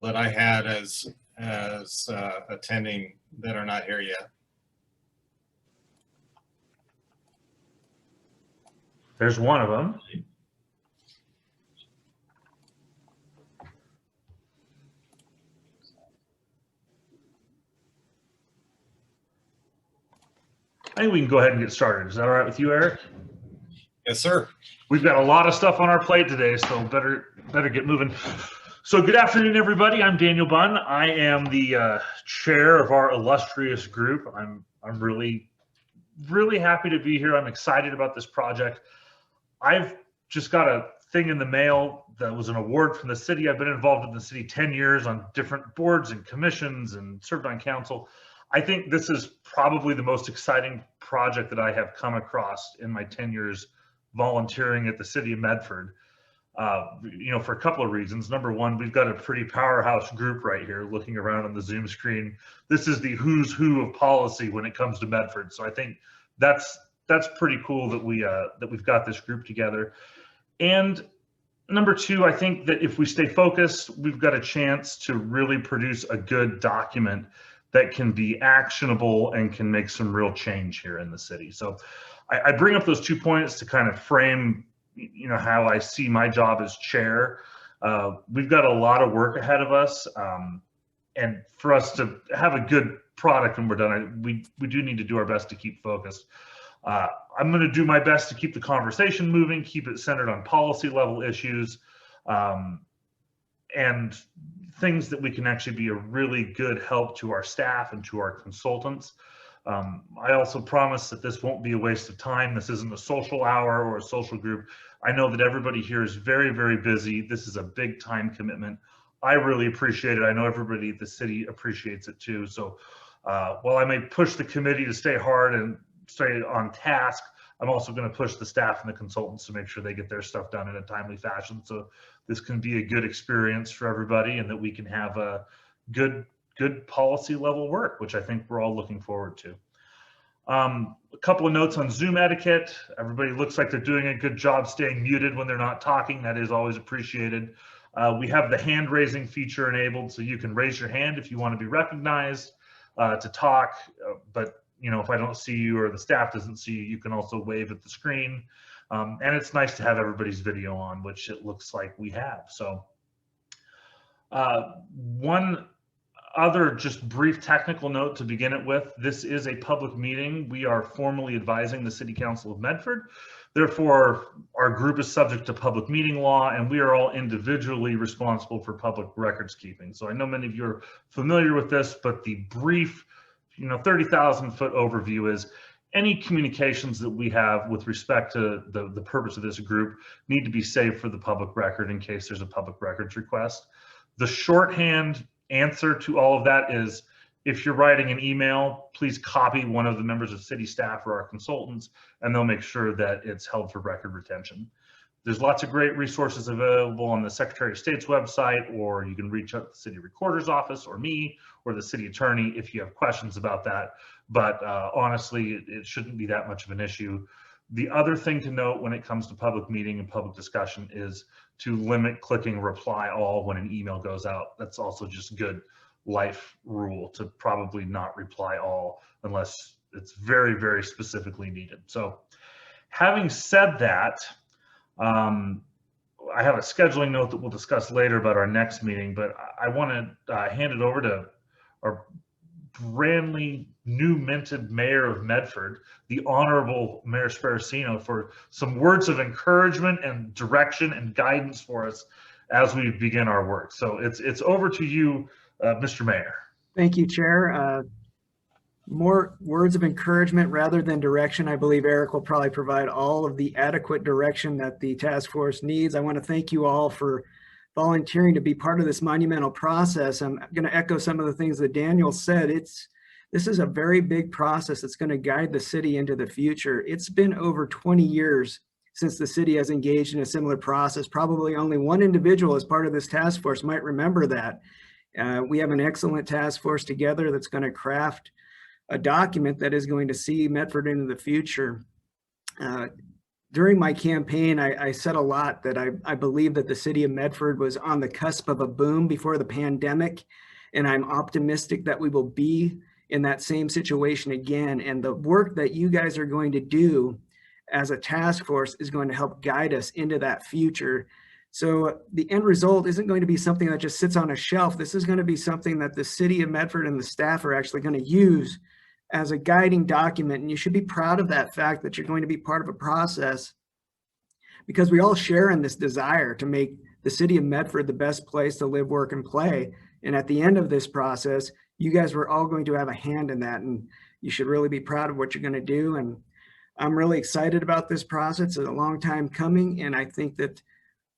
that I had as attending that are not here yet. There's one of them. I think we can go ahead and get started. Is that all right with you, Eric? Yes, sir. We've got a lot of stuff on our plate today, so better get moving. So good afternoon, everybody. I'm Daniel Bunn. I am the chair of our illustrious group. I'm really happy to be here. I'm excited about this project. I've just got a thing in the mail that was an award from the city. I've been involved in the city 10 years on different boards and commissions and served on council. I think this is probably the most exciting project that I have come across in my 10 years volunteering at the city of Medford. For a couple of reasons. Number one, we've got a pretty powerhouse group right here looking around on the Zoom screen. This is the who's who of policy when it comes to Medford. So I think that's pretty cool that we've got this group together. And number two, I think that if we stay focused, we've got a chance to really produce a good document that can be actionable and can make some real change here in the city. So I bring up those 2 points to kind of frame, how I see my job as chair. We've got a lot of work ahead of us, and for us to have a good product when we're done, we do need to do our best to keep focused. I'm going to do my best to keep the conversation moving, keep it centered on policy level issues, and things that we can actually be a really good help to our staff and to our consultants. I also promise that this won't be a waste of time. This isn't a social hour or a social group. I know that everybody here is very, very busy. This is a big time commitment. I really appreciate it. I know everybody at the city appreciates it too. So while I may push the committee to stay hard and stay on task, I'm also going to push the staff and the consultants to make sure they get their stuff done in a timely fashion. So this can be a good experience for everybody and that we can have a good policy level work, which I think we're all looking forward to. A couple of notes on Zoom etiquette. Everybody looks like they're doing a good job staying muted when they're not talking. That is always appreciated. We have the hand raising feature enabled, so you can raise your hand if you want to be recognized to talk, but if I don't see you or the staff doesn't see you, you can also wave at the screen. And it's nice to have everybody's video on, which it looks like we have. So one other just brief technical note to begin it with. This is a public meeting. We are formally advising the City Council of Medford. Therefore, our group is subject to public meeting law, and we are all individually responsible for public records keeping. So I know many of you are familiar with this, but the brief 30,000 foot overview is any communications that we have with respect to the purpose of this group need to be saved for the public record in case there's a public records request. The shorthand answer to all of that is if you're writing an email, please copy one of the members of city staff or our consultants, and they'll make sure that it's held for record retention. There's lots of great resources available on the Secretary of State's website, or you can reach out to the city recorder's office or me or the city attorney if you have questions about that. But honestly, it shouldn't be that much of an issue. The other thing to note when it comes to public meeting and public discussion is to limit clicking reply all when an email goes out. That's also just good life rule to probably not reply all unless it's very, very specifically needed. So having said that, I have a scheduling note that we'll discuss later about our next meeting, but I want to hand it over to our brandly new minted mayor of Medford, the Honorable Mayor Sparacino, for some words of encouragement and direction and guidance for us as we begin our work. So it's over to you, Mr. Mayor. Thank you, Chair. More words of encouragement rather than direction. I believe Eric will probably provide all of the adequate direction that the task force needs. I want to thank you all for volunteering to be part of this monumental process. I'm going to echo some of the things that Daniel said. This is a very big process that's going to guide the city into the future. It's been over 20 years since the city has engaged in a similar process. Probably only one individual as part of this task force might remember that. We have an excellent task force together that's going to craft a document that is going to see Medford into the future. during my campaign, I said a lot that I believe that the city of Medford was on the cusp of a boom before the pandemic. And I'm optimistic that we will be in that same situation again. And the work that you guys are going to do as a task force is going to help guide us into that future. So the end result isn't going to be something that just sits on a shelf. This is going to be something that the city of Medford and the staff are actually going to use as a guiding document. And you should be proud of that fact that you're going to be part of a process, because we all share in this desire to make the city of Medford the best place to live, work, and play. And at the end of this process, you guys were all going to have a hand in that. And you should really be proud of what you're going to do. And I'm really excited about this process. It's a long time coming. And I think that,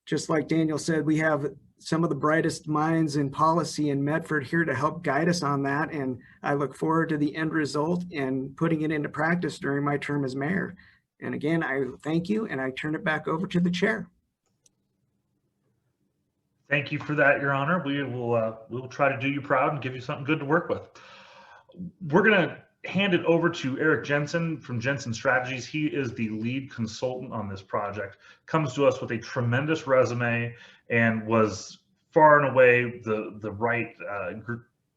just like Daniel said, we have some of the brightest minds in policy in Medford here to help guide us on that. And I look forward to the end result and putting it into practice during my term as mayor. And again, I thank you, and I turn it back over to the chair. Thank you for that, Your Honor. We will try to do you proud and give you something good to work with. We're going to hand it over to Eric Jensen from Jensen Strategies. He is the lead consultant on this project, comes to us with a tremendous resume, and was far and away the right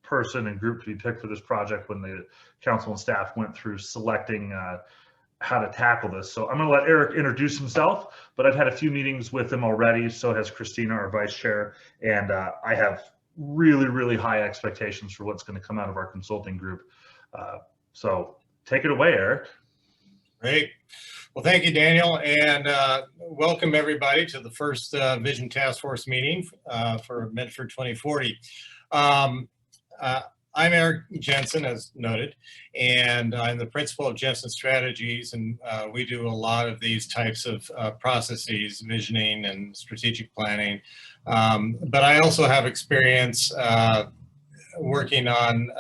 person and group to be picked for this project when the council and staff went through selecting how to tackle this. So I'm going to let Eric introduce himself, but I've had a few meetings with him already. So has Christina, our vice chair, and I have really, really high expectations for what's going to come out of our consulting group. So take it away, Eric. Great. Well, thank you, Daniel, and welcome everybody to the first Vision Task Force meeting for Medford 2040. I'm Eric Jensen, as noted, and I'm the principal of Jensen Strategies, and we do a lot of these types of processes, visioning and strategic planning. But I also have experience working on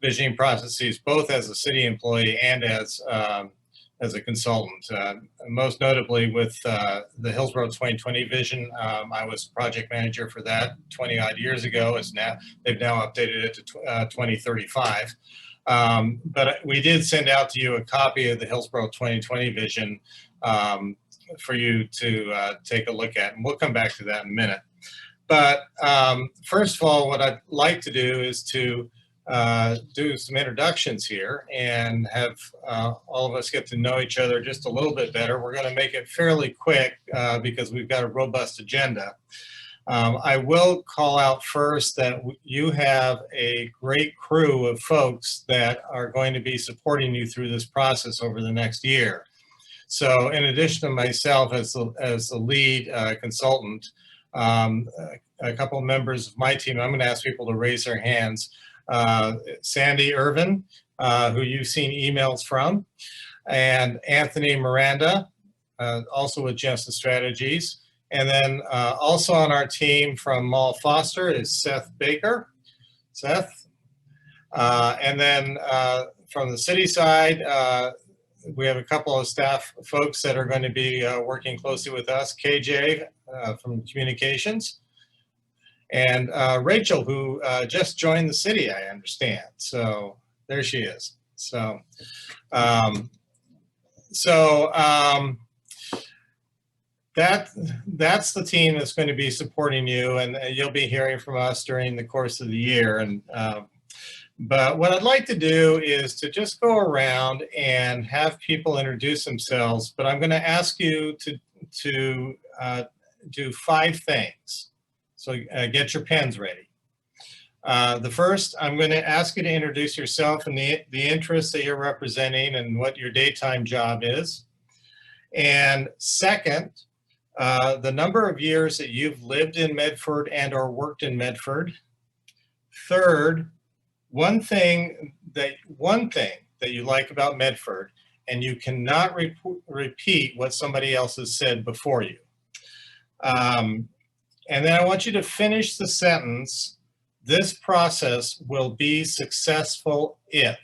visioning processes, both as a city employee and as a consultant. Most notably with the Hillsborough 2020 vision, I was project manager for that 20 odd years ago. They've now updated it to 2035. But we did send out to you a copy of the Hillsborough 2020 vision for you to take a look at, and we'll come back to that in a minute. But first of all, what I'd like to do is to do some introductions here and have all of us get to know each other just a little bit better. We're going to make it fairly quick because we've got a robust agenda. I will call out first that you have a great crew of folks that are going to be supporting you through this process over the next year. So in addition to myself as the lead consultant, a couple of members of my team, I'm going to ask people to raise their hands. Sandy Irvin, who you've seen emails from, and Anthony Miranda, also with Jensen Strategies. And then also on our team from Mall Foster is Seth Baker. Seth. And then from the city side, we have a couple of staff folks that are going to be working closely with us. KJ from Communications. And Rachel, who just joined the city, I understand. So there she is. So, that's the team that's going to be supporting you, and you'll be hearing from us during the course of the year. And but what I'd like to do is to just go around and have people introduce themselves. But I'm going to ask you to do 5 things. So get your pens ready. The first, I'm going to ask you to introduce yourself and the interests that you're representing and what your daytime job is. And second, the number of years that you've lived in Medford and or worked in Medford. Third, one thing that you like about Medford, and you cannot repeat what somebody else has said before you. And then I want you to finish the sentence, this process will be successful if.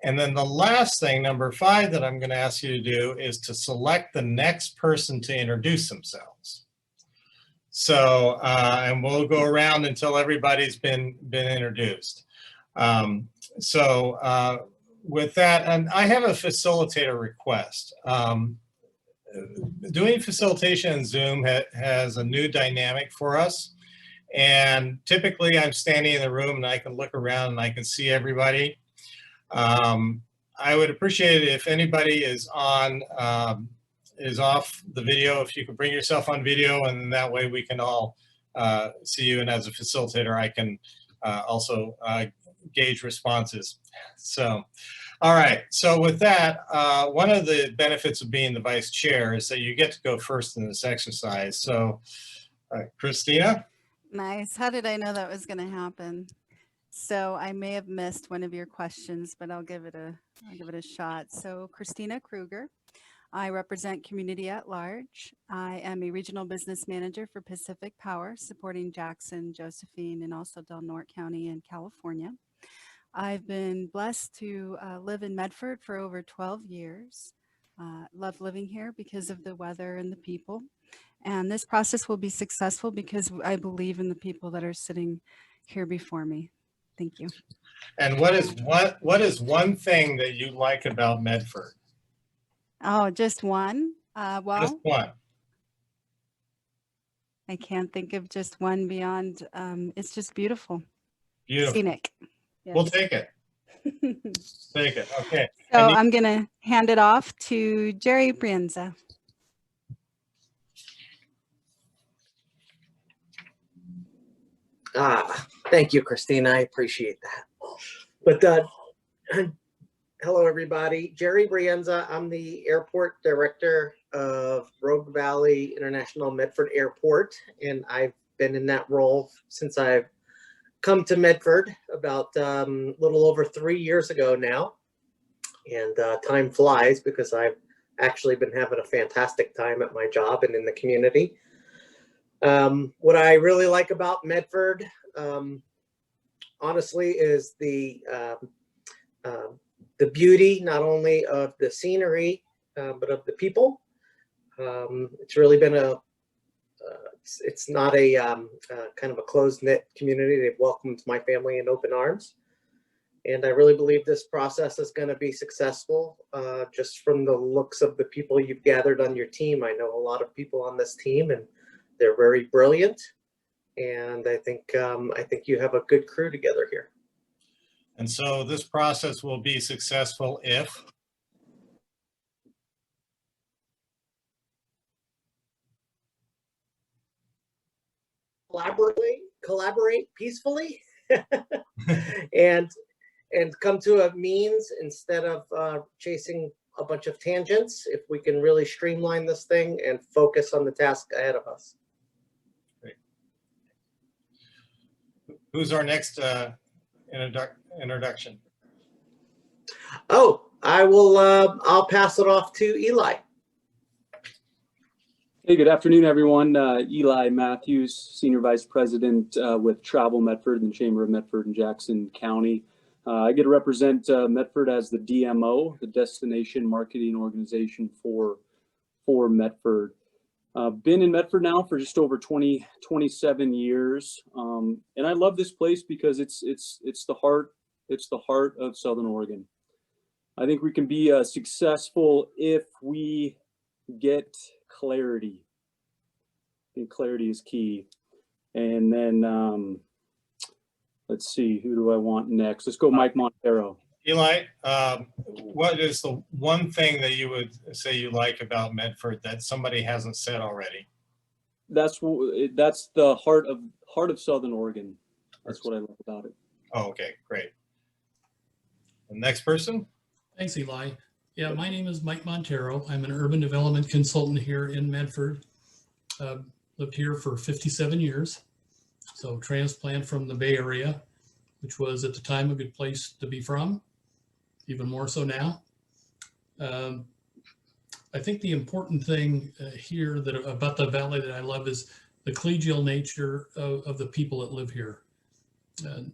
And then the last thing, number 5, that I'm going to ask you to do is to select the next person to introduce themselves. So, and we'll go around until everybody's been introduced. with that, and I have a facilitator request. Doing facilitation in Zoom has a new dynamic for us. And typically I'm standing in the room and I can look around and I can see everybody. I would appreciate it if anybody is off the video, if you could bring yourself on video, and that way we can all see you. And as a facilitator, I can also gauge responses. So, all right. So with that, one of the benefits of being the vice chair is that you get to go first in this exercise. So, Christina. Nice. How did I know that was going to happen? So I may have missed one of your questions, but I'll give it a shot. So Christina Kruger, I represent Community at Large. I am a regional business manager for Pacific Power, supporting Jackson, Josephine, and also Del Norte County in California. I've been blessed to live in Medford for over 12 years. Love living here because of the weather and the people. And this process will be successful because I believe in the people that are sitting here before me. Thank you. And what is one thing that you like about Medford? Oh, just one? Well, Just one. I can't think of just one beyond. It's just beautiful. Beautiful. Scenic. Yes. We'll take it. Take it. Okay. So I'm going to hand it off to Jerry Brienza. Thank you, Christina. I appreciate that. But hello, everybody. Jerry Brienza. I'm the airport director of Rogue Valley International Medford Airport, and I've been in that role since I've come to Medford about a little over 3 years ago now. And time flies because I've actually been having a fantastic time at my job and in the community. What I really like about Medford, honestly, is the beauty not only of the scenery, but of the people. It's really been it's not a kind of a closed-knit community. They've welcomed my family in open arms. And I really believe this process is going to be successful. Just from the looks of the people you've gathered on your team, I know a lot of people on this team, and they're very brilliant. And I think you have a good crew together here. And so this process will be successful if? Collaborate peacefully and come to a means instead of chasing a bunch of tangents. If we can really streamline this thing and focus on the task ahead of us. Great. Who's our next introduction? Oh, I'll pass it off to Eli. Hey, good afternoon, everyone. Eli Matthews, Senior Vice President with Travel Medford and the Chamber of Medford and Jackson County. I get to represent Medford as the DMO, the Destination Marketing Organization for Medford. Been in Medford now for just over 27 years, and I love this place because it's the heart of Southern Oregon. I think we can be successful if we get clarity. I think clarity is key. And then let's see, who do I want next? Let's go Mike Montero. Eli, what is the one thing that you would say you like about Medford that somebody hasn't said already? That's the heart of Southern Oregon. That's what I love about it. Oh, okay, great. The next person? Thanks, Eli. Yeah, my name is Mike Montero. I'm an urban development consultant here in Medford. Lived here for 57 years. So transplant from the Bay Area, which was at the time a good place to be from, even more so now. I think the important thing here about the valley that I love is the collegial nature of the people that live here. You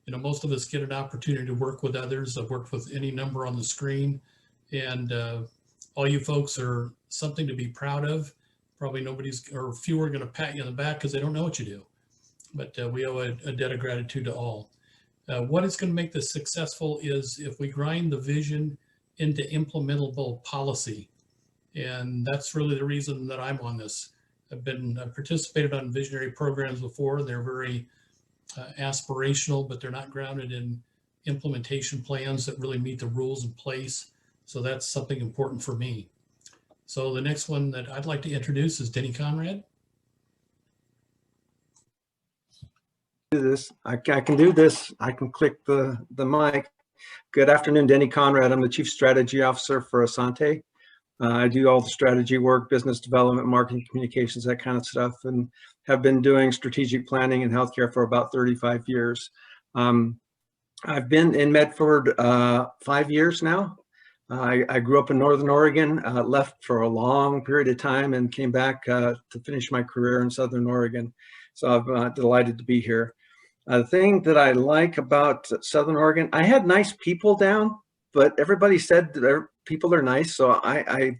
know, most of us get an opportunity to work with others. I've worked with any number on the screen, and all you folks are something to be proud of. Probably few are going to pat you on the back because they don't know what you do. But we owe a debt of gratitude to all. What is going to make this successful is if we grind the vision into implementable policy. And that's really the reason that I'm on this. I've participated on visionary programs before. They're very aspirational, but they're not grounded in implementation plans that really meet the rules in place. So that's something important for me. So the next one that I'd like to introduce is Denny Conrad. Do this. I can do this. I can click the mic. Good afternoon, Denny Conrad. I'm the Chief Strategy Officer for Asante. I do all the strategy work, business development, marketing, communications, that kind of stuff, and have been doing strategic planning in healthcare for about 35 years. I've been in Medford 5 years now. I grew up in Northern Oregon, left for a long period of time and came back to finish my career in Southern Oregon. So I'm delighted to be here. The thing that I like about Southern Oregon, I had nice people down, but everybody said people are nice. So I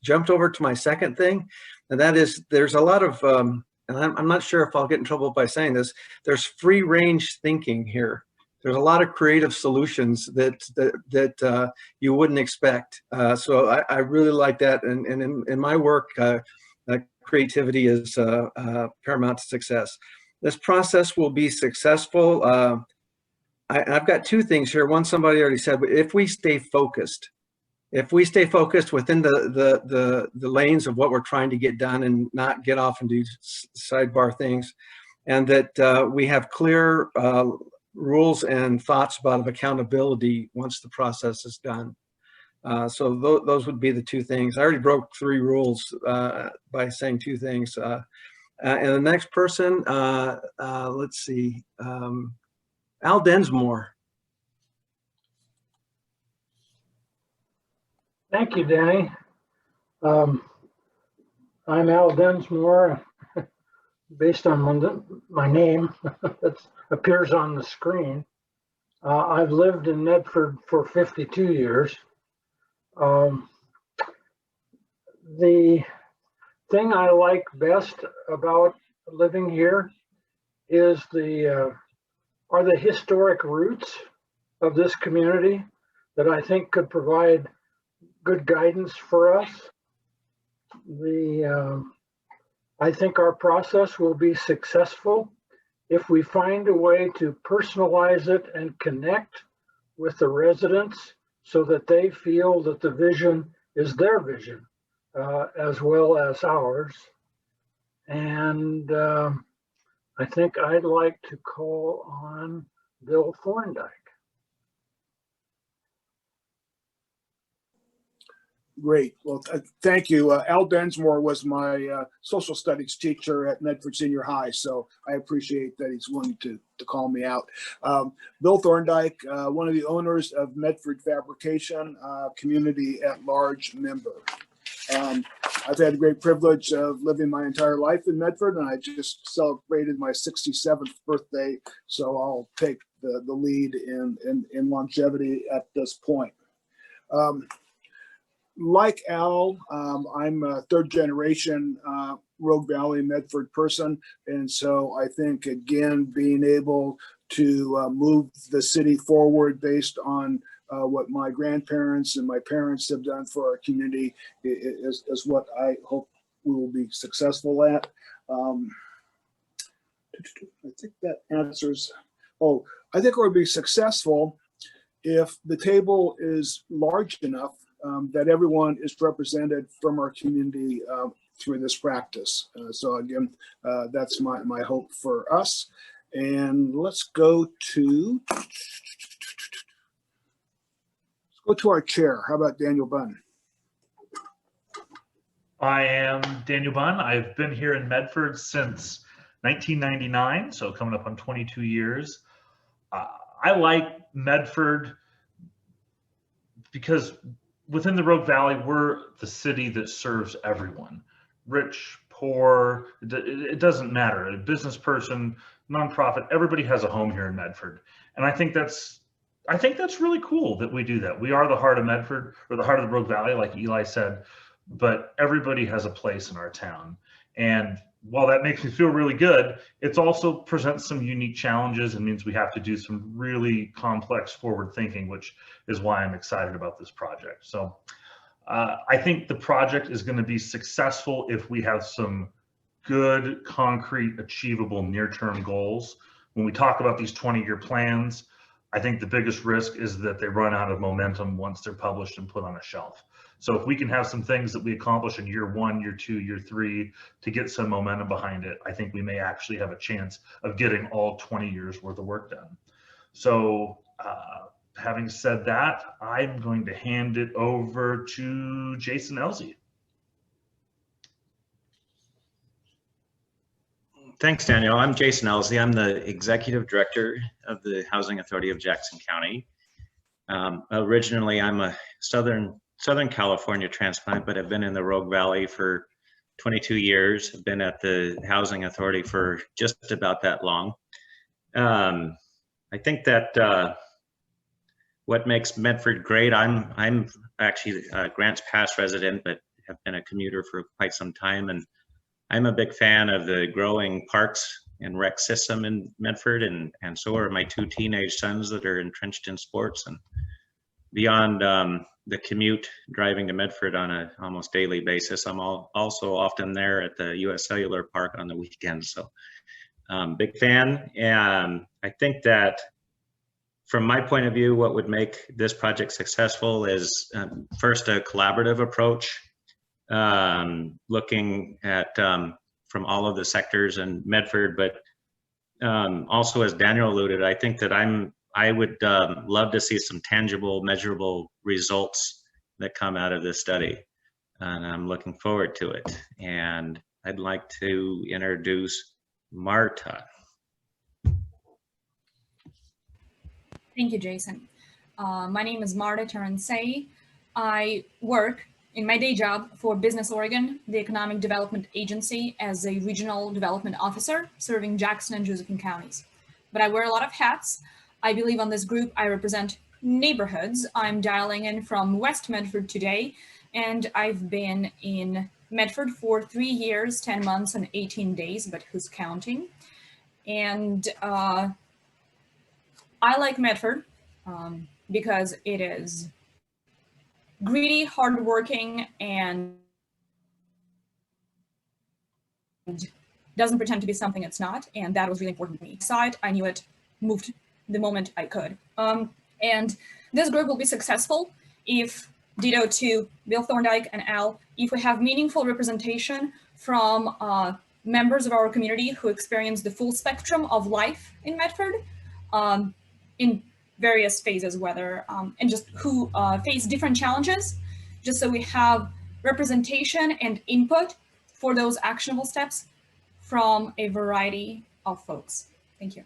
jumped over to my second thing, and that is there's a lot of, and I'm not sure if I'll get in trouble by saying this, there's free range thinking here. There's a lot of creative solutions that you wouldn't expect. So I really like that. And in my work, creativity is paramount to success. This process will be successful. I've got two things here. One, somebody already said, but if we stay focused within the lanes of what we're trying to get done and not get off and do sidebar things, and that we have clear rules and thoughts about accountability once the process is done. So those would be the two things. I already broke 3 rules by saying 2 things. And the next person, let's see, Al Densmore. Thank you, Danny. I'm Al Densmore, based on my name that appears on the screen. I've lived in Medford for 52 years. The thing I like best about living here is are the historic roots of this community that I think could provide good guidance for us. I think our process will be successful if we find a way to personalize it and connect with the residents so that they feel that the vision is their vision as well as ours. And I think I'd like to call on Bill Thorndike. Great. Well, thank you. Al Densmore was my social studies teacher at Medford Senior High, so I appreciate that he's willing to call me out. Bill Thorndike, one of the owners of Medford Fabrication, community at large member. I've had the great privilege of living my entire life in Medford, and I just celebrated my 67th birthday, so I'll take the lead in longevity at this point. Like Al, I'm a 3rd generation Rogue Valley Medford person. And so I think, again, being able to move the city forward based on what my grandparents and my parents have done for our community is what I hope we will be successful at. I think that answers, I think we'll be successful if the table is large enough that everyone is represented from our community through this practice. So again, that's my hope for us. And let's go to our chair. How about Daniel Bunn? I am Daniel Bunn. I've been here in Medford since 1999, so coming up on 22 years. I like Medford because within the Rogue Valley, we're the city that serves everyone. Rich, poor, it doesn't matter. A business person, nonprofit, everybody has a home here in Medford. And I think that's really cool that we do that. We are the heart of Medford, or the heart of the Rogue Valley, like Eli said, but everybody has a place in our town. And while that makes me feel really good, it also presents some unique challenges and means we have to do some really complex forward thinking, which is why I'm excited about this project. So I think the project is going to be successful if we have some good, concrete, achievable near-term goals. When we talk about these 20-year plans, I think the biggest risk is that they run out of momentum once they're published and put on a shelf. So if we can have some things that we accomplish in year 1, year 2, year 3 to get some momentum behind it, I think we may actually have a chance of getting all 20 years worth of work done. So having said that, I'm going to hand it over to Jason Elsey. Thanks, Daniel. I'm Jason Elsey. I'm the Executive Director of the Housing Authority of Jackson County. Originally, I'm a Southern California transplant, but I've been in the Rogue Valley for 22 years. I've been at the Housing Authority for just about that long. I think that what makes Medford great, I'm actually a Grants Pass resident, but have been a commuter for quite some time. And I'm a big fan of the growing parks and rec system in Medford, and so are my 2 teenage sons that are entrenched in sports. And beyond the commute driving to Medford on a almost daily basis, I'm also often there at the US Cellular Park on the weekends. So big fan. And I think that from my point of view, what would make this project successful is first a collaborative approach, looking at from all of the sectors in Medford, but also, as Daniel alluded, I think that I would love to see some tangible, measurable results that come out of this study, and I'm looking forward to it. And I'd like to introduce Marta. Thank you, Jason. My name is Marta Taransay. I work in my day job for Business Oregon, the Economic Development Agency, as a regional development officer serving Jackson and Josephine counties. But I wear a lot of hats. I believe on this group I represent neighborhoods. I'm dialing in from West Medford today, and I've been in Medford for 3 years, 10 months, and 18 days, but who's counting? And I like Medford because it is greedy, hardworking, and doesn't pretend to be something it's not. And that was really important to me. Side, I knew it, moved the moment I could. And this group will be successful if, ditto to Bill Thorndike and Al, if we have meaningful representation from members of our community who experience the full spectrum of life in Medford, in various phases, whether, and just who face different challenges, just so we have representation and input for those actionable steps from a variety of folks. Thank you.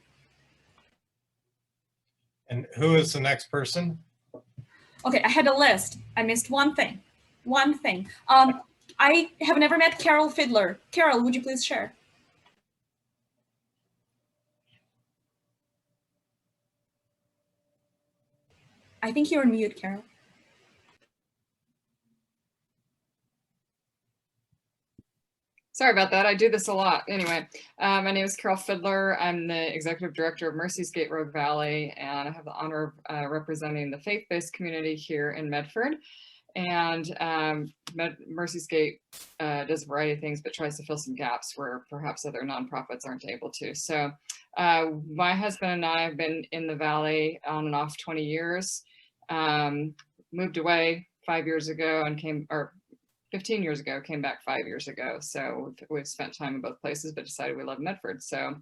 And who is the next person? Okay, I had a list. I missed one thing. I have never met Carol Fiddler. Carol, would you please share? I think you're on mute, Carol. Sorry about that. I do this a lot. Anyway, my name is Carol Fiddler. I'm the Executive Director of Mercy's Gate Rogue Valley, and I have the honor of representing the faith-based community here in Medford. And Mercy's Gate does a variety of things, but tries to fill some gaps where perhaps other nonprofits aren't able to. So my husband and I have been in the Valley on and off 20 years. Moved away 5 years ago and 15 years ago, came back 5 years ago. So we've spent time in both places, but decided we love Medford. So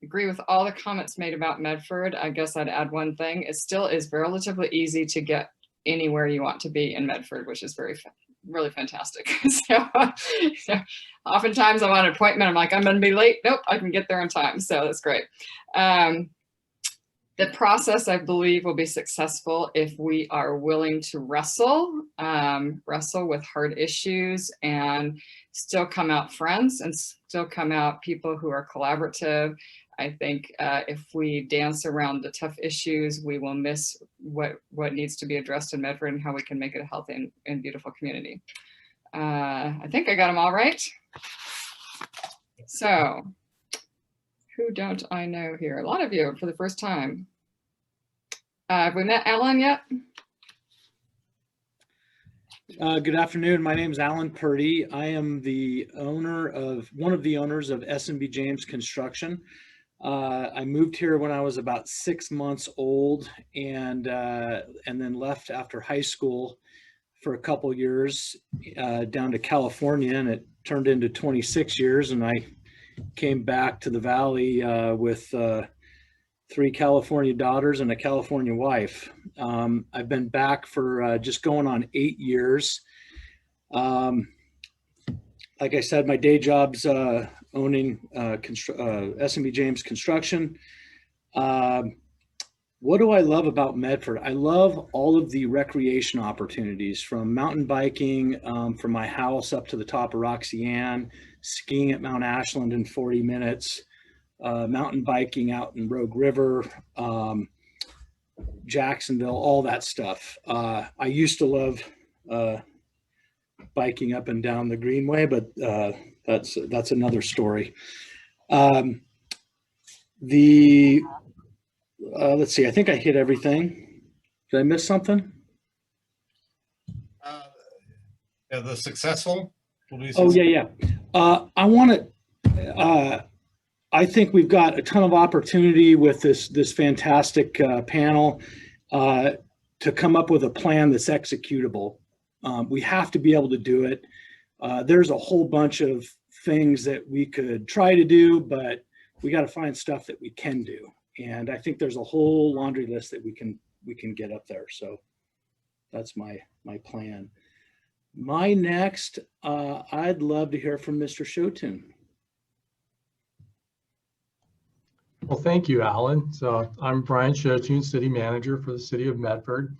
agree with all the comments made about Medford. I guess I'd add one thing. It still is relatively easy to get anywhere you want to be in Medford, which is really fantastic. So oftentimes I'm on an appointment, I'm like, I'm gonna be late. Nope, I can get there on time. So that's great. The process, I believe, will be successful if we are willing to wrestle with hard issues and still come out friends and still come out people who are collaborative. I think if we dance around the tough issues, we will miss what needs to be addressed in Medford and how we can make it a healthy and beautiful community. I think I got them all right. So, who don't I know here? A lot of you for the first time. Have we met Alan yet? Good afternoon. My name is Alan Purdy. I am one of the owners of S&B James Construction. I moved here when I was about 6 months old, and then left after high school for a couple years down to California, and it turned into 26 years. And I came back to the Valley with 3 California daughters and a California wife. I've been back for just going on 8 years. Like I said, my day job's owning S&B James Construction. What do I love about Medford? I love all of the recreation opportunities, from mountain biking from my house up to the top of Roxanne, skiing at Mount Ashland in 40 minutes, mountain biking out in Rogue River, Jacksonville, all that stuff. I used to love biking up and down the Greenway, but that's another story. Let's see, I think I hit everything. Did I miss something? The successful? Oh, yeah. I think we've got a ton of opportunity with this fantastic panel to come up with a plan that's executable. We have to be able to do it. There's a whole bunch of things that we could try to do, but we got to find stuff that we can do. And I think there's a whole laundry list that we can get up there. So that's my plan. My next, I'd love to hear from Mr. Shotun. Well, thank you, Alan. So I'm Brian Shotun, City Manager for the City of Medford.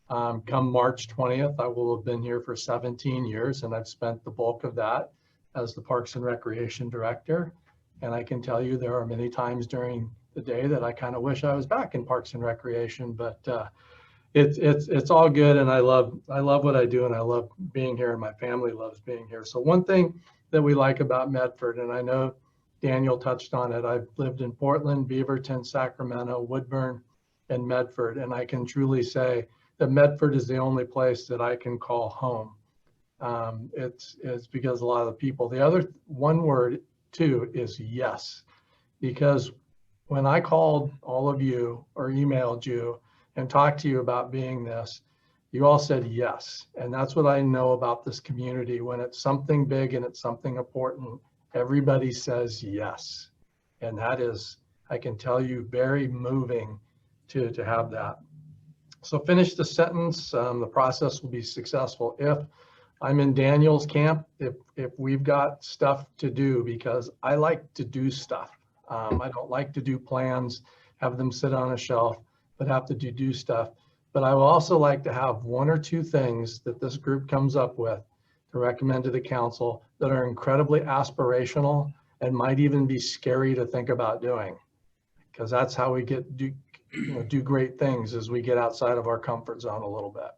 Come March 20th, I will have been here for 17 years, and I've spent the bulk of that as the Parks and Recreation Director. And I can tell you there are many times during the day that I kind of wish I was back in Parks and Recreation, but it's all good, and I love what I do, and I love being here, and my family loves being here. So one thing that we like about Medford, and I know Daniel touched on it, I've lived in Portland, Beaverton, Sacramento, Woodburn, and Medford, and I can truly say that Medford is the only place that I can call home. It's because a lot of the people. The other one word too is yes, because when I called all of you or emailed you and talked to you about being this, you all said yes. And that's what I know about this community. When it's something big and it's something important, everybody says yes. And that is, I can tell you, very moving to have that. So finish the sentence. The process will be successful if I'm in Daniel's camp, if we've got stuff to do, because I like to do stuff. I don't like to do plans, have them sit on a shelf, but have to do stuff. But I will also like to have 1 or 2 things that this group comes up with to recommend to the council that are incredibly aspirational and might even be scary to think about doing, because that's how we do great things, as we get outside of our comfort zone a little bit.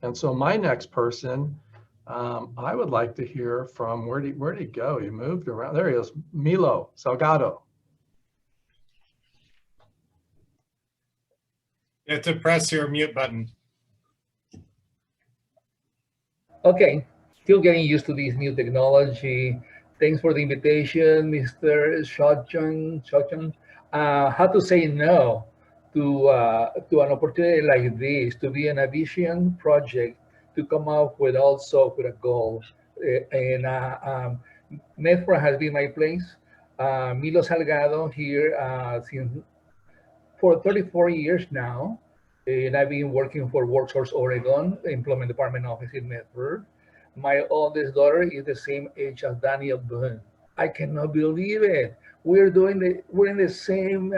And so my next person, I would like to hear from, where'd he go? He moved around. There he is, Milo Salgado. You have to press your mute button. Okay, still getting used to this new technology. Thanks for the invitation, Mr. Shotun. How to say no to an opportunity like this, to be in a vision project, to come up with a goal. Medford has been my place. Milo Salgado here for 34 years now. And I've been working for WorkSource Oregon, Employment Department office in Medford. My oldest daughter is the same age as Daniel Boone. I cannot believe it. We're in the same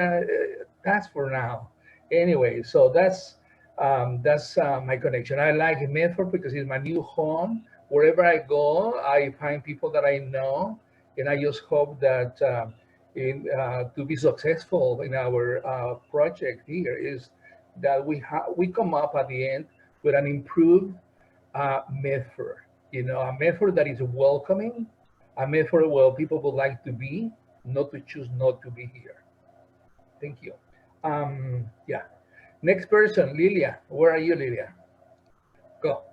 task for now. Anyway, so that's my connection. I like Medford because it's my new home. Wherever I go, I find people that I know, and I just hope that to be successful in our project here is that we come up at the end with an improved Medford. A Medford that is welcoming, a Medford where people would like to be, not to choose not to be here. Thank you. Yeah. Next person, Lilia. Where are you, Lilia? Go.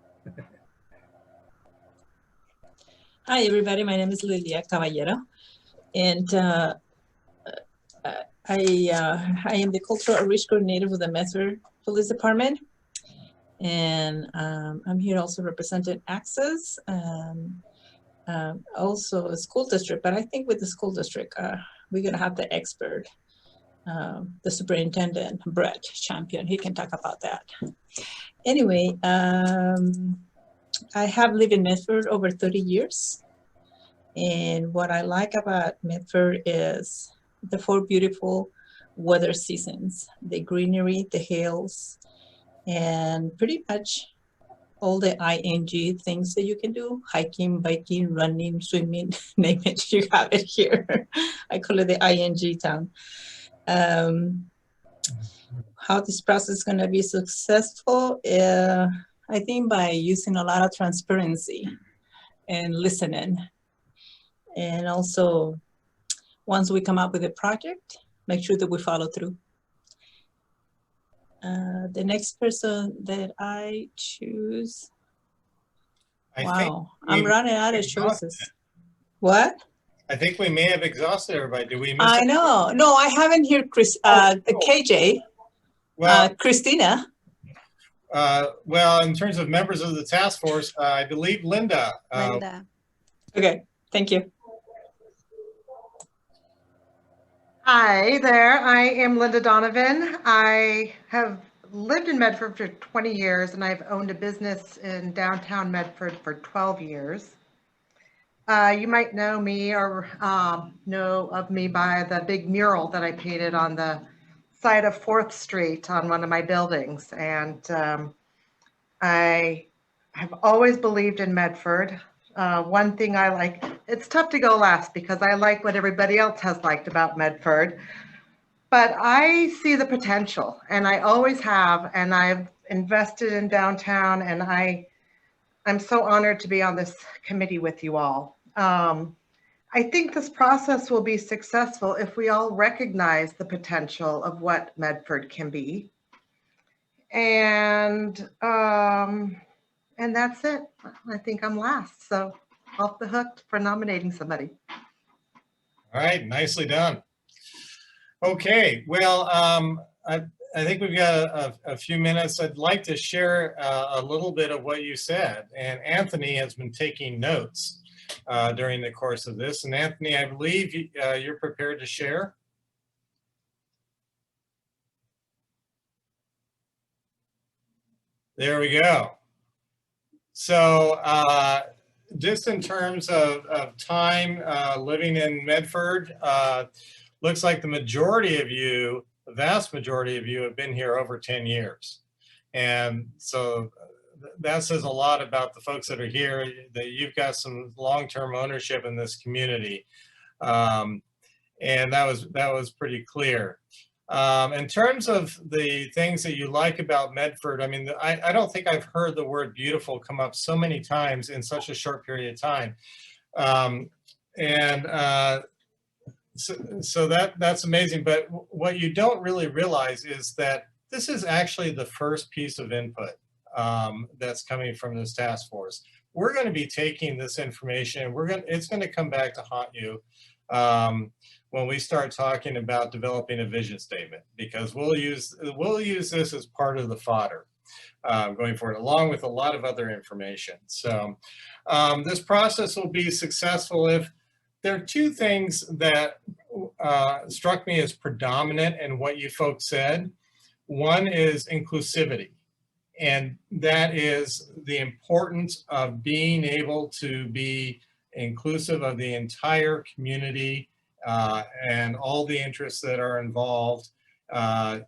Hi, everybody. My name is Lilia Caballero, and I am the Cultural Outreach Coordinator with the Medford Police Department. And I'm here also representing Access, also a school district. But I think with the school district, we're going to have the expert, the superintendent, Brett Champion. He can talk about that. Anyway, I have lived in Medford over 30 years. And what I like about Medford is the 4 beautiful weather seasons, the greenery, the hills, and pretty much all the ING things that you can do, hiking, biking, running, swimming, name it, you have it here. I call it the ING town. How this process is gonna be successful, I think by using a lot of transparency and listening. And also, once we come up with a project, make sure that we follow through. The next person that I choose, wow, I'm running out of choices. What? I think we may have exhausted everybody. Did we miss? I know. No, I haven't heard KJ, well, Christina. Well, in terms of members of the task force, I believe Linda. Linda. Okay, thank you. Hi there, I am Linda Donovan. I have lived in Medford for 20 years and I've owned a business in downtown Medford for 12 years. You might know me or know of me by the big mural that I painted on the side of 4th Street on one of my buildings. And I have always believed in Medford. One thing I like, it's tough to go last because I like what everybody else has liked about Medford, but I see the potential and I always have, and I've invested in downtown, and I'm so honored to be on this committee with you all. I think this process will be successful if we all recognize the potential of what Medford can be. And that's it. I think I'm last, so off the hook for nominating somebody. All right, nicely done. Okay, well, I think we've got a few minutes. I'd like to share a little bit of what you said. And Anthony has been taking notes during the course of this. And Anthony, I believe you're prepared to share. There we go. So just in terms of time living in Medford, looks like the majority of you, the vast majority of you have been here over 10 years. And so that says a lot about the folks that are here, that you've got some long-term ownership in this community. And that was pretty clear. In terms of the things that you like about Medford, I mean, I don't think I've heard the word beautiful come up so many times in such a short period of time. So that's amazing. But what you don't really realize is that this is actually the first piece of input that's coming from this task force. We're going to be taking this information, it's going to come back to haunt you when we start talking about developing a vision statement, because we'll use this as part of the fodder going forward, along with a lot of other information. So this process will be successful if there are 2 things that struck me as predominant in what you folks said. One is inclusivity, and that is the importance of being able to be inclusive of the entire community and all the interests that are involved in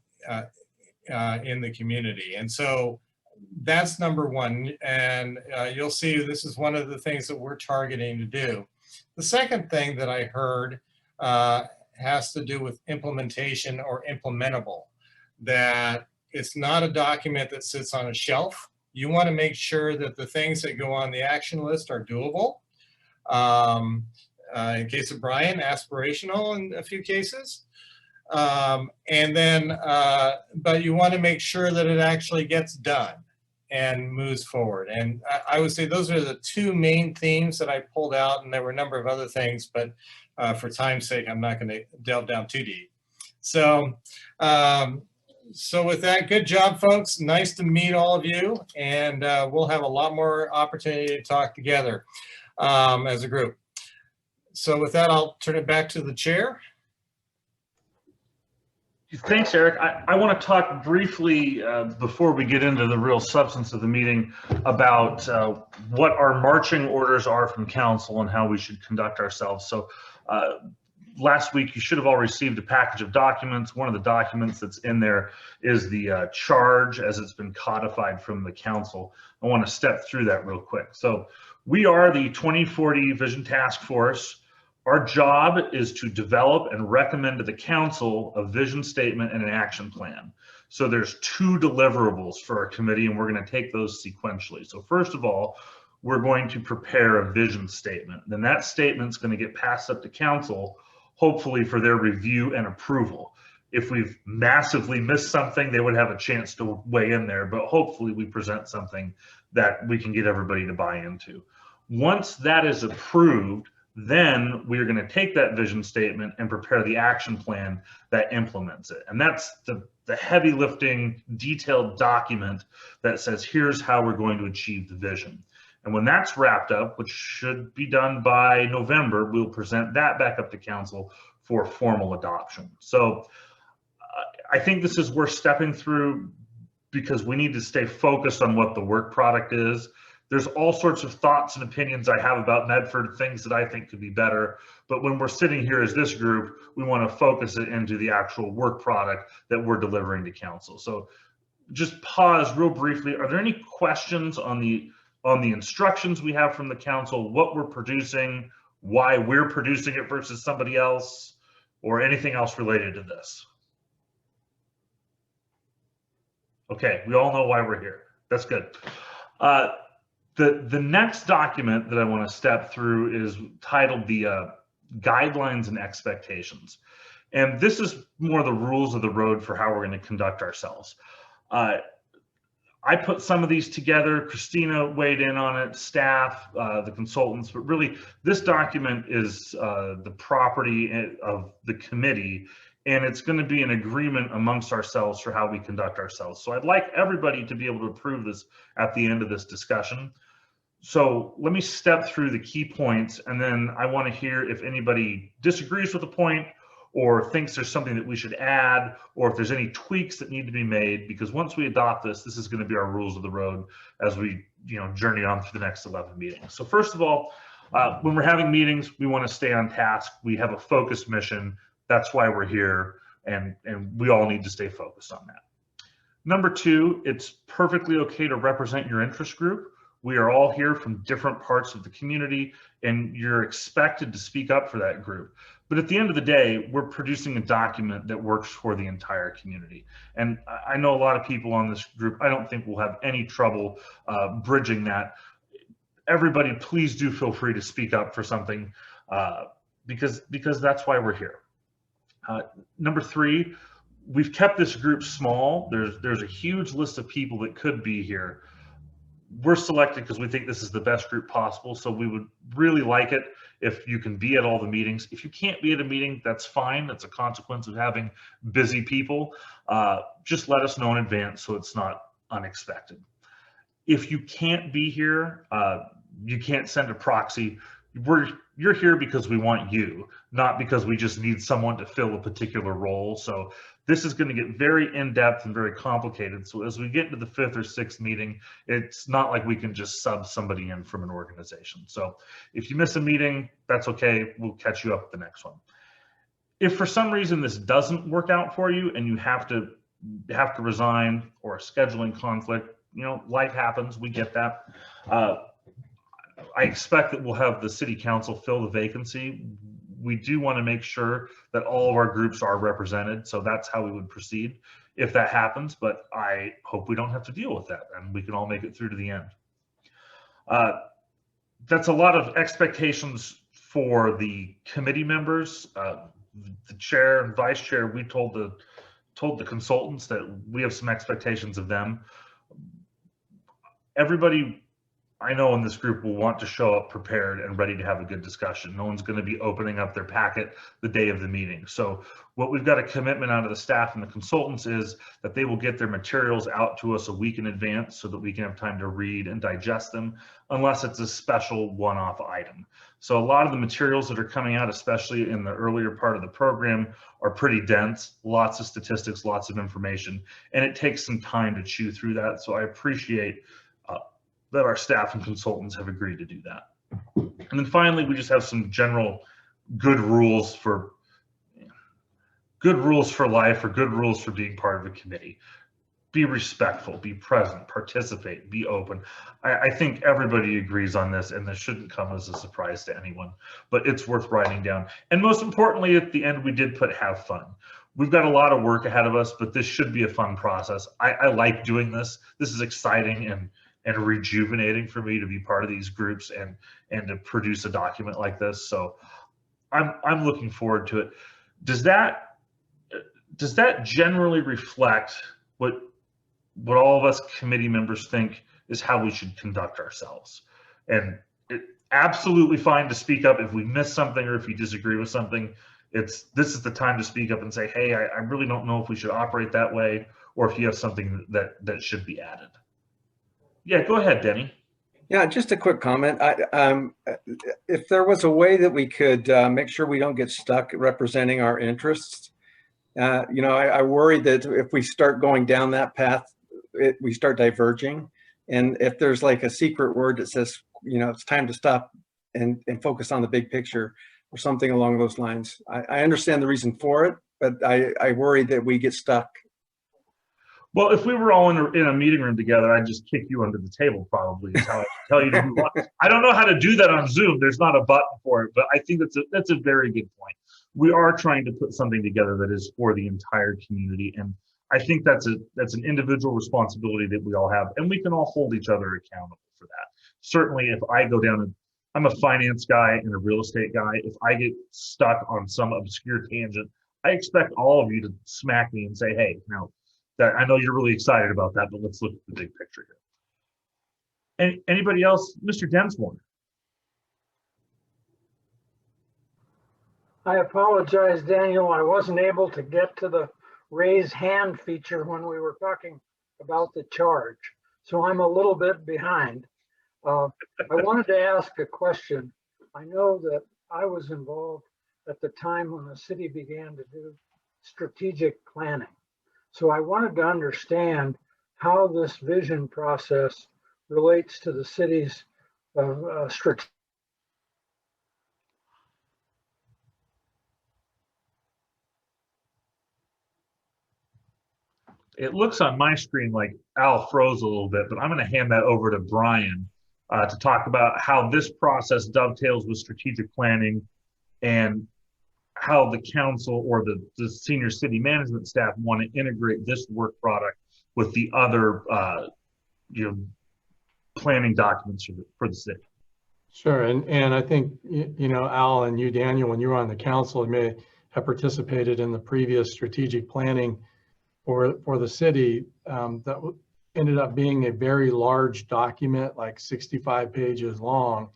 the community. And so that's number 1. And you'll see this is one of the things that we're targeting to do. The second thing that I heard has to do with implementation or implementable, that it's not a document that sits on a shelf. You want to make sure that the things that go on the action list are doable. in case of Brian, aspirational in a few cases. And then, but you want to make sure that it actually gets done and moves forward. And I would say those are the two main themes that I pulled out, and there were a number of other things, but for time's sake, I'm not going to delve down too deep. So, so with that, good job, folks. Nice to meet all of you, and we'll have a lot more opportunity to talk together as a group. So with that, I'll turn it back to the chair. Thanks, Eric. I want to talk briefly before we get into the real substance of the meeting about what our marching orders are from council and how we should conduct ourselves. So last week, you should have all received a package of documents. One of the documents that's in there is the charge as it's been codified from the council. I want to step through that real quick. So we are the 2040 Vision Task Force. Our job is to develop and recommend to the council a vision statement and an action plan. So there's two deliverables for our committee, and we're going to take those sequentially. So first of all, we're going to prepare a vision statement. Then that statement's going to get passed up to council, hopefully for their review and approval. If we've massively missed something, they would have a chance to weigh in there, but hopefully we present something that we can get everybody to buy into. Once that is approved, then we're going to take that vision statement and prepare the action plan that implements it. And that's the heavy lifting, detailed document that says, here's how we're going to achieve the vision. And when that's wrapped up, which should be done by November, we'll present that back up to council for formal adoption. So I think this is worth stepping through because we need to stay focused on what the work product is. There's all sorts of thoughts and opinions I have about Medford, things that I think could be better. But when we're sitting here as this group, we want to focus it into the actual work product that we're delivering to council. So just pause real briefly. Are there any questions on the instructions we have from the council, what we're producing, why we're producing it versus somebody else, or anything else related to this? Okay, we all know why we're here. That's good. The next document that I want to step through is titled the Guidelines and Expectations. And this is more the rules of the road for how we're going to conduct ourselves. I put some of these together. Christina weighed in on it, staff, the consultants, but really this document is the property of the committee, and it's going to be an agreement amongst ourselves for how we conduct ourselves. So I'd like everybody to be able to approve this at the end of this discussion. So let me step through the key points, and then I want to hear if anybody disagrees with the point or thinks there's something that we should add, or if there's any tweaks that need to be made, because once we adopt this, this is going to be our rules of the road as we journey on through the next 11 meetings. So first of all, when we're having meetings, we want to stay on task. We have a focused mission. That's why we're here, and we all need to stay focused on that. Number two, it's perfectly okay to represent your interest group. We are all here from different parts of the community, and you're expected to speak up for that group. But at the end of the day, we're producing a document that works for the entire community. And I know a lot of people on this group, I don't think we'll have any trouble bridging that. Everybody, please do feel free to speak up for something because that's why we're here. Number three, we've kept this group small. There's a huge list of people that could be here. We're selected because we think this is the best group possible. So we would really like it if you can be at all the meetings. If you can't be at a meeting, that's fine. That's a consequence of having busy people. Just let us know in advance so it's not unexpected. If you can't be here, you can't send a proxy. You're here because we want you, not because we just need someone to fill a particular role. So this is going to get very in-depth and very complicated. So as we get into the 5th or 6th meeting, it's not like we can just sub somebody in from an organization. So if you miss a meeting, that's okay. We'll catch you up at the next one. If for some reason this doesn't work out for you and you have to resign, or a scheduling conflict, life happens. We get that. I expect that we'll have the city council fill the vacancy. We do want to make sure that all of our groups are represented, so that's how we would proceed if that happens, but I hope we don't have to deal with that and we can all make it through to the end. That's a lot of expectations for the committee members, the chair and vice chair, we told the consultants that we have some expectations of them. Everybody I know in this group will want to show up prepared and ready to have a good discussion. No one's going to be opening up their packet the day of the meeting. So what we've got a commitment out of the staff and the consultants is that they will get their materials out to us a week in advance so that we can have time to read and digest them, unless it's a special one-off item. So a lot of the materials that are coming out, especially in the earlier part of the program, are pretty dense, lots of statistics, lots of information, and it takes some time to chew through that. So I appreciate that our staff and consultants have agreed to do that. And then finally, we just have some general good rules for life, or good rules for being part of a committee. Be respectful, be present, participate, be open. I think everybody agrees on this, and this shouldn't come as a surprise to anyone, but it's worth writing down. And most importantly, at the end, we did put have fun. We've got a lot of work ahead of us, but this should be a fun process. I like doing this. This is exciting and rejuvenating for me to be part of these groups and to produce a document like this. So I'm looking forward to it. Does that generally reflect what all of us committee members think is how we should conduct ourselves? And it's absolutely fine to speak up if we miss something or if you disagree with something. This is the time to speak up and say, hey, I really don't know if we should operate that way, or if you have something that should be added. Yeah, go ahead, Denny. Yeah, just a quick comment. If there was a way that we could make sure we don't get stuck representing our interests, I worry that if we start going down that path, we start diverging. And if there's like a secret word that says, it's time to stop and focus on the big picture or something along those lines. I understand the reason for it, but I worry that we get stuck. Well, if we were all in a meeting room together, I'd just kick you under the table, probably, is how I tell you to move on. I don't know how to do that on Zoom. There's not a button for it, but I think that's a very good point. We are trying to put something together that is for the entire community, and I think that's an individual responsibility that we all have, and we can all hold each other accountable for that. Certainly, if I go down and I'm a finance guy and a real estate guy, if I get stuck on some obscure tangent, I expect all of you to smack me and say, hey, now, that I know you're really excited about that, but let's look at the big picture here. Anybody else? Mr. Densmore. I apologize, Daniel. I wasn't able to get to the raise hand feature when we were talking about the charge. So I'm a little bit behind. I wanted to ask a question. I know that I was involved at the time when the city began to do strategic planning. So I wanted to understand how this vision process relates to the city's strategic. It looks on my screen like Al froze a little bit, but I'm going to hand that over to Brian to talk about how this process dovetails with strategic planning and how the council or the senior city management staff want to integrate this work product with the other planning documents for the city. Sure, and I think Al and you, Daniel, when you were on the council, you may have participated in the previous strategic planning for the city that ended up being a very large document, like 65 pages long.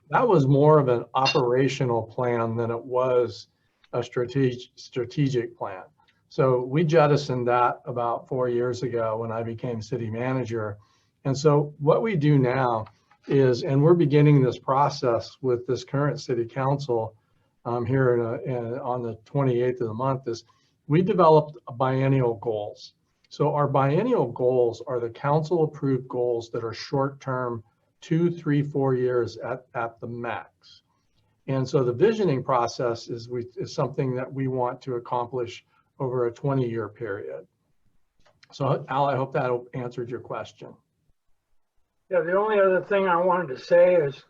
That was more of an operational plan than it was a strategic plan. So we jettisoned that about 4 years ago when I became city manager. And so what we do now is, and we're beginning this process with this current city council here on the 28th of the month, is we developed biennial goals. So our biennial goals are the council approved goals that are short-term, 2, 3, 4 years at the max. And so the visioning process is something that we want to accomplish over a 20-year period. So Al, I hope that answered your question. Yeah, the only other thing I wanted to say is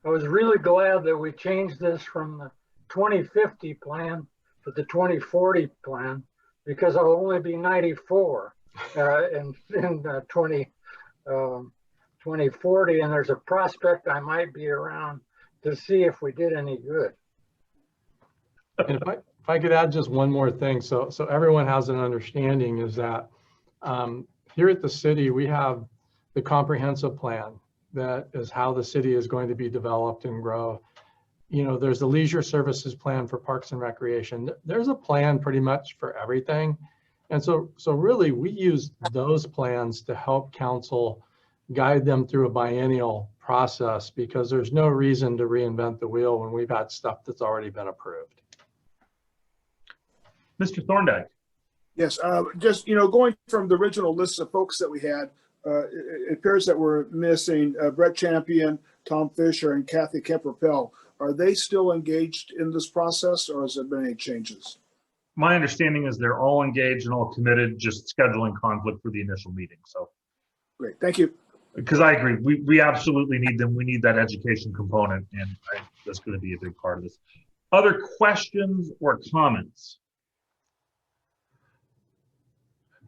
I was really glad that we changed this from the 2050 plan to the 2040 plan, because I'll only be 94 in 2040, and there's a prospect I might be around to see if we did any good. And if I could add just one more thing, so everyone has an understanding, is that here at the city, we have the comprehensive plan that is how the city is going to be developed and grow. You know, there's the leisure services plan for parks and recreation. There's a plan pretty much for everything. And so really we use those plans to help council guide them through a biennial process, because there's no reason to reinvent the wheel when we've had stuff that's already been approved. Mr. Thorndike. Yes, just, going from the original list of folks that we had, it appears that we're missing Brett Champion, Tom Fisher, and Kathy Kemper-Pell. Are they still engaged in this process, or has there been any changes? My understanding is they're all engaged and all committed, just scheduling conflict for the initial meeting. So great, thank you. Because I agree, we absolutely need them. We need that education component, and that's going to be a big part of this. Other questions or comments?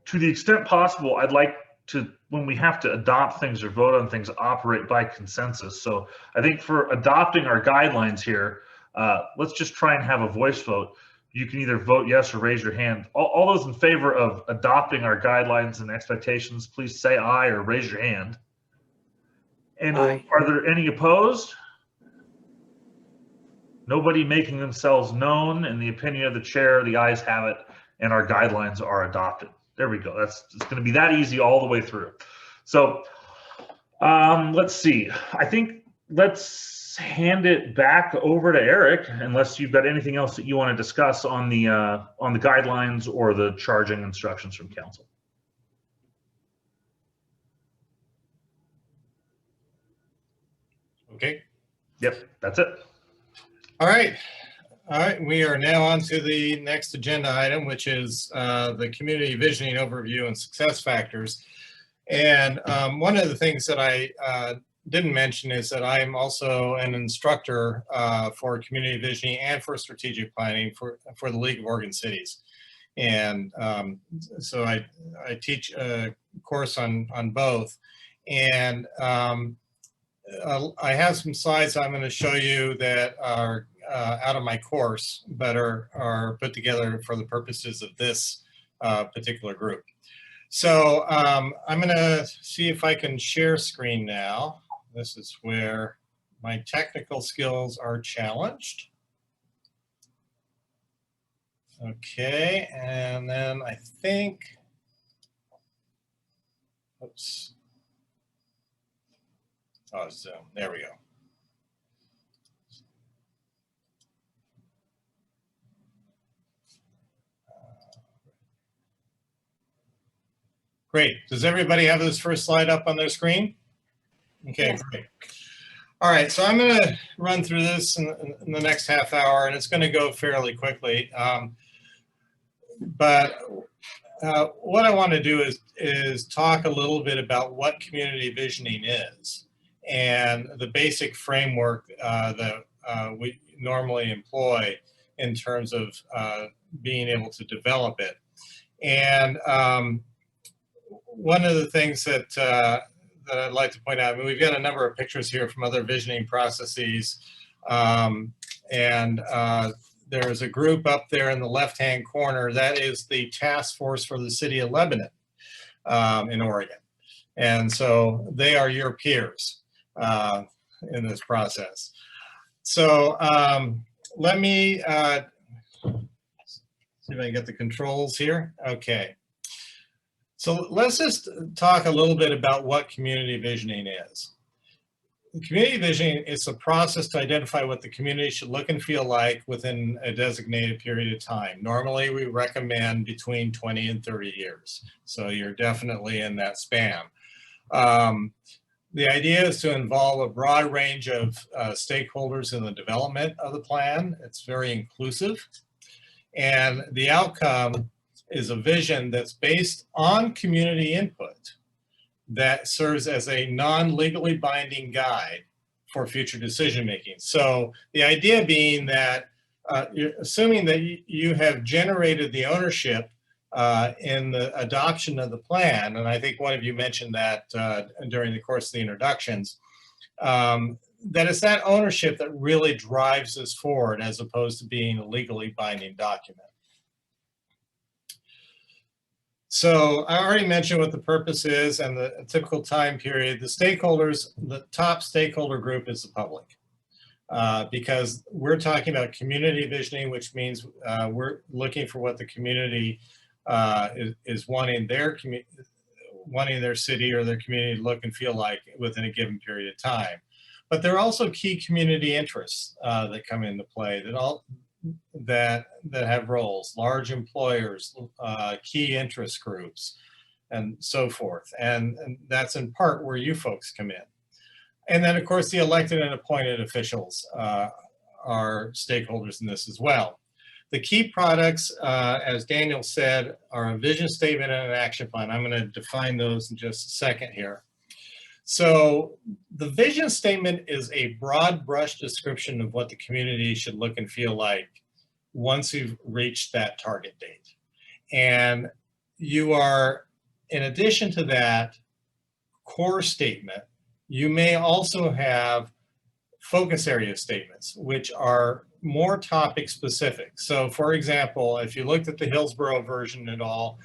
To the extent possible, I'd like to, when we have to adopt things or vote on things, operate by consensus. So I think for adopting our guidelines here, let's just try and have a voice vote. You can either vote yes or raise your hand. All those in favor of adopting our guidelines and expectations, please say aye or raise your hand. And aye. Are there any opposed? Nobody making themselves known. In the opinion of the chair, the ayes have it, and our guidelines are adopted. There we go. It's going to be that easy all the way through. So let's see. I think let's hand it back over to Eric, unless you've got anything else that you want to discuss on the guidelines or the charging instructions from council. Okay. Yep, that's it. All right. All right, we are now on to the next agenda item, which is the community visioning overview and success factors. And one of the things that I didn't mention is that I'm also an instructor for community visioning and for strategic planning for the League of Oregon Cities. And so I teach a course on both. And I have some slides I'm going to show you that are out of my course, but are put together for the purposes of this particular group. So I'm going to see if I can share screen now. This is where my technical skills are challenged. Okay, and then I think, oops. Oh, Zoom, there we go. Great. Does everybody have this first slide up on their screen? Okay, yes. Great. All right, so I'm going to run through this in the next half hour, and it's going to go fairly quickly. But what I want to do is talk a little bit about what community visioning is and the basic framework that we normally employ in terms of being able to develop it. And one of the things that that I'd like to point out, I mean, we've got a number of pictures here from other visioning processes, and there's a group up there in the left-hand corner. That is the task force for the city of Lebanon in Oregon. And so they are your peers in this process. So let me see if I can get the controls here. Okay. So let's just talk a little bit about what community visioning is. Community visioning is a process to identify what the community should look and feel like within a designated period of time. Normally, we recommend between 20 and 30 years. So you're definitely in that span. The idea is to involve a broad range of stakeholders in the development of the plan. It's very inclusive. And the outcome is a vision that's based on community input that serves as a non-legally binding guide for future decision making. So the idea being that you're assuming that you have generated the ownership in the adoption of the plan, and I think one of you mentioned that during the course of the introductions, that it's that ownership that really drives this forward as opposed to being a legally binding document. So I already mentioned what the purpose is and the typical time period. The stakeholders, the top stakeholder group is the public. Because we're talking about community visioning, which means we're looking for what the community is wanting their city or their community to look and feel like within a given period of time. But there are also key community interests that come into play that have roles, large employers, key interest groups, and so forth. And that's in part where you folks come in. And then, of course, the elected and appointed officials are stakeholders in this as well. The key products, as Daniel said, are a vision statement and an action plan. I'm going to define those in just a second here. So the vision statement is a broad brush description of what the community should look and feel like once you've reached that target date. And you are, in addition to that core statement, you may also have focus area statements, which are more topic specific. So for example, if you looked at the Hillsborough version at all,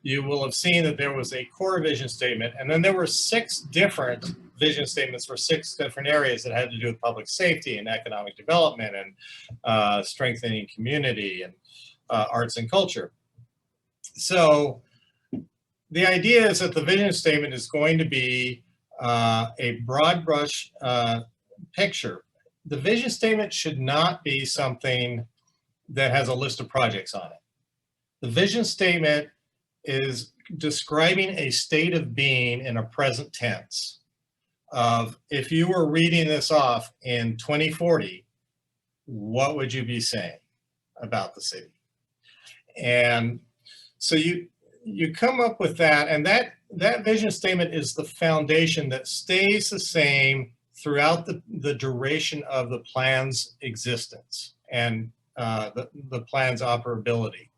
you will have seen that there was a core vision statement, and then there were 6 different vision statements for 6 different areas that had to do with public safety and economic development and strengthening community and arts and culture. So the idea is that the vision statement is going to be a broad brush picture. The vision statement should not be something that has a list of projects on it. The vision statement is describing a state of being in a present tense of, if you were reading this off in 2040, what would you be saying about the city? And so you come up with that, and that vision statement is the foundation that stays the same throughout the duration of the plan's existence and the plan's operability.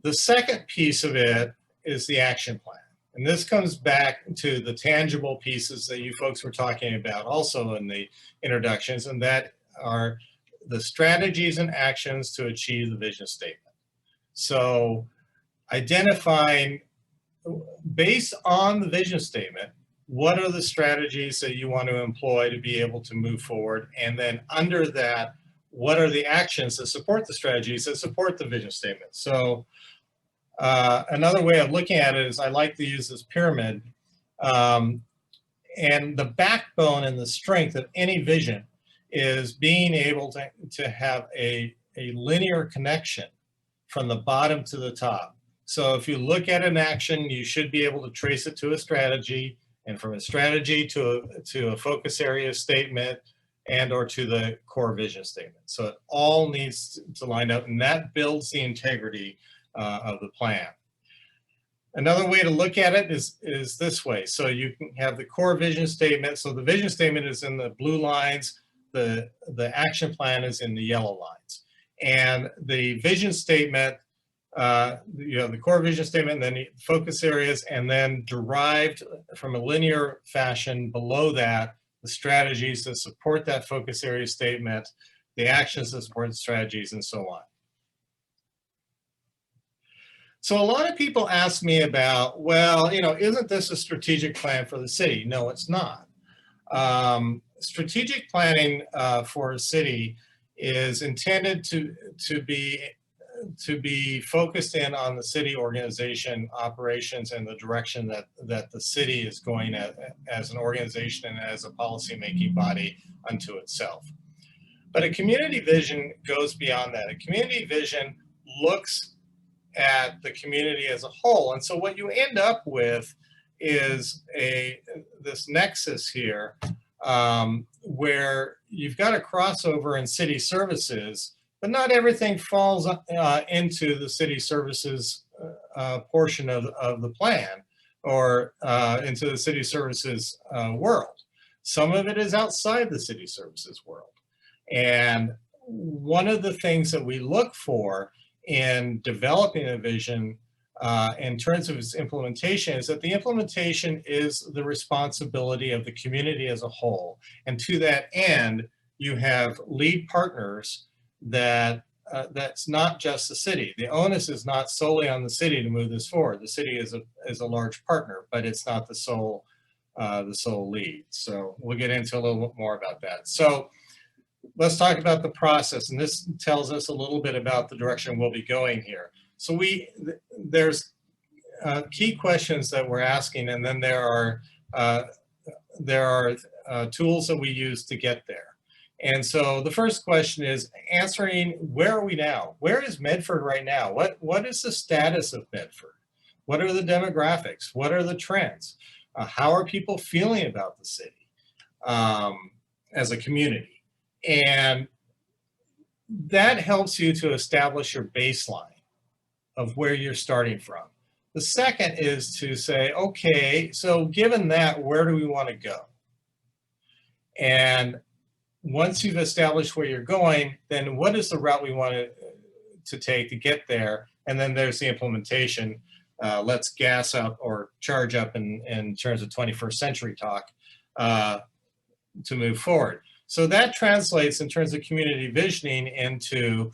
The second piece of it is the action plan. And this comes back to the tangible pieces that you folks were talking about also in the introductions, and that are the strategies and actions to achieve the vision statement. So identifying, based on the vision statement, what are the strategies that you want to employ to be able to move forward? And then under that, what are the actions that support the strategies that support the vision statement? So another way of looking at it is I like to use this pyramid. And the backbone and the strength of any vision is being able to have a linear connection from the bottom to the top. So if you look at an action, you should be able to trace it to a strategy, and from a strategy to a focus area statement and or to the core vision statement. So it all needs to line up, and that builds the integrity of the plan. Another way to look at it is this way. So you can have the core vision statement. So the vision statement is in the blue lines, the action plan is in the yellow lines. And the vision statement, you know, the core vision statement, and then the focus areas, and then derived from a linear fashion below that, the strategies that support that focus area statement, the actions that support the strategies, and so on. So a lot of people ask me about, well, you know, isn't this a strategic plan for the city? No, it's not. Strategic planning for a city is intended to be focused in on the city organization, operations, and the direction that the city is going as an organization and as a policy-making body unto itself. But a community vision goes beyond that. A community vision looks at the community as a whole. And so what you end up with is this nexus here where you've got a crossover in city services, but not everything falls into the city services portion of the plan or into the city services world. Some of it is outside the city services world. And one of the things that we look for in developing a vision in terms of its implementation is that the implementation is the responsibility of the community as a whole. And to that end, you have lead partners that that's not just the city. The onus is not solely on the city to move this forward. The city is a large partner, but it's not the sole lead. So we'll get into a little bit more about that. So let's talk about the process, and this tells us a little bit about the direction we'll be going here. So there's key questions that we're asking, and then there are tools that we use to get there. And so the first question is answering, where are we now? Where is Medford right now? What is the status of Medford? What are the demographics? What are the trends? How are people feeling about the city as a community? And that helps you to establish your baseline of where you're starting from. The second is to say, okay, so given that, where do we want to go? And once you've established where you're going, then what is the route we want to take to get there? And then there's the implementation. Let's gas up or charge up in terms of 21st century talk to move forward. So that translates in terms of community visioning into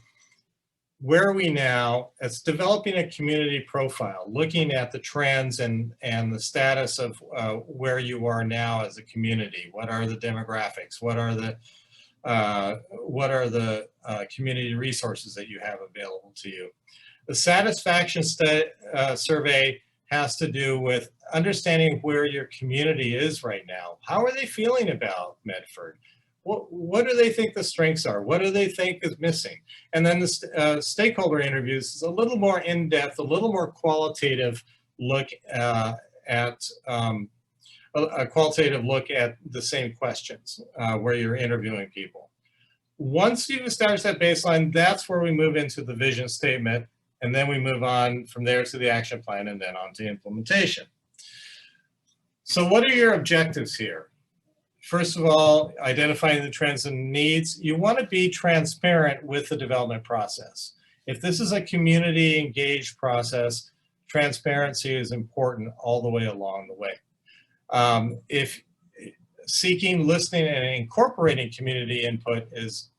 where are we now? It's developing a community profile, looking at the trends and the status of where you are now as a community. What are the demographics? What are the community resources that you have available to you? The satisfaction survey has to do with understanding where your community is right now. How are they feeling about Medford? What do they think the strengths are? What do they think is missing? And then the stakeholder interviews is a little more in-depth, a little more qualitative look at a qualitative look at the same questions where you're interviewing people. Once you've established that baseline, that's where we move into the vision statement, and then we move on from there to the action plan and then on to implementation. So what are your objectives here? First of all, identifying the trends and needs. You want to be transparent with the development process. If this is a community engaged process, transparency is important all the way along the way. If seeking, listening, and incorporating community input is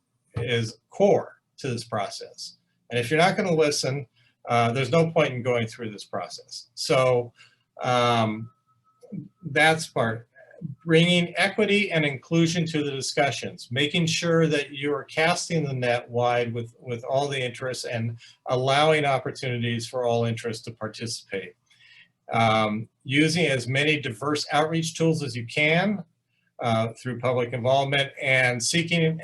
core to this process. And if you're not going to listen, there's no point in going through this process. So that's part. Bringing equity and inclusion to the discussions, making sure that you're casting the net wide with all the interests and allowing opportunities for all interests to participate. Using as many diverse outreach tools as you can through public involvement, and seeking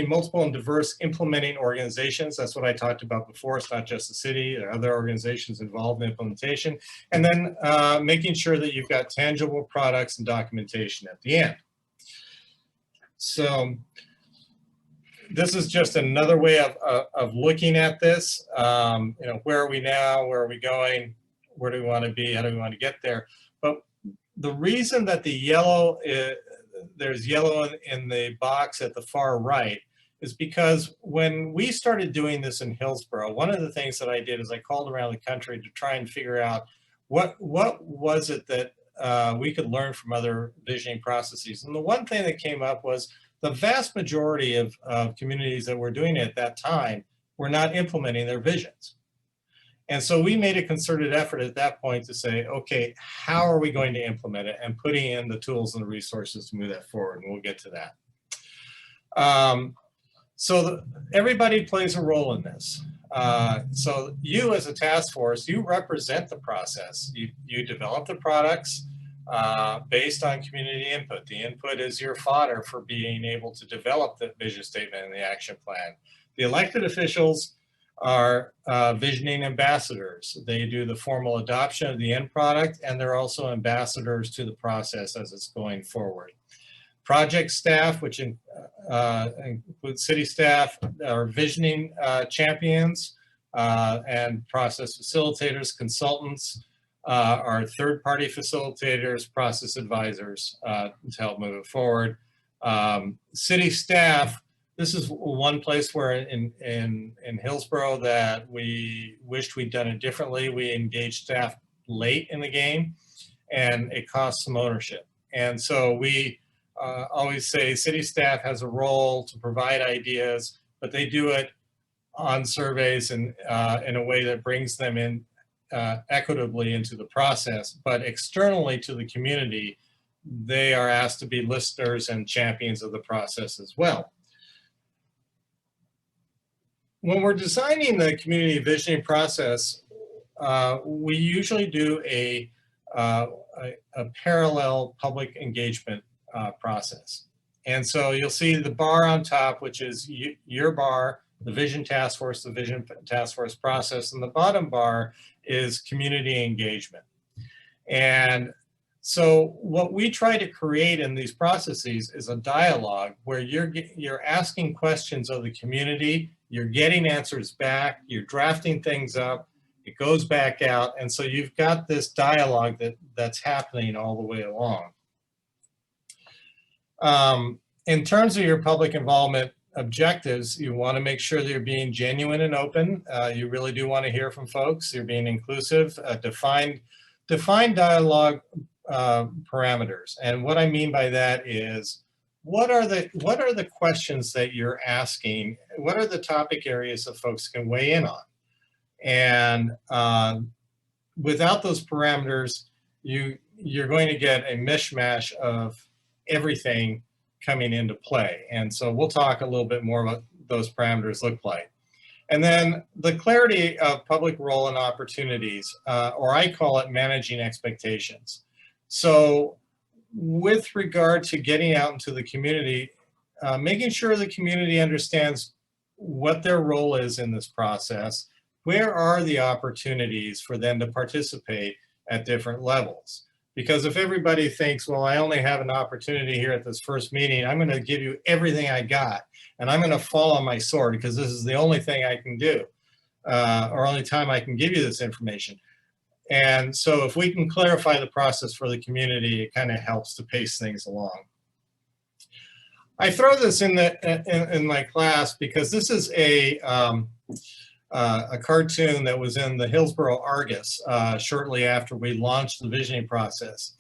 multiple and diverse implementing organizations. That's what I talked about before. It's not just the city, there are other organizations involved in implementation. And then making sure that you've got tangible products and documentation at the end. So this is just another way of looking at this. Where are we now? Where are we going? Where do we want to be? How do we want to get there? But the reason that the yellow there's yellow in the box at the far right is because when we started doing this in Hillsborough, one of the things that I did is I called around the country to try and figure out what was it that we could learn from other visioning processes. And the one thing that came up was the vast majority of communities that were doing it at that time were not implementing their visions. And so we made a concerted effort at that point to say, okay, how are we going to implement it, and putting in the tools and the resources to move that forward, and we'll get to that. Everybody plays a role in this. So you as a task force, you represent the process. You develop the products based on community input. The input is your fodder for being able to develop the vision statement and the action plan. The elected officials are visioning ambassadors. They do the formal adoption of the end product, and they're also ambassadors to the process as it's going forward. Project staff, which includes city staff, are visioning champions and process facilitators. Consultants are third-party facilitators, process advisors to help move it forward. City staff, This is one place where in Hillsborough that we wished we'd done it differently. We engaged staff late in the game, and it costs some ownership. And so we always say city staff has a role to provide ideas, but they do it on surveys and in a way that brings them in equitably into the process. But externally to the community, they are asked to be listeners and champions of the process as well. When we're designing the community visioning process, we usually do a parallel public engagement process. And so you'll see the bar on top, which is your bar, the Vision Task Force, the Vision Task Force process, and the bottom bar is community engagement. And so what we try to create in these processes is a dialogue where you're asking questions of the community, you're getting answers back, you're drafting things up, it goes back out, and so you've got this dialogue that's happening all the way along. In terms of your public involvement objectives, you want to make sure that you're being genuine and open. You really do want to hear from folks. You're being inclusive. Define dialogue parameters. And what I mean by that is, what are the questions that you're asking? What are the topic areas that folks can weigh in on? And without those parameters, you're going to get a mishmash of everything coming into play. And so we'll talk a little bit more about those parameters look like. And then the clarity of public role and opportunities, or I call it managing expectations. So with regard to getting out into the community, making sure the community understands what their role is in this process, where are the opportunities for them to participate at different levels? Because if everybody thinks, well, I only have an opportunity here at this first meeting, I'm going to give you everything I got, and I'm going to fall on my sword because this is the only thing I can do, or only time I can give you this information. And so if we can clarify the process for the community, it kind of helps to pace things along. I throw this in my class because this is a cartoon that was in the Hillsborough Argus shortly after we launched the visioning process.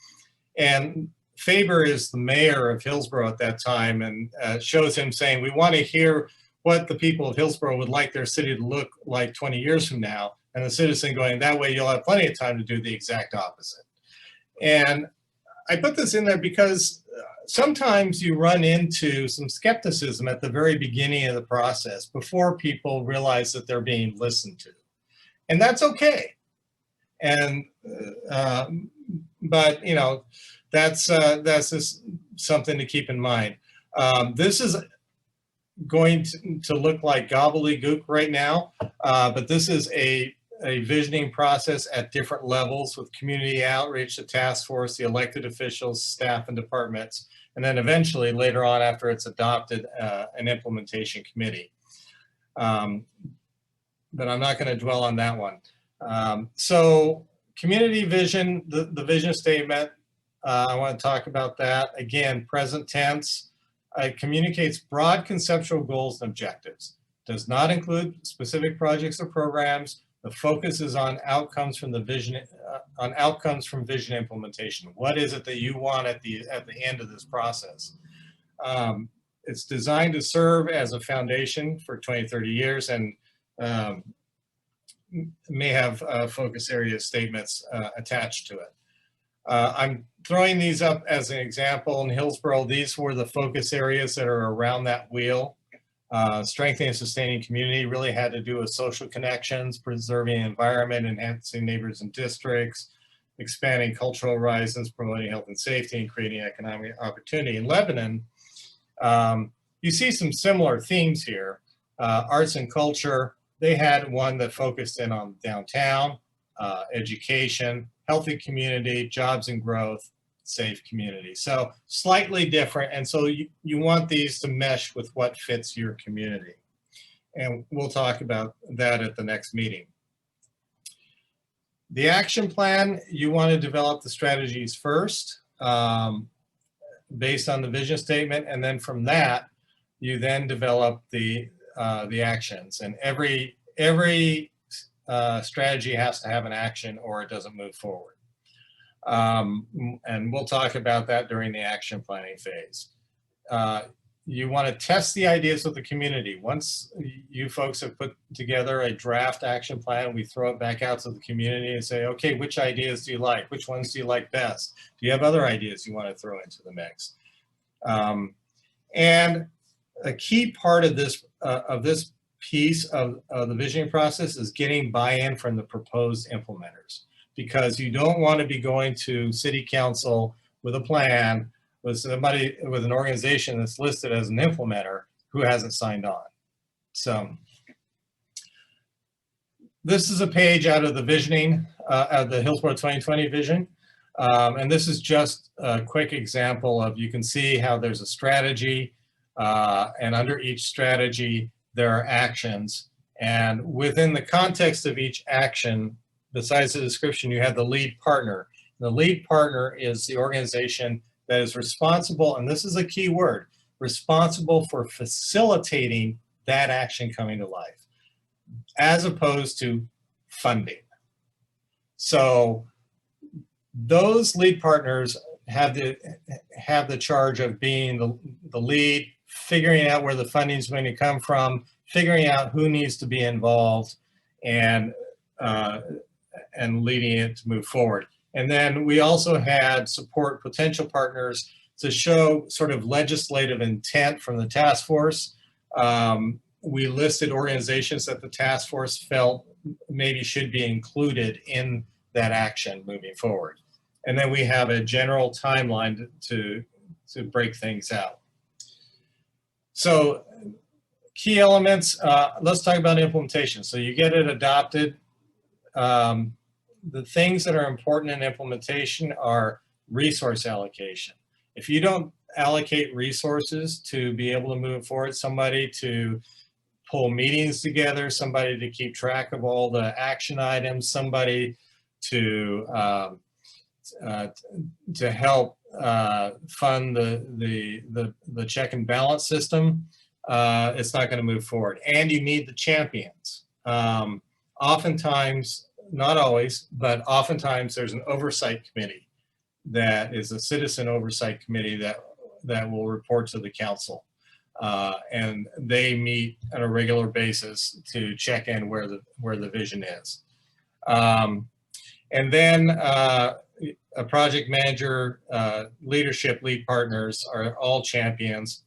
And Faber is the mayor of Hillsborough at that time, and shows him saying, we want to hear what the people of Hillsborough would like their city to look like 20 years from now. And the citizen going, that way you'll have plenty of time to do the exact opposite. And I put this in there because sometimes you run into some skepticism at the very beginning of the process before people realize that they're being listened to. And that's okay. And, but you know, that's just something to keep in mind. This is going to look like gobbledygook right now, but this is a visioning process at different levels with community outreach, the task force, the elected officials, staff, and departments, and then eventually later on after it's adopted, an implementation committee. But I'm not going to dwell on that one. So community vision, the vision statement, I want to talk about that. Again, present tense. It communicates broad conceptual goals and objectives. Does not include specific projects or programs. The focus is on outcomes from the vision, from vision implementation. What is it that you want at the end of this process? It's designed to serve as a foundation for 20, 30 years, and may have focus area statements attached to it. I'm throwing these up as an example. In Hillsborough, these were the focus areas that are around that wheel. Strengthening and sustaining community really had to do with social connections, preserving the environment, enhancing neighbors and districts, expanding cultural horizons, promoting health and safety, and creating economic opportunity. In Lebanon, you see some similar themes here. Arts and culture, they had one that focused in on downtown, education, healthy community, jobs and growth, safe community. So slightly different. And so you want these to mesh with what fits your community. And we'll talk about that at the next meeting. The action plan, you want to develop the strategies first based on the vision statement. And then from that, you then develop the actions, and every strategy has to have an action or it doesn't move forward. And we'll talk about that during the action planning phase. You want to test the ideas with the community. Once you folks have put together a draft action plan, we throw it back out to the community and say, okay, which ideas do you like? Which ones do you like best? Do you have other ideas you want to throw into the mix? And a key part of this piece of the visioning process is getting buy-in from the proposed implementers, because you don't want to be going to city council with a plan with somebody, with an organization that's listed as an implementer who hasn't signed on. So this is a page out of the visioning, of the Hillsborough 2020 vision. And this is just a quick example of, you can see how there's a strategy, and under each strategy, there are actions. And within the context of each action, besides the description, you have the lead partner. The lead partner is the organization that is responsible, and this is a key word, responsible for facilitating that action coming to life, as opposed to funding. So those lead partners have the charge of being the lead, figuring out where the funding is going to come from, figuring out who needs to be involved, and leading it to move forward. And then we also had support potential partners to show sort of legislative intent from the task force. We listed organizations that the task force felt maybe should be included in that action moving forward. And then we have a general timeline to break things out. So key elements, let's talk about implementation. So you get it adopted. The things that are important in implementation are resource allocation. If you don't allocate resources to be able to move forward, somebody to pull meetings together, somebody to keep track of all the action items, somebody to help fund the check and balance system, it's not going to move forward. And you need the champions. Oftentimes, not always, but oftentimes there's an oversight committee that is a citizen oversight committee that will report to the council. And they meet on a regular basis to check in where the vision is. And then a project manager, leadership, lead partners are all champions.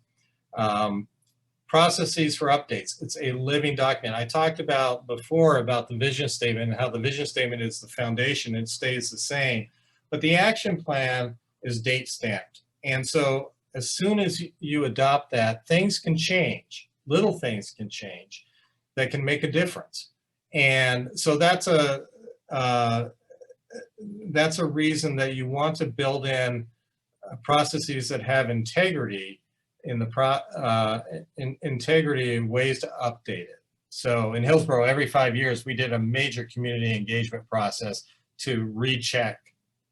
Processes for updates. It's a living document. I talked about before about the vision statement and how the vision statement is the foundation. It stays the same, but the action plan is date stamped. And so as soon as you adopt that, things can change. Little things can change that can make a difference. And so that's a reason that you want to build in processes that have integrity in the integrity and ways to update it. So in Hillsborough, every 5 years, we did a major community engagement process to recheck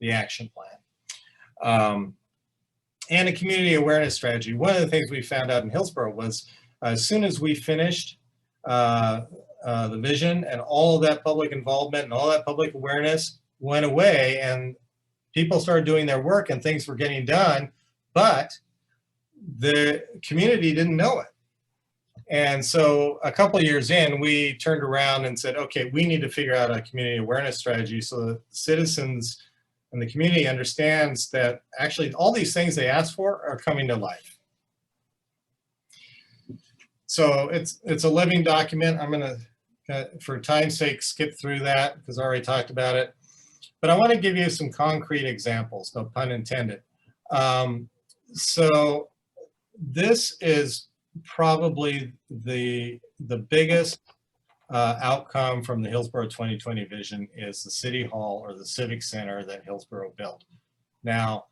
the action plan. And a community awareness strategy. One of the things we found out in Hillsborough was as soon as we finished the vision and all of that public involvement and all that public awareness went away, and people started doing their work and things were getting done, but the community didn't know it. And so a couple of years in, we turned around and said, okay, we need to figure out a community awareness strategy so that citizens and the community understands that actually all these things they asked for are coming to life. So it's a living document. I'm gonna, for time's sake, skip through that because I already talked about it. But I want to give you some concrete examples, no pun intended. So this is probably the biggest outcome from the Hillsborough 2020 vision is the City Hall or the Civic Center that Hillsborough built. Now,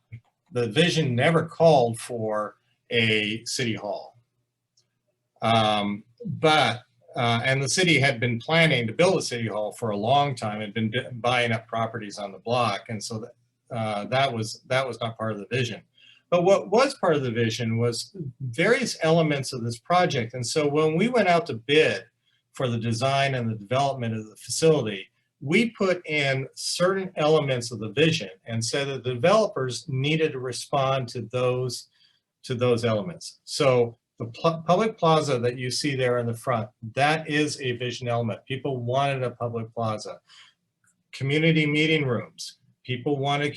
the vision never called for a City Hall, and the city had been planning to build a City Hall for a long time, had been buying up properties on the block, and so that was not part of the vision. But what was part of the vision was various elements of this project. And so when we went out to bid for the design and the development of the facility, we put in certain elements of the vision and said that the developers needed to respond to those elements. So the public plaza that you see there in the front, that is a vision element. People wanted a public plaza. Community meeting rooms. People wanted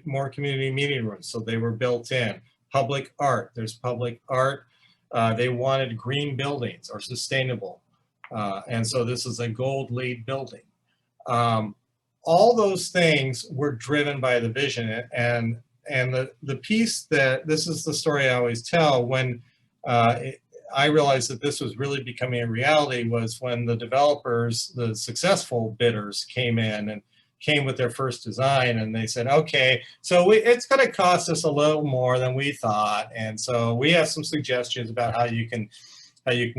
more community meeting rooms, so they were built in. Public art, there's public art. They wanted green buildings or sustainable. And so this is a gold LEED building. All those things were driven by the vision, and the piece that, this is the story I always tell, when I realized that this was really becoming a reality was when the developers, the successful bidders came in and came with their first design, and they said, okay, so it's going to cost us a little more than we thought, and so we have some suggestions about how you can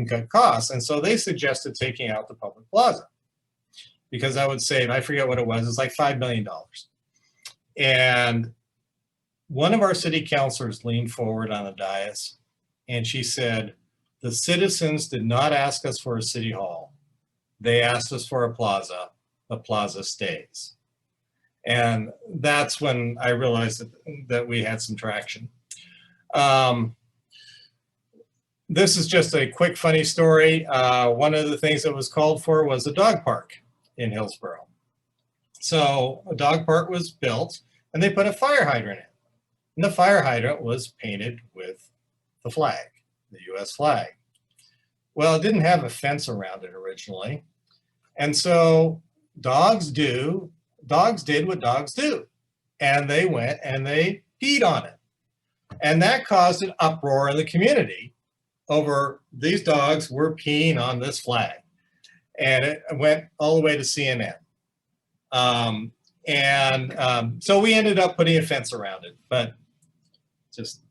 cut costs. And so they suggested taking out the public plaza, because I would save, I forget what it was, it's like $5 million. And one of our city councilors leaned forward on the dais and she said, the citizens did not ask us for a city hall. They asked us for a plaza. The plaza stays. And that's when I realized that we had some traction. This is just a quick funny story. One of the things that was called for was a dog park in Hillsborough. So a dog park was built and they put a fire hydrant in. And the fire hydrant was painted with the flag, the US flag. Well, it didn't have a fence around it originally. And so dogs did what dogs do. And they went and they peed on it. And that caused an uproar in the community over these dogs were peeing on this flag. And it went all the way to CNN. So we ended up putting a fence around it, but just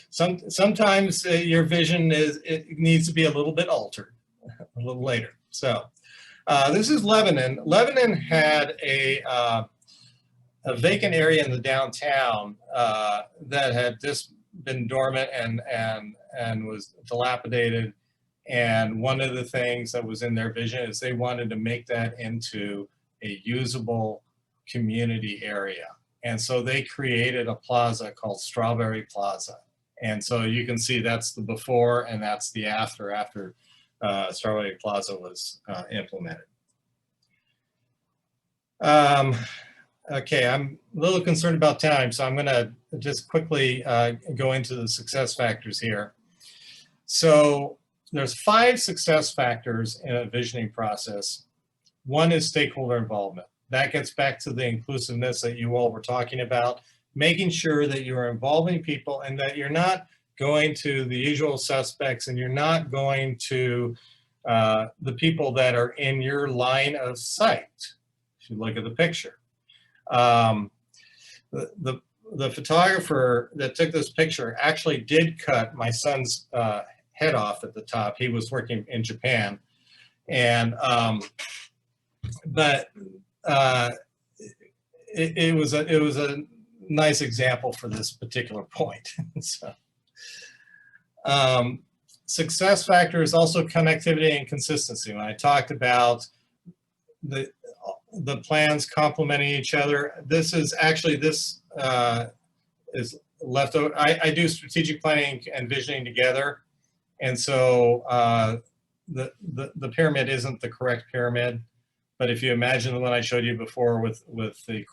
sometimes your vision it needs to be a little bit altered a little later. So this is Lebanon. Lebanon had a vacant area in the downtown that had just been dormant and was dilapidated. And one of the things that was in their vision is they wanted to make that into a usable community area. And so they created a plaza called Strawberry Plaza. And so you can see that's the before and that's the after Strawberry Plaza was implemented. Okay, I'm a little concerned about time, so I'm gonna just quickly go into the success factors here. So there's 5 success factors in a visioning process. One is stakeholder involvement. That gets back to the inclusiveness that you all were talking about, making sure that you're involving people and that you're not going to the usual suspects and you're not going to the people that are in your line of sight. If you look at the picture. The photographer that took this picture actually did cut my son's head off at the top. He was working in Japan. And it was a nice example for this particular point. So, success factor is also connectivity and consistency. When I talked about the plans complementing each other, this is actually, this is left over. I do strategic planning and visioning together. And so the pyramid isn't the correct pyramid. But if you imagine the one I showed you before with the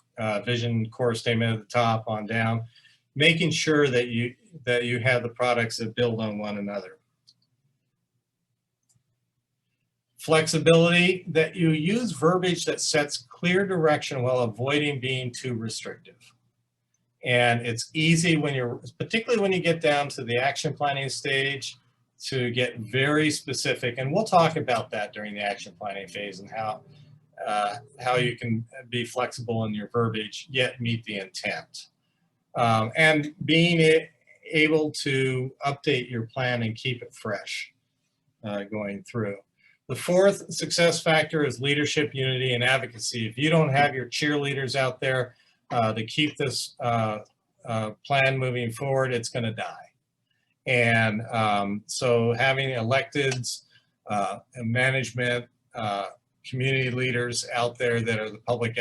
vision core statement at the top on down, making sure that you have the products that build on one another. Flexibility, that you use verbiage that sets clear direction while avoiding being too restrictive. And it's easy when particularly when you get down to the action planning stage, to get very specific. And we'll talk about that during the action planning phase and how you can be flexible in your verbiage, yet meet the intent. And being able to update your plan and keep it fresh going through. The 4th success factor is leadership, unity, and advocacy. If you don't have your cheerleaders out there to keep this plan moving forward, it's going to die. And so having electeds, management, community leaders out there that are the public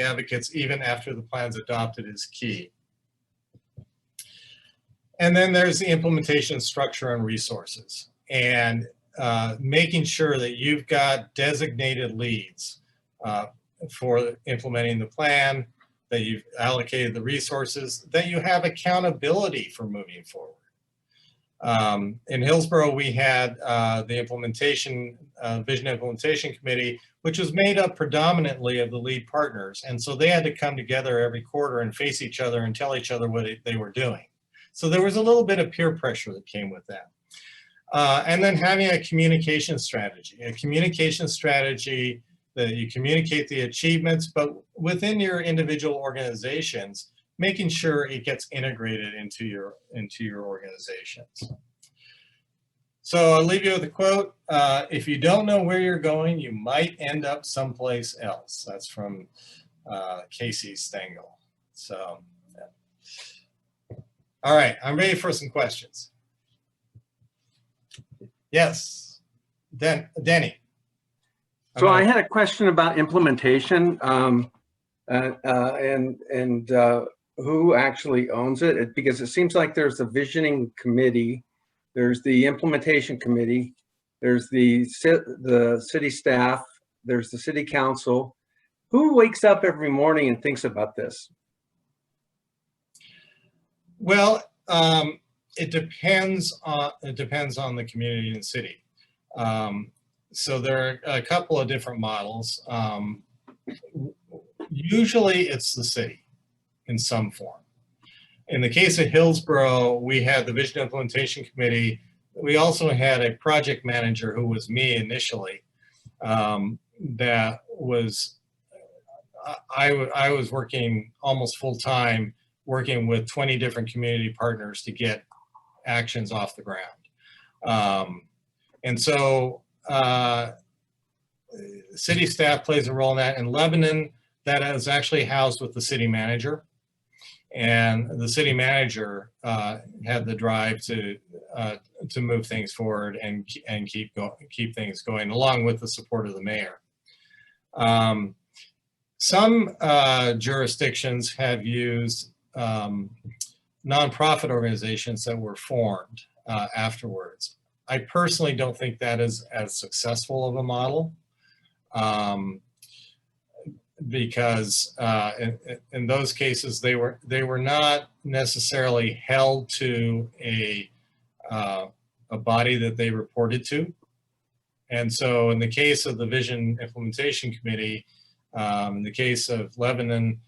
advocates even after the plan's adopted is key. And then there's the implementation structure and resources, and making sure that you've got designated leads for implementing the plan, that you've allocated the resources, that you have accountability for moving forward. In Hillsborough, we had the Vision Implementation Committee, which was made up predominantly of the lead partners. And so they had to come together every quarter and face each other and tell each other what they were doing. So there was a little bit of peer pressure that came with that. And then having a communication strategy that you communicate the achievements, but within your individual organizations, making sure it gets integrated into your organizations. So I'll leave you with a quote. If you don't know where you're going, you might end up someplace else. That's from Casey Stengel. So, yeah. All right, I'm ready for some questions. Yes, Denny. So I had a question about implementation and who actually owns it, because it seems like there's a visioning committee, there's the implementation committee, there's the city staff, there's the city council. Who wakes up every morning and thinks about this? Well, it depends on the community and city. So there are a couple of different models. Usually it's the city in some form. In the case of Hillsborough, we had the Vision Implementation Committee. We also had a project manager who was me initially. That was, I was working almost full time, working with 20 different community partners to get actions off the ground. And so city staff plays a role in that. In Lebanon, that is actually housed with the city manager. And the city manager had the drive to move things forward and keep things going, along with the support of the mayor. Some jurisdictions have used nonprofit organizations that were formed afterwards. I personally don't think that is as successful of a model, because in those cases they were not necessarily held to a body that they reported to. And so in the case of the Vision Implementation Committee, in the case of Lebanon,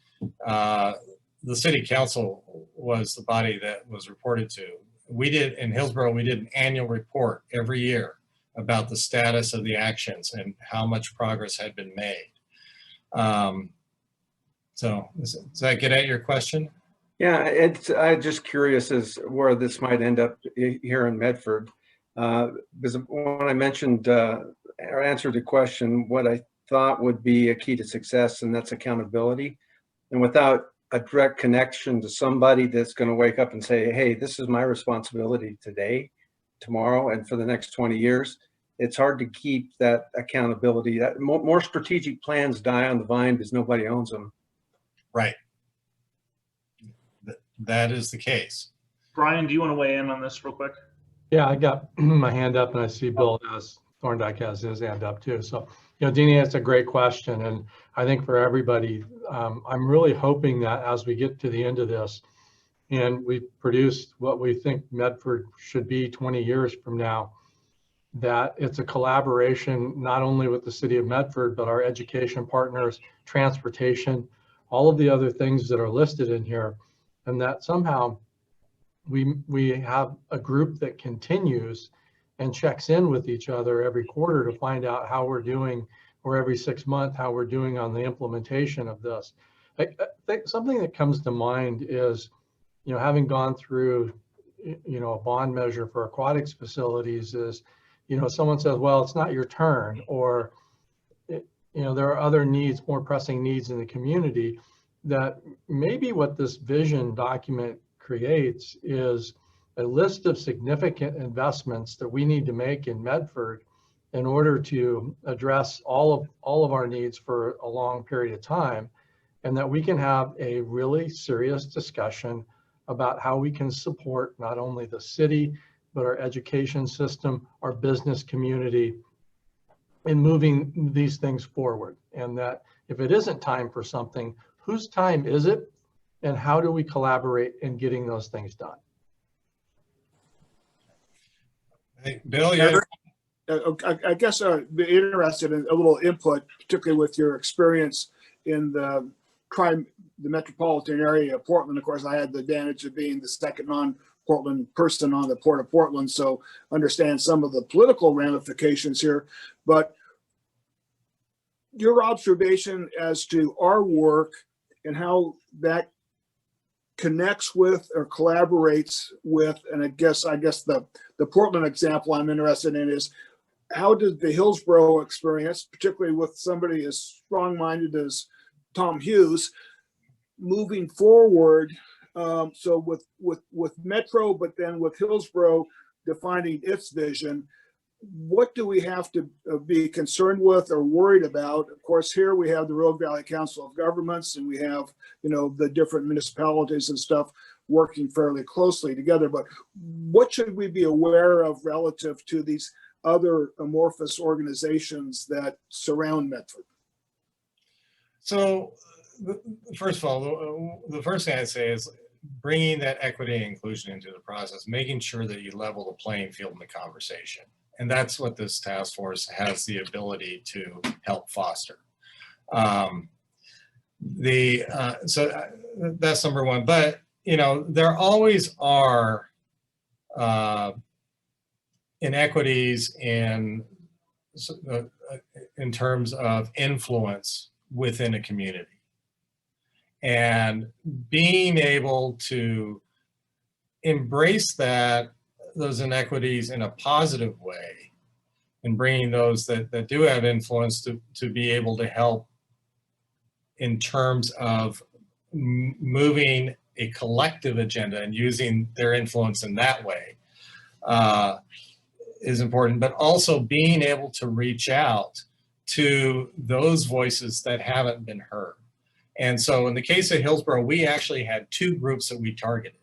the city council was the body that was reported to. We did, in Hillsborough, we did an annual report every year about the status of the actions and how much progress had been made. So does that get at your question? Yeah, I'm just curious as where this might end up here in Medford. Because when I mentioned or answered the question, what I thought would be a key to success, and that's accountability. And without a direct connection to somebody that's going to wake up and say, hey, this is my responsibility today, tomorrow, and for the next 20 years, it's hard to keep that accountability. That more strategic plans die on the vine because nobody owns them. Right. That is the case. Brian, do you want to weigh in on this real quick? Yeah, I got my hand up, and I see Bill Thorndike has his hand up too. So, Deanie, that's a great question. And I think for everybody, I'm really hoping that as we get to the end of this and we've produced what we think Medford should be 20 years from now, that it's a collaboration not only with the city of Medford, but our education partners, transportation, all of the other things that are listed in here, and that somehow we have a group that continues and checks in with each other every quarter to find out how we're doing, or every 6 months, how we're doing on the implementation of this. I think something that comes to mind is, having gone through, a bond measure for aquatics facilities is, someone says, well, it's not your turn, or, there are other needs, more pressing needs in the community. that maybe what this vision document creates is a list of significant investments that we need to make in Medford in order to address all of our needs for a long period of time, and that we can have a really serious discussion about how we can support not only the city, but our education system, our business community in moving these things forward. And that if it isn't time for something, whose time is it? And how do we collaborate in getting those things done? Hey, Bill, you're I guess I'd be interested in a little input, particularly with your experience in the metropolitan area of Portland. Of course, I had the advantage of being the second non-Portland person on the Port of Portland, so understand some of the political ramifications here. But your observation as to our work and how that connects with or collaborates with, and I guess the Portland example I'm interested in is, how did the Hillsborough experience, particularly with somebody as strong-minded as Tom Hughes, moving forward? So with Metro, but then with Hillsborough defining its vision, what do we have to be concerned with or worried about? Of course, here we have the Rogue Valley Council of Governments, and we have, the different municipalities and stuff working fairly closely together. But what should we be aware of relative to these other amorphous organizations that surround Medford? So, first of all, the first thing I'd say is bringing that equity and inclusion into the process, making sure that you level the playing field in the conversation. And that's what this task force has the ability to help foster. So that's number one. But, there always are inequities in terms of influence within a community. And being able to embrace those inequities in a positive way, and bringing those that do have influence to be able to help in terms of moving a collective agenda and using their influence in that way is important, but also being able to reach out to those voices that haven't been heard. And so in the case of Hillsborough, we actually had two groups that we targeted.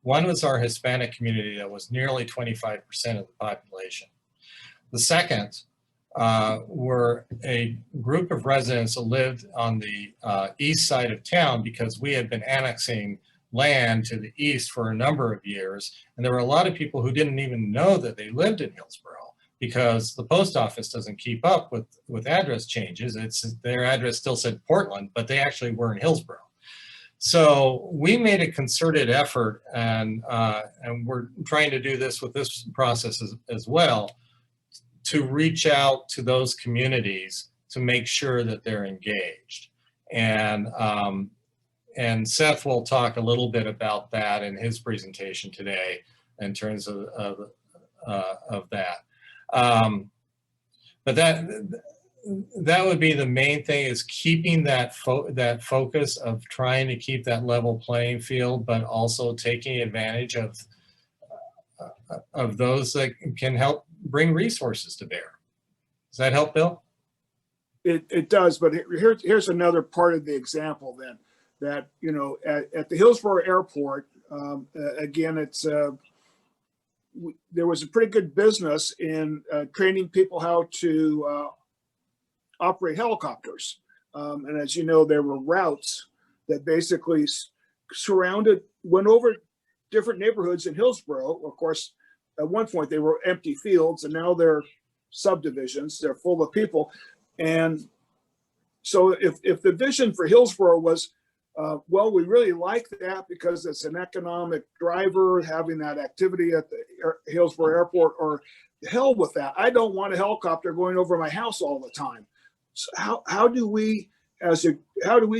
One was our Hispanic community that was nearly 25% of the population. The second were a group of residents that lived on the east side of town, because we had been annexing land to the east for a number of years. And there were a lot of people who didn't even know that they lived in Hillsborough, because the post office doesn't keep up with address changes. Their address still said Portland, but they actually were in Hillsborough. So we made a concerted effort, and we're trying to do this with this process as well, to reach out to those communities to make sure that they're engaged. And Seth will talk a little bit about that in his presentation today in terms of that. But that would be the main thing, is keeping that focus of trying to keep that level playing field, but also taking advantage of those that can help bring resources to bear. Does that help, Bill? It does, but here's another part of the example then, that, at the Hillsborough Airport, again, there was a pretty good business in training people how to operate helicopters. And as you know, there were routes that basically went over different neighborhoods in Hillsborough. Of course, at one point they were empty fields, and now they're subdivisions. They're full of people. And so if the vision for Hillsborough was, well, we really like that because it's an economic driver, having that activity at the Hillsborough Airport, or hell with that. I don't want a helicopter going over my house all the time. So how do we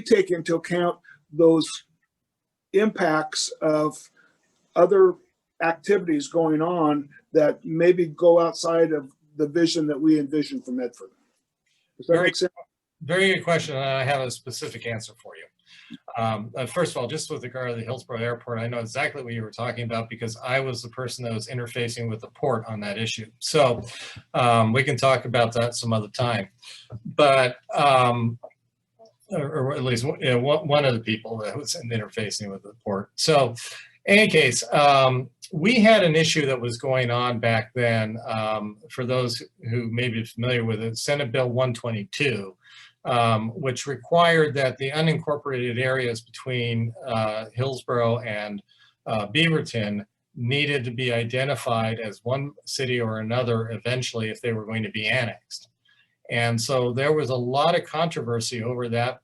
take into account those impacts of other activities going on that maybe go outside of the vision that we envision for Medford? Does that make sense? Very good question, and I have a specific answer for you. First of all, just with regard to the Hillsborough Airport, I know exactly what you were talking about because I was the person that was interfacing with the port on that issue. So we can talk about that some other time. But, or at least one of the people that was interfacing with the port. So in any case, we had an issue that was going on back then. For those who may be familiar with it, Senate Bill 122. Which required that the unincorporated areas between Hillsborough and Beaverton needed to be identified as one city or another eventually if they were going to be annexed. And so there was a lot of controversy over that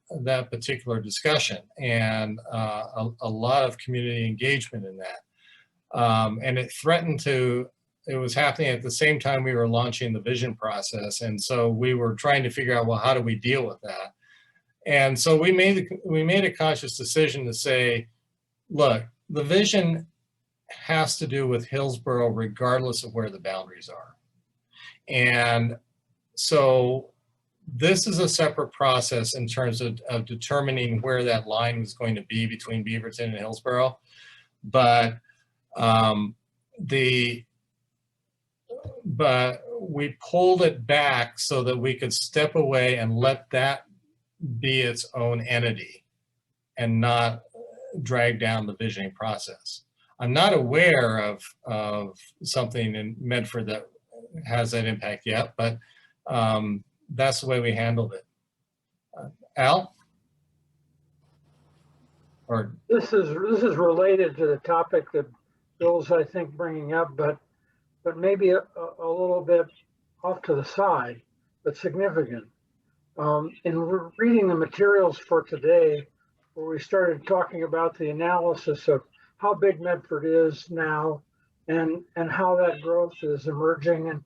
particular discussion and a lot of community engagement in that. And it threatened to, it was happening at the same time we were launching the vision process. And so we were trying to figure out, well, how do we deal with that? And so we made a conscious decision to say, look, the vision has to do with Hillsborough regardless of where the boundaries are. And so this is a separate process in terms of determining where that line was going to be between Beaverton and Hillsborough. But but we pulled it back so that we could step away and let that be its own entity and not drag down the visioning process. I'm not aware of something in Medford that has that impact yet, but that's the way we handled it. Al? Or This is related to the topic that Bill's, I think, bringing up, but maybe a little bit off to the side, but significant. In reading the materials for today, where we started talking about the analysis of how big Medford is now and how that growth is emerging in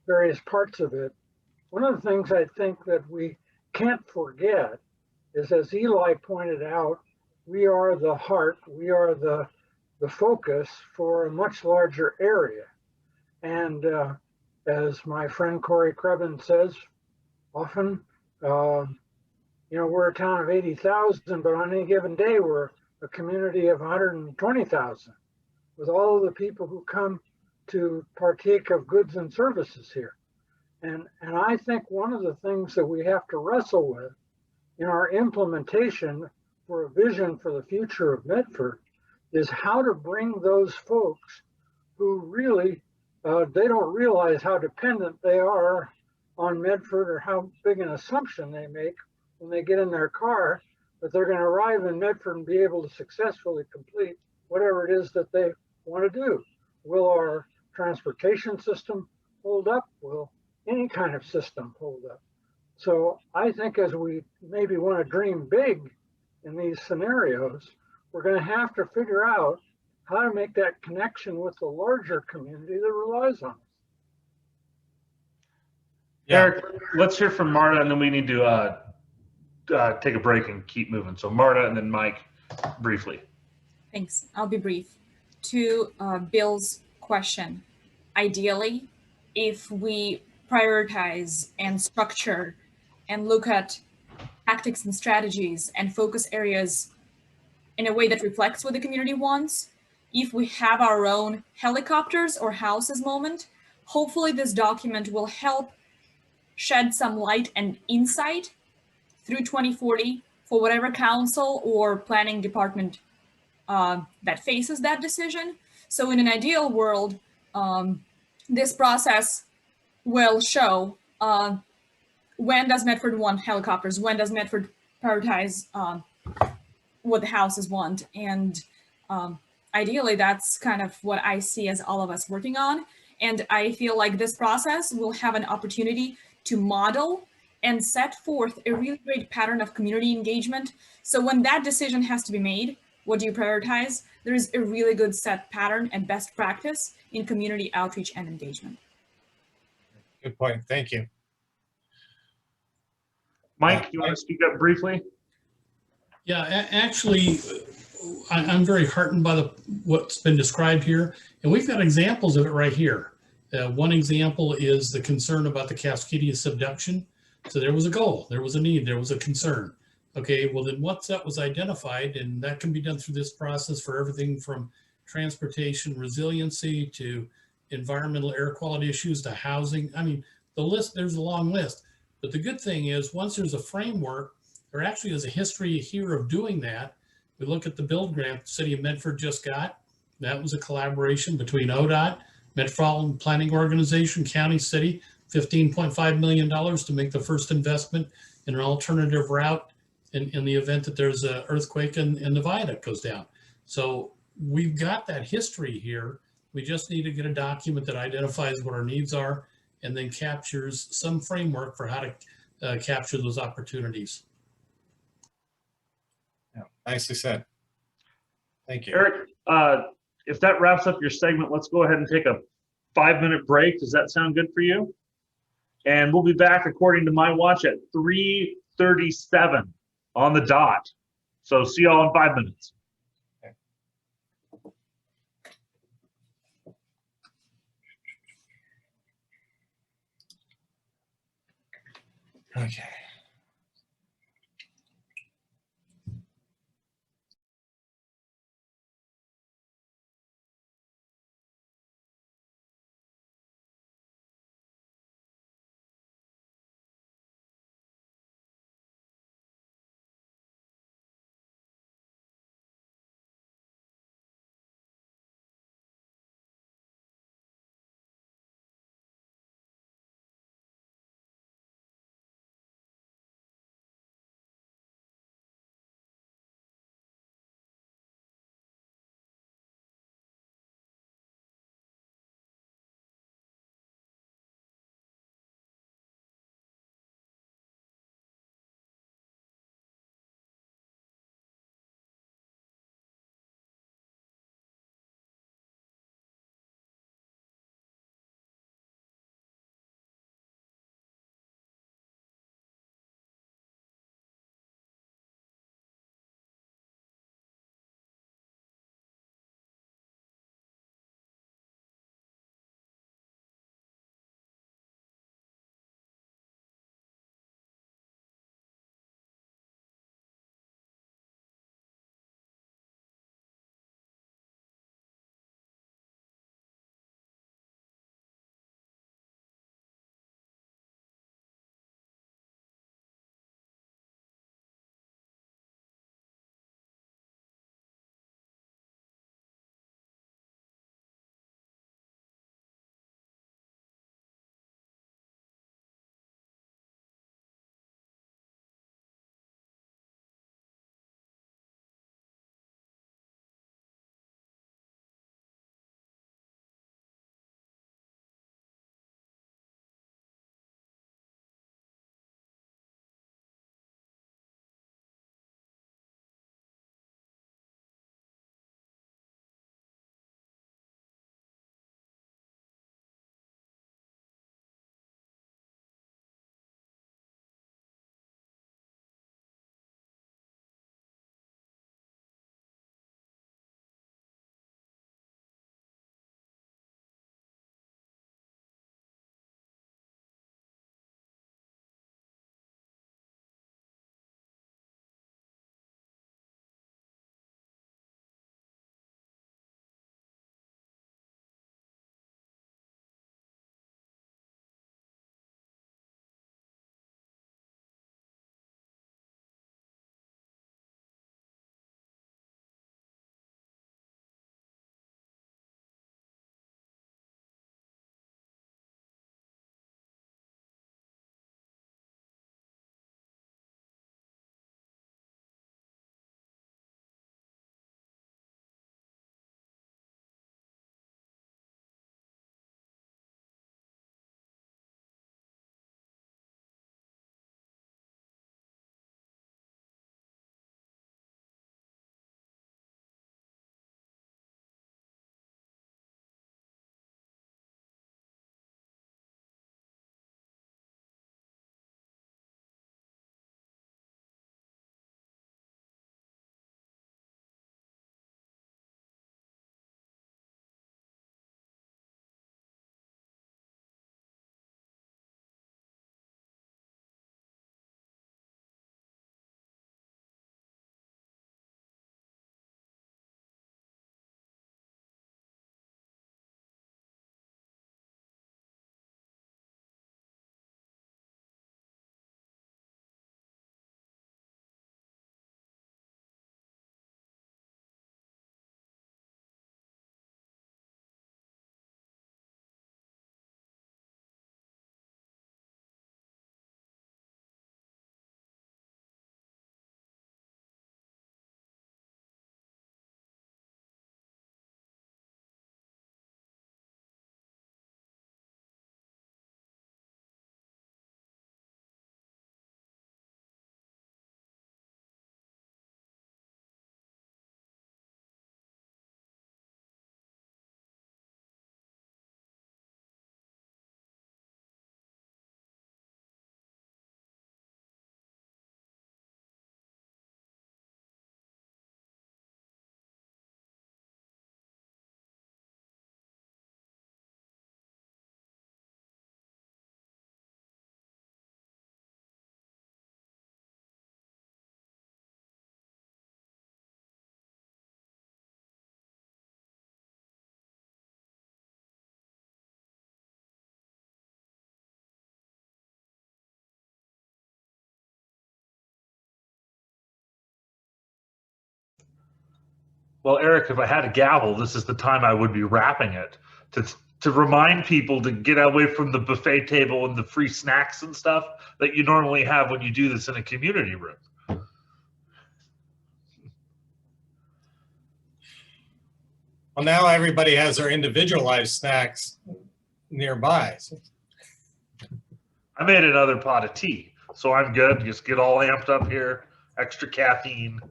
various parts of it, one of the things I think that we can't forget is, as Eli pointed out, we are the heart, we are the focus for a much larger area. And as my friend Corey Krebin says, often, we're a town of 80,000, but on any given day, we're a community of 120,000 with all of the people who come to partake of goods and services here. And I think one of the things that we have to wrestle with in our implementation for a vision for the future of Medford is how to bring those folks who really they don't realize how dependent they are on Medford or how big an assumption they make when they get in their car that they're going to arrive in Medford and be able to successfully complete whatever it is that they want to do. Will our transportation system hold up? Will any kind of system hold up? So I think as we maybe want to dream big in these scenarios, we're going to have to figure out how to make that connection with the larger community that relies on us. Yeah. Eric, let's hear from Marta, and then we need to take a break and keep moving. So Marta and then Mike, briefly. Thanks. I'll be brief. To Bill's question, ideally, if we prioritize and structure and look at tactics and strategies and focus areas in a way that reflects what the community wants, if we have our own helicopters or houses moment, hopefully this document will help shed some light and insight through 2040 for whatever council or planning department that faces that decision. So in an ideal world, this process will show when does Medford want helicopters, when does Medford prioritize what the houses want, and ideally that's kind of what I see as all of us working on. And I feel like this process will have an opportunity to model and set forth a really great pattern of community engagement. So when that decision has to be made, what do you prioritize? There's a really good set pattern and best practice in community outreach and engagement. Good point. Thank you. Mike, you want to speak up briefly? Yeah, actually, I'm very heartened by what's been described here, and we've got examples of it right here. One example is the concern about the Cascadia subduction. So there was a goal, there was a need, there was a concern. Okay, well then once that was identified, and that can be done through this process for everything from transportation resiliency to environmental air quality issues to housing. I mean, the list, there's a long list. But the good thing is once there's a framework, there actually is a history here of doing that. We look at the build grant the city of Medford just got. That was a collaboration between ODOT, Metropolitan Planning Organization, county, city, $15.5 million to make the first investment in an alternative route in the event that there's an earthquake and the viaduct goes down. So we've got that history here. We just need to get a document that identifies what our needs are and then captures some framework for how to capture those opportunities. Yeah, nicely said. Thank you. Eric, if that wraps up your segment, let's go ahead and take a 5-minute break. Does that sound good for you? And we'll be back according to my watch at 3:37 on the dot. So see y'all in 5 minutes. Okay. Well, Eric, if I had a gavel, this is the time I would be wrapping it to remind people to get away from the buffet table and the free snacks and stuff that you normally have when you do this in a community room. Well, now everybody has their individualized snacks nearby. I made another pot of tea, so I'm good. Just get all amped up here, extra caffeine.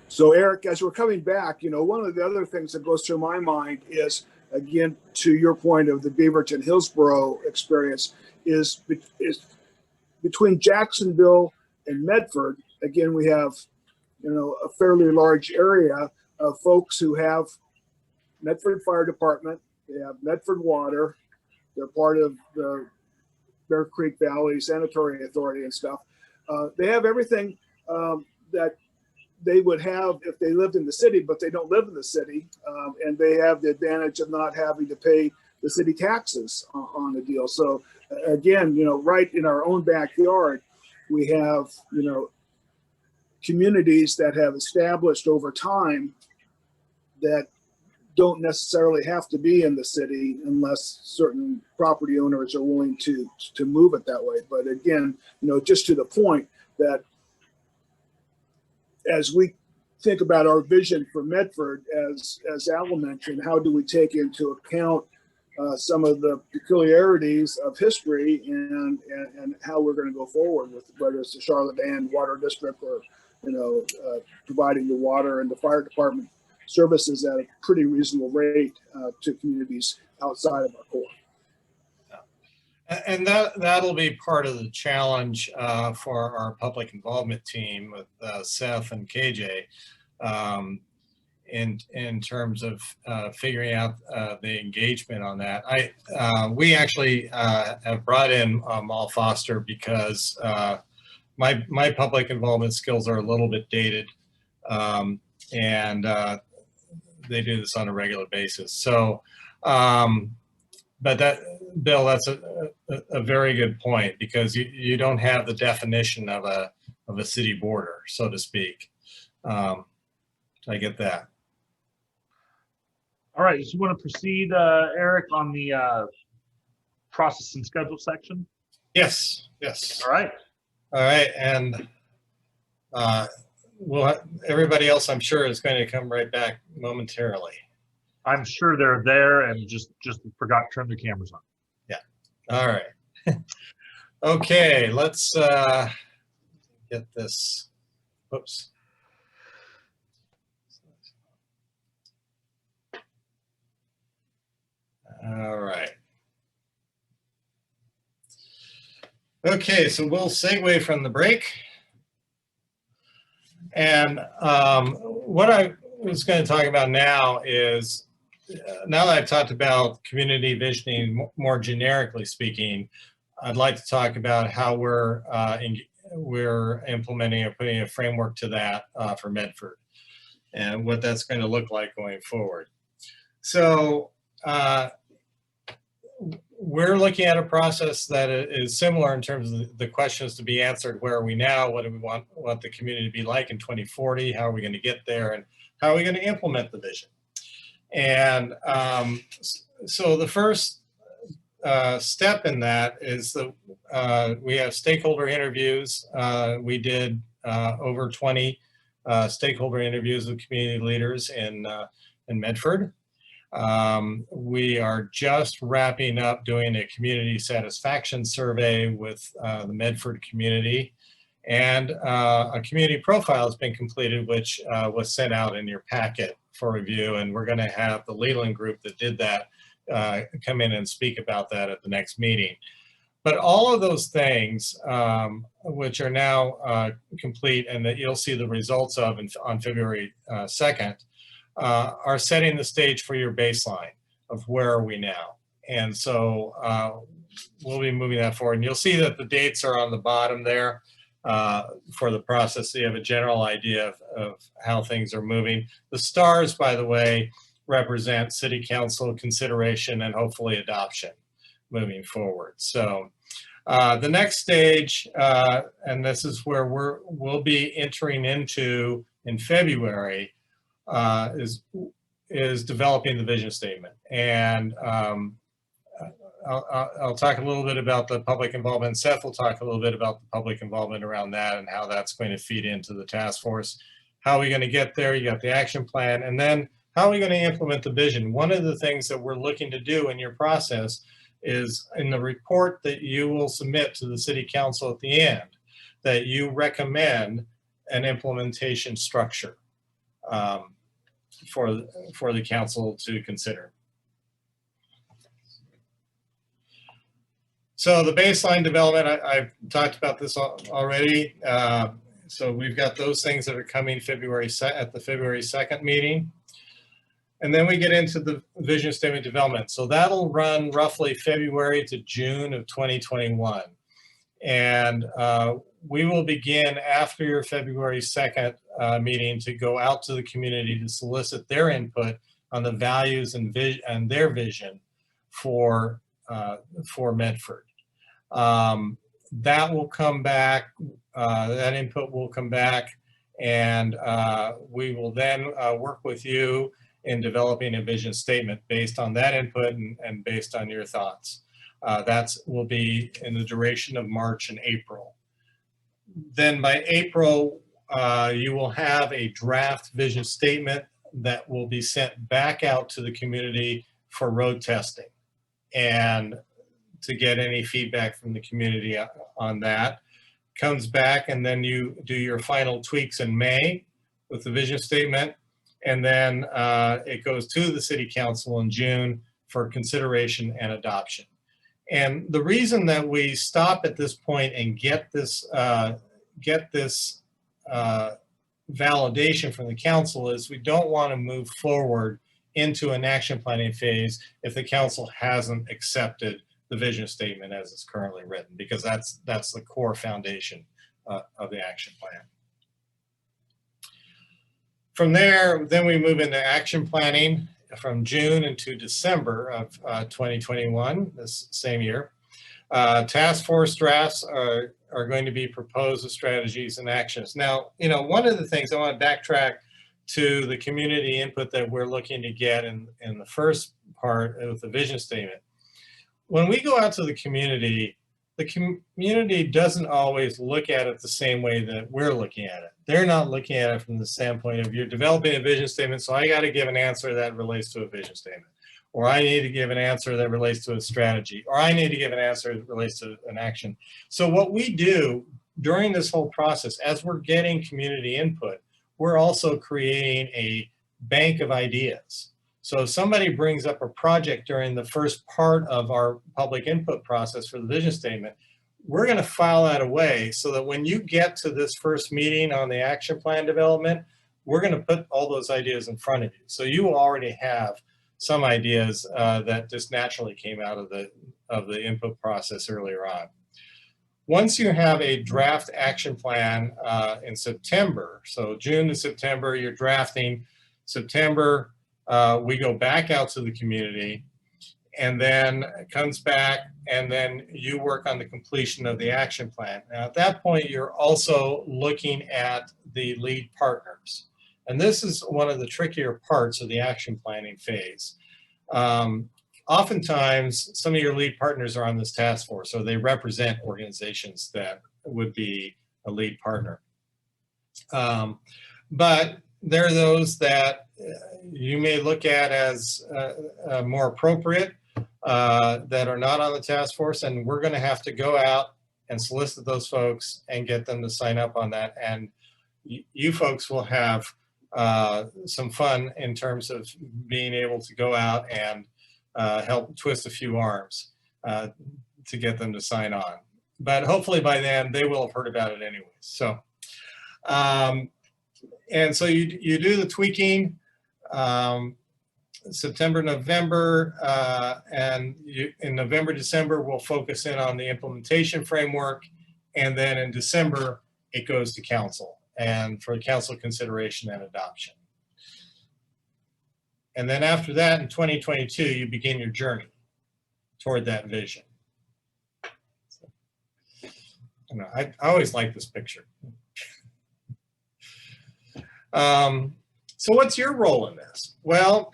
So Eric, as we're coming back, one of the other things that goes through my mind is, again, to your point of the Beaverton Hillsborough experience, is between Jacksonville and Medford. Again, we have, a fairly large area of folks who have Medford Fire Department, they have Medford Water, they're part of the Bear Creek Valley Sanitary Authority and stuff. They have everything that they would have if they lived in the city, but they don't live in the city, and they have the advantage of not having to pay the city taxes on the deal. So again, right in our own backyard, we have, communities that have established over time that don't necessarily have to be in the city unless certain property owners are willing to move it that way. But again, just to the point that as we think about our vision for Medford, as Al mentioned, how do we take into account some of the peculiarities of history and how we're going to go forward with whether it's the Charlotte Ann Water District or providing the water and the fire department services at a pretty reasonable rate to communities outside of our core. And that'll be part of the challenge for our public involvement team with Seth and KJ in terms of figuring out the engagement on that. We actually have brought in Mal Foster because my public involvement skills are a little bit dated, and they do this on a regular basis. So, but that, Bill, that's a very good point, because you don't have the definition of a city border, so to speak. I get that. All right, so you want to proceed, Eric, on the process and schedule section? Yes, yes. All right. All right, and everybody else, I'm sure, is going to come right back momentarily. I'm sure they're there and just forgot to turn their cameras on. Yeah. All right. Okay, let's get this. Whoops. All right. Okay, so we'll segue from the break. And what I was going to talk about now is, now that I've talked about community visioning more generically speaking, I'd like to talk about how we're implementing or putting a framework to that for Medford and what that's going to look like going forward. So we're looking at a process that is similar in terms of the questions to be answered. Where are we now? What do we want the community to be like in 2040? How are we going to get there? And how are we going to implement the vision? And so the first step in that is that we have stakeholder interviews. We did over 20 stakeholder interviews with community leaders in Medford. We are just wrapping up doing a community satisfaction survey with the Medford community, and a community profile has been completed, which was sent out in your packet for review, and we're going to have the Leland group that did that come in and speak about that at the next meeting. But all of those things, which are now complete and that you'll see the results of on February 2nd, are setting the stage for your baseline of where are we now. And so we'll be moving that forward. And you'll see that the dates are on the bottom there for the process, so you have a general idea of how things are moving. The stars, by the way, represent City Council consideration and hopefully adoption moving forward. So the next stage, and this is where we'll be entering into in February, is developing the vision statement. And I'll talk a little bit about the public involvement. Seth will talk a little bit about the public involvement around that and how that's going to feed into the task force. How are we going to get there? You got the action plan, and then how are we going to implement the vision? One of the things that we're looking to do in your process is in the report that you will submit to the City Council at the end, that you recommend an implementation structure for the council to consider. So the baseline development, I've talked about this already. So we've got those things that are coming at the February 2nd meeting. And then we get into the vision statement development. So that'll run roughly February to June of 2021. And we will begin after your February 2nd meeting to go out to the community to solicit their input on the values and their vision for Medford. That will come back, that input will come back, and we will then work with you in developing a vision statement based on that input and based on your thoughts. That will be in the duration of March and April. Then by April, you will have a draft vision statement that will be sent back out to the community for road testing and to get any feedback from the community on that. Comes back, and then you do your final tweaks in May with the vision statement, and then it goes to the City Council in June for consideration and adoption. And the reason that we stop at this point and get this validation from the council is we don't want to move forward into an action planning phase if the council hasn't accepted the vision statement as it's currently written, because that's the core foundation of the action plan. From there, then we move into action planning from June into December of 2021, this same year. Task force drafts are going to be proposed with strategies and actions. Now, one of the things I want to backtrack to the community input that we're looking to get in the first part of the vision statement. When we go out to the community doesn't always look at it the same way that we're looking at it. They're not looking at it from the standpoint of you're developing a vision statement, so I got to give an answer that relates to a vision statement. Or I need to give an answer that relates to a strategy. Or I need to give an answer that relates to an action. So what we do during this whole process, as we're getting community input, we're also creating a bank of ideas. So if somebody brings up a project during the first part of our public input process for the vision statement, we're going to file that away so that when you get to this first meeting on the action plan development, we're going to put all those ideas in front of you. So you will already have some ideas that just naturally came out of the input process earlier on. Once you have a draft action plan in September, so June to September, you're drafting. September, we go back out to the community, and then it comes back, and then you work on the completion of the action plan. Now, at that point, you're also looking at the lead partners. And this is one of the trickier parts of the action planning phase. Oftentimes, some of your lead partners are on this task force, so they represent organizations that would be a lead partner. But there are those that you may look at as more appropriate that are not on the task force, and we're going to have to go out and solicit those folks and get them to sign up on that. And you folks will have some fun in terms of being able to go out and help twist a few arms. to get them to sign on. But hopefully by then they will have heard about it anyways. So, and so you do the tweaking, September, November, and in November, December, we'll focus in on the implementation framework. And then in December, it goes to council and for council consideration and adoption. And then after that, in 2022, you begin your journey toward that vision. I always like this picture. So what's your role in this? Well,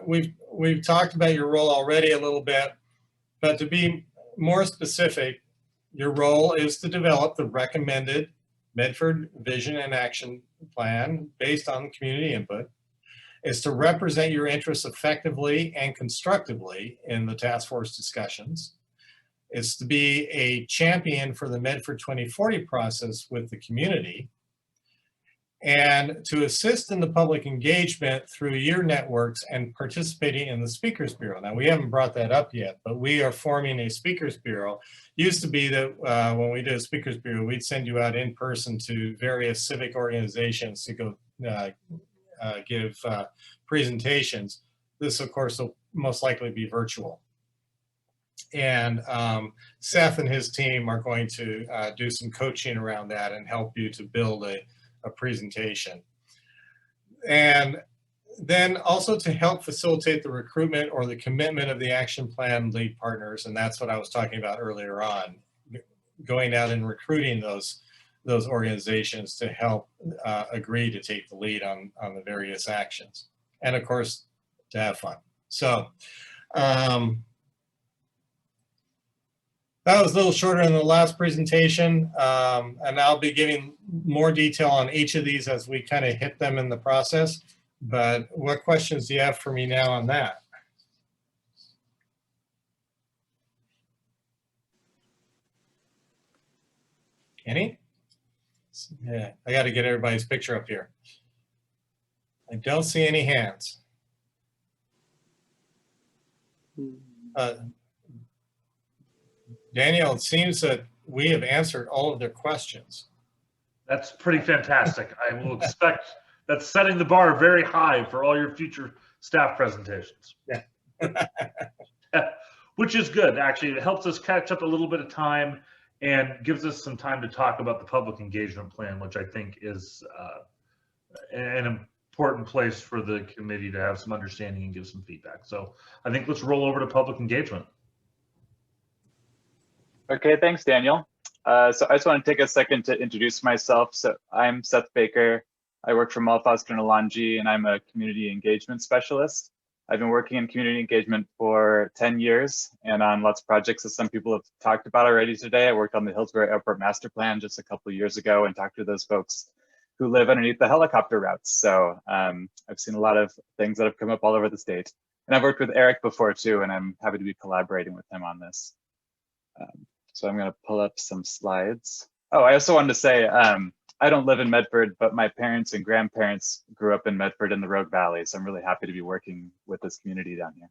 we've talked about your role already a little bit, but to be more specific, your role is to develop the recommended Medford Vision and Action Plan based on community input, is to represent your interests effectively and constructively in the task force discussions. It's to be a champion for the Medford 2040 process with the community, and to assist in the public engagement through your networks and participating in the Speakers Bureau. Now, we haven't brought that up yet, but we are forming a Speakers Bureau. Used to be that when we did a Speakers Bureau, we'd send you out in person to various civic organizations to go give presentations. This, of course, will most likely be virtual. And Seth and his team are going to do some coaching around that and help you to build a presentation. And then also to help facilitate the recruitment or the commitment of the action plan lead partners. And that's what I was talking about earlier on, going out and recruiting those organizations to help agree to take the lead on the various actions. And of course, to have fun. So that was a little shorter than the last presentation, and I'll be giving more detail on each of these as we kind of hit them in the process. But what questions do you have for me now on that? Any? Yeah, I got to get everybody's picture up here. I don't see any hands. Daniel, it seems that we have answered all of their questions. That's pretty fantastic. I will expect that's setting the bar very high for all your future staff presentations. Yeah. Which is good, actually. It helps us catch up a little bit of time and gives us some time to talk about the public engagement plan, which I think is an important place for the committee to have some understanding and give some feedback. So I think let's roll over to public engagement. Okay, thanks, Daniel. So I just want to take a second to introduce myself. So I'm Seth Baker. I work for Malfoster and Alonji, and I'm a community engagement specialist. I've been working in community engagement for 10 years and on lots of projects that some people have talked about already today. I worked on the Hillsborough Airport Master Plan just a couple of years ago and talked to those folks who live underneath the helicopter routes. So I've seen a lot of things that have come up all over the state. And I've worked with Eric before too, and I'm happy to be collaborating with him on this. So I'm going to pull up some slides. Oh, I also wanted to say, I don't live in Medford, but my parents and grandparents grew up in Medford in the Rogue Valley. So I'm really happy to be working with this community down here.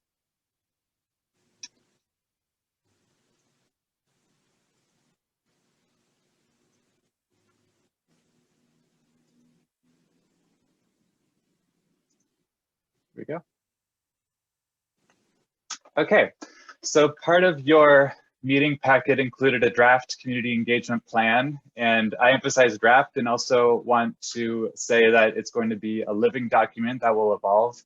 Here we go. Okay, so part of your meeting packet included a draft community engagement plan, and I emphasize draft and also want to say that it's going to be a living document that will evolve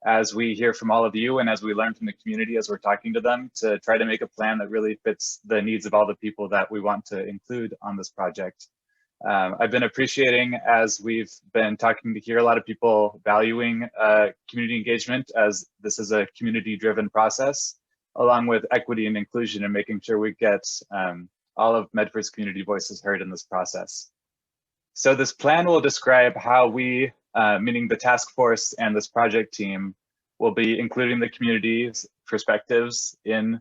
as we hear from all of you and as we learn from the community as we're talking to them to try to make a plan that really fits the needs of all the people that we want to include on this project. I've been appreciating, as we've been talking to hear a lot of people valuing community engagement, as this is a community-driven process, along with equity and inclusion, and making sure we get all of Medford's community voices heard in this process. So this plan will describe how we, meaning the task force and this project team, will be including the community's perspectives in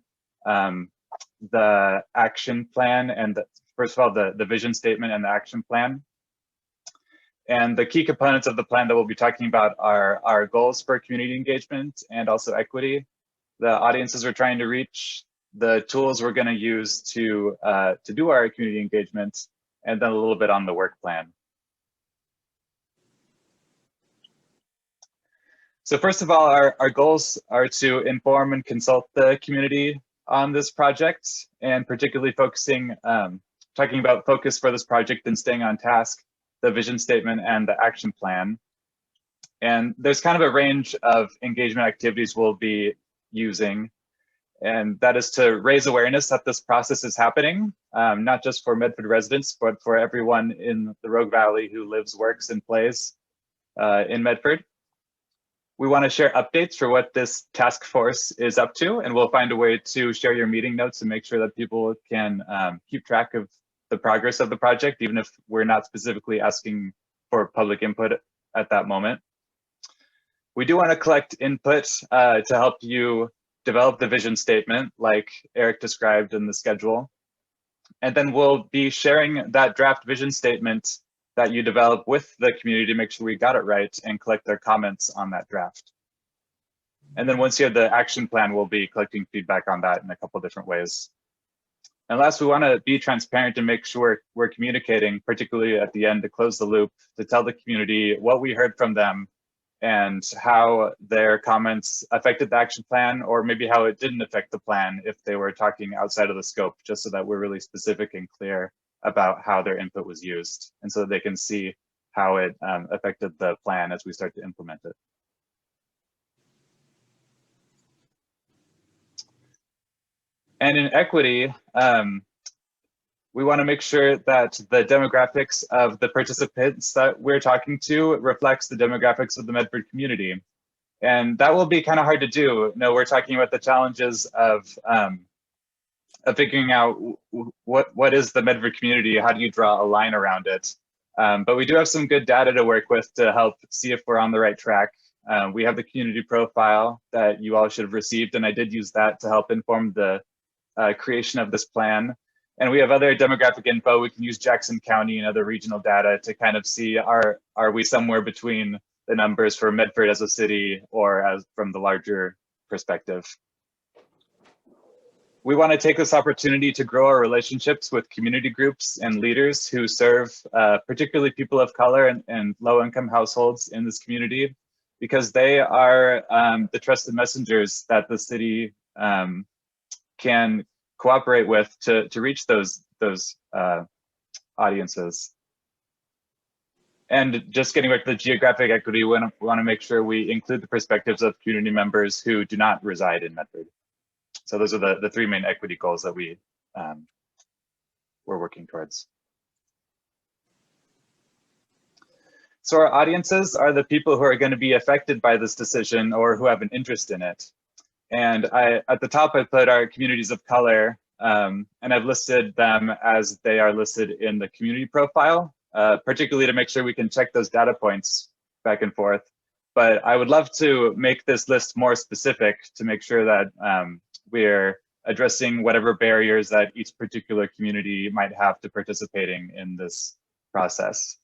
the action plan, and first of all, the vision statement and the action plan. And the key components of the plan that we'll be talking about are our goals for community engagement and also equity, the audiences we're trying to reach, the tools we're going to use to do our community engagement, and then a little bit on the work plan. So first of all, our goals are to inform and consult the community on this project, and particularly focusing, talking about focus for this project and staying on task, the vision statement and the action plan. And there's kind of a range of engagement activities we'll be using. And that is to raise awareness that this process is happening, not just for Medford residents, but for everyone in the Rogue Valley who lives, works, and plays in Medford. We want to share updates for what this task force is up to, and we'll find a way to share your meeting notes and make sure that people can keep track of the progress of the project, even if we're not specifically asking for public input at that moment. We do want to collect input to help you develop the vision statement like Eric described in the schedule. And then we'll be sharing that draft vision statement that you develop with the community to make sure we got it right and collect their comments on that draft. And then once you have the action plan, we'll be collecting feedback on that in a couple different ways. And last, we want to be transparent and make sure we're communicating, particularly at the end to close the loop, to tell the community what we heard from them and how their comments affected the action plan, or maybe how it didn't affect the plan if they were talking outside of the scope, just so that we're really specific and clear about how their input was used, and so they can see how it affected the plan as we start to implement it. And in equity, we want to make sure that the demographics of the participants that we're talking to reflects the demographics of the Medford community. And that will be kind of hard to do. No, we're talking about the challenges of figuring out what is the Medford community, how do you draw a line around it. But we do have some good data to work with to help see if we're on the right track. We have the community profile that you all should have received, and I did use that to help inform the creation of this plan. And we have other demographic info. We can use Jackson County and other regional data to kind of see, are we somewhere between the numbers for Medford as a city or as from the larger perspective. We want to take this opportunity to grow our relationships with community groups and leaders who serve particularly people of color and low-income households in this community, because they are the trusted messengers that the city can cooperate with to reach those audiences. And just getting back to the geographic equity, we want to make sure we include the perspectives of community members who do not reside in Medford. So those are the three main equity goals that we're working towards. So our audiences are the people who are going to be affected by this decision or who have an interest in it. And at the top, I put our communities of color, and I've listed them as they are listed in the community profile, particularly to make sure we can check those data points back and forth. But I would love to make this list more specific to make sure that we're addressing whatever barriers that each particular community might have to participating in this process.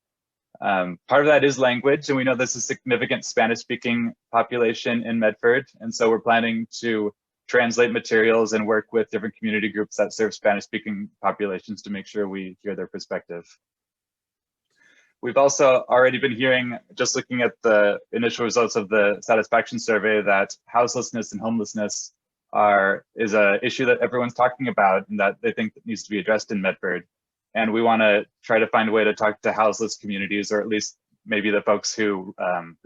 Part of that is language, and we know there's a significant Spanish-speaking population in Medford, and so we're planning to translate materials and work with different community groups that serve Spanish-speaking populations to make sure we hear their perspective. We've also already been hearing, just looking at the initial results of the satisfaction survey, that houselessness and homelessness is an issue that everyone's talking about and that they think that needs to be addressed in Medford. And we want to try to find a way to talk to houseless communities, or at least maybe the folks who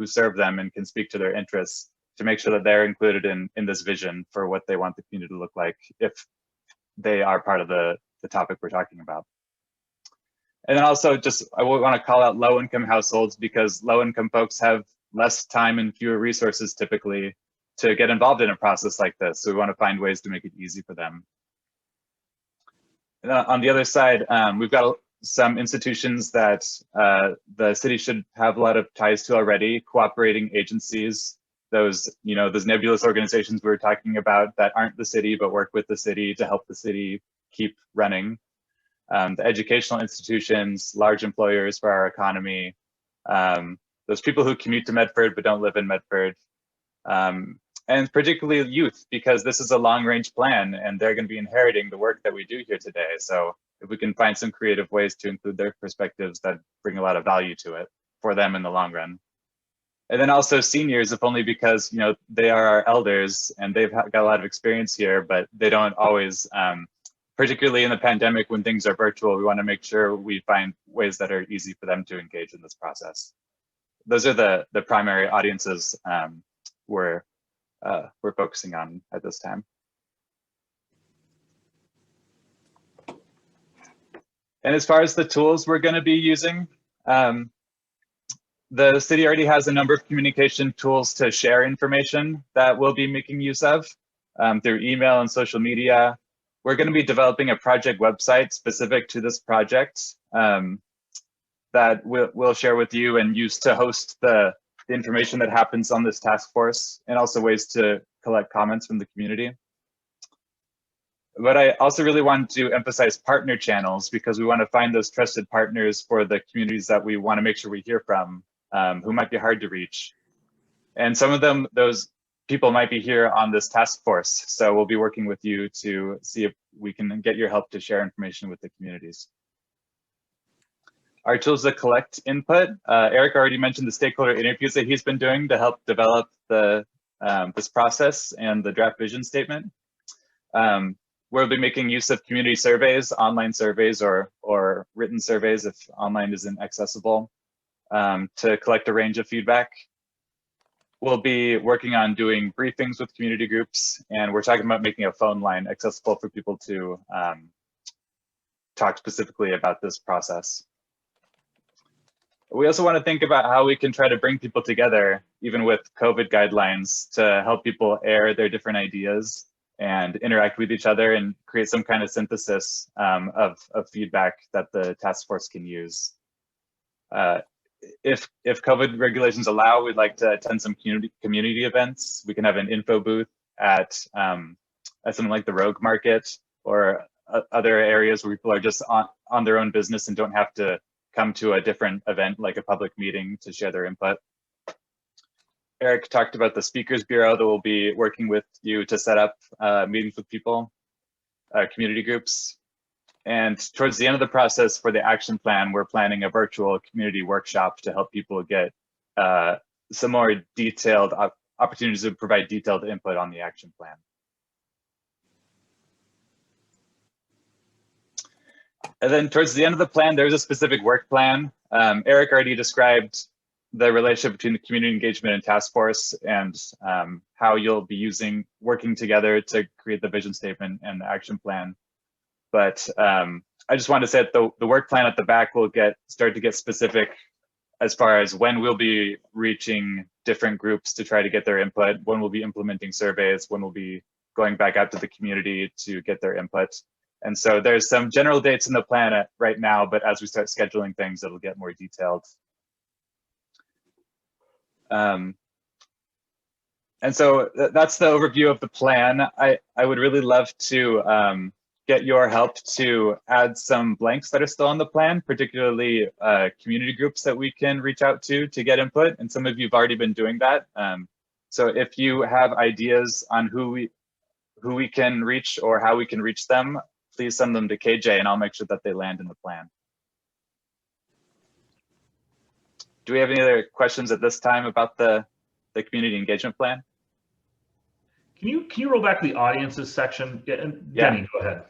serve them and can speak to their interests, to make sure that they're included in this vision for what they want the community to look like if they are part of the topic we're talking about. And then also I want to call out low-income households, because low-income folks have less time and fewer resources typically to get involved in a process like this. So we want to find ways to make it easy for them. And on the other side, we've got some institutions that the city should have a lot of ties to already, cooperating agencies, those nebulous organizations we were talking about that aren't the city but work with the city to help the city keep running. The educational institutions, large employers for our economy, those people who commute to Medford but don't live in Medford, and particularly youth, because this is a long range plan and they're going to be inheriting the work that we do here today. So if we can find some creative ways to include their perspectives that bring a lot of value to it for them in the long run. And then also seniors, if only because, you know, they are our elders and they've got a lot of experience here, but they don't always, particularly in the pandemic when things are virtual, we want to make sure we find ways that are easy for them to engage in this process. Those are the primary audiences we're focusing on at this time. And as far as the tools we're going to be using, the city already has a number of communication tools to share information that we'll be making use of through email and social media. We're going to be developing a project website specific to this project that we'll share with you and use to host the information that happens on this task force, and also ways to collect comments from the community. But I also really want to emphasize partner channels, because we want to find those trusted partners for the communities that we want to make sure we hear from, who might be hard to reach. And some of them, those people might be here on this task force. So we'll be working with you to see if we can get your help to share information with the communities. Our tools that collect input. Eric already mentioned the stakeholder interviews that he's been doing to help develop the this process and the draft vision statement. We'll be making use of community surveys, online surveys, or written surveys if online isn't accessible, to collect a range of feedback. We'll be working on doing briefings with community groups, and we're talking about making a phone line accessible for people to talk specifically about this process. We also want to think about how we can try to bring people together, even with COVID guidelines, to help people air their different ideas and interact with each other and create some kind of synthesis of feedback that the task force can use. If COVID regulations allow, we'd like to attend some community events. We can have an info booth at something like the Rogue Market, or other areas where people are just on their own business and don't have to come to a different event like a public meeting to share their input. Eric talked about the Speakers Bureau that will be working with you to set up meetings with people, community groups. And towards the end of the process for the action plan, we're planning a virtual community workshop to help people get some more detailed opportunities to provide detailed input on the action plan. And then towards the end of the plan, there's a specific work plan. Eric already described the relationship between the community engagement and task force, and how you'll be working together to create the vision statement and the action plan. But I just wanted to say that the work plan at the back will start to get specific as far as when we'll be reaching different groups to try to get their input, when we'll be implementing surveys, when we'll be going back out to the community to get their input. And so there's some general dates in the plan right now, but as we start scheduling things, it'll get more detailed. And so that's the overview of the plan. I would really love to get your help to add some blanks that are still on the plan, particularly community groups that we can reach out to get input. And some of you have already been doing that. So if you have ideas on who we can reach or how we can reach them, please send them to KJ and I'll make sure that they land in the plan. Do we have any other questions at this time about the community engagement plan? Can you roll back the audiences section? Yeah, Denny, go ahead.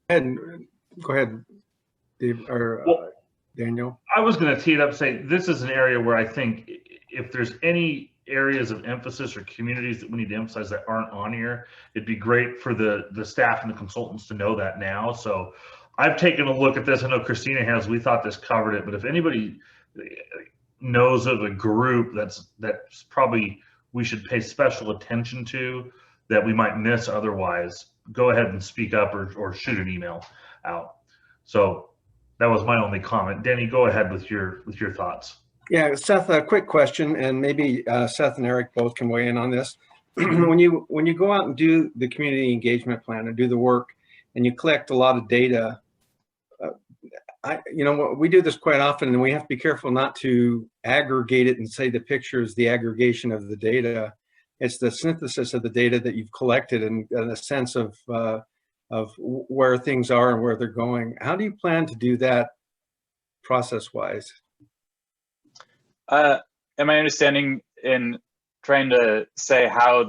And go ahead, Dave, or Daniel. I was going to tee it up and say this is an area where I think if there's any areas of emphasis or communities that we need to emphasize that aren't on here, it'd be great for the staff and the consultants to know that now. So I've taken a look at this. I know Christina has. We thought this covered it, but if anybody knows of a group that's probably we should pay special attention to that we might miss otherwise, go ahead and speak up or shoot an email out. So that was my only comment. Denny, go ahead with your thoughts. Yeah, Seth, a quick question, and maybe Seth and Eric both can weigh in on this. When you go out and do the community engagement plan and do the work, and you collect a lot of data, we do this quite often, and we have to be careful not to aggregate it and say the picture is the aggregation of the data. It's the synthesis of the data that you've collected and a sense of where things are and where they're going. How do you plan to do that process-wise? Am I understanding in trying to say how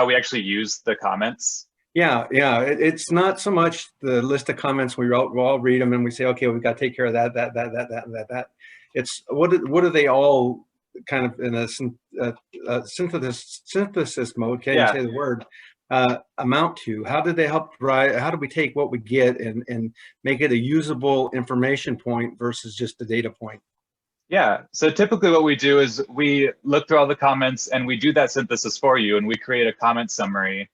we actually use the comments? Yeah, it's not so much the list of comments. We all read them and we say, okay, we've got to take care of that. It's what do they all kind of in a synthesis mode? Can't even say the word. Amount to? How do they help drive? How do we take what we get and make it a usable information point versus just a data point? Yeah, so typically what we do is we look through all the comments and we do that synthesis for you, and we create a comment summary.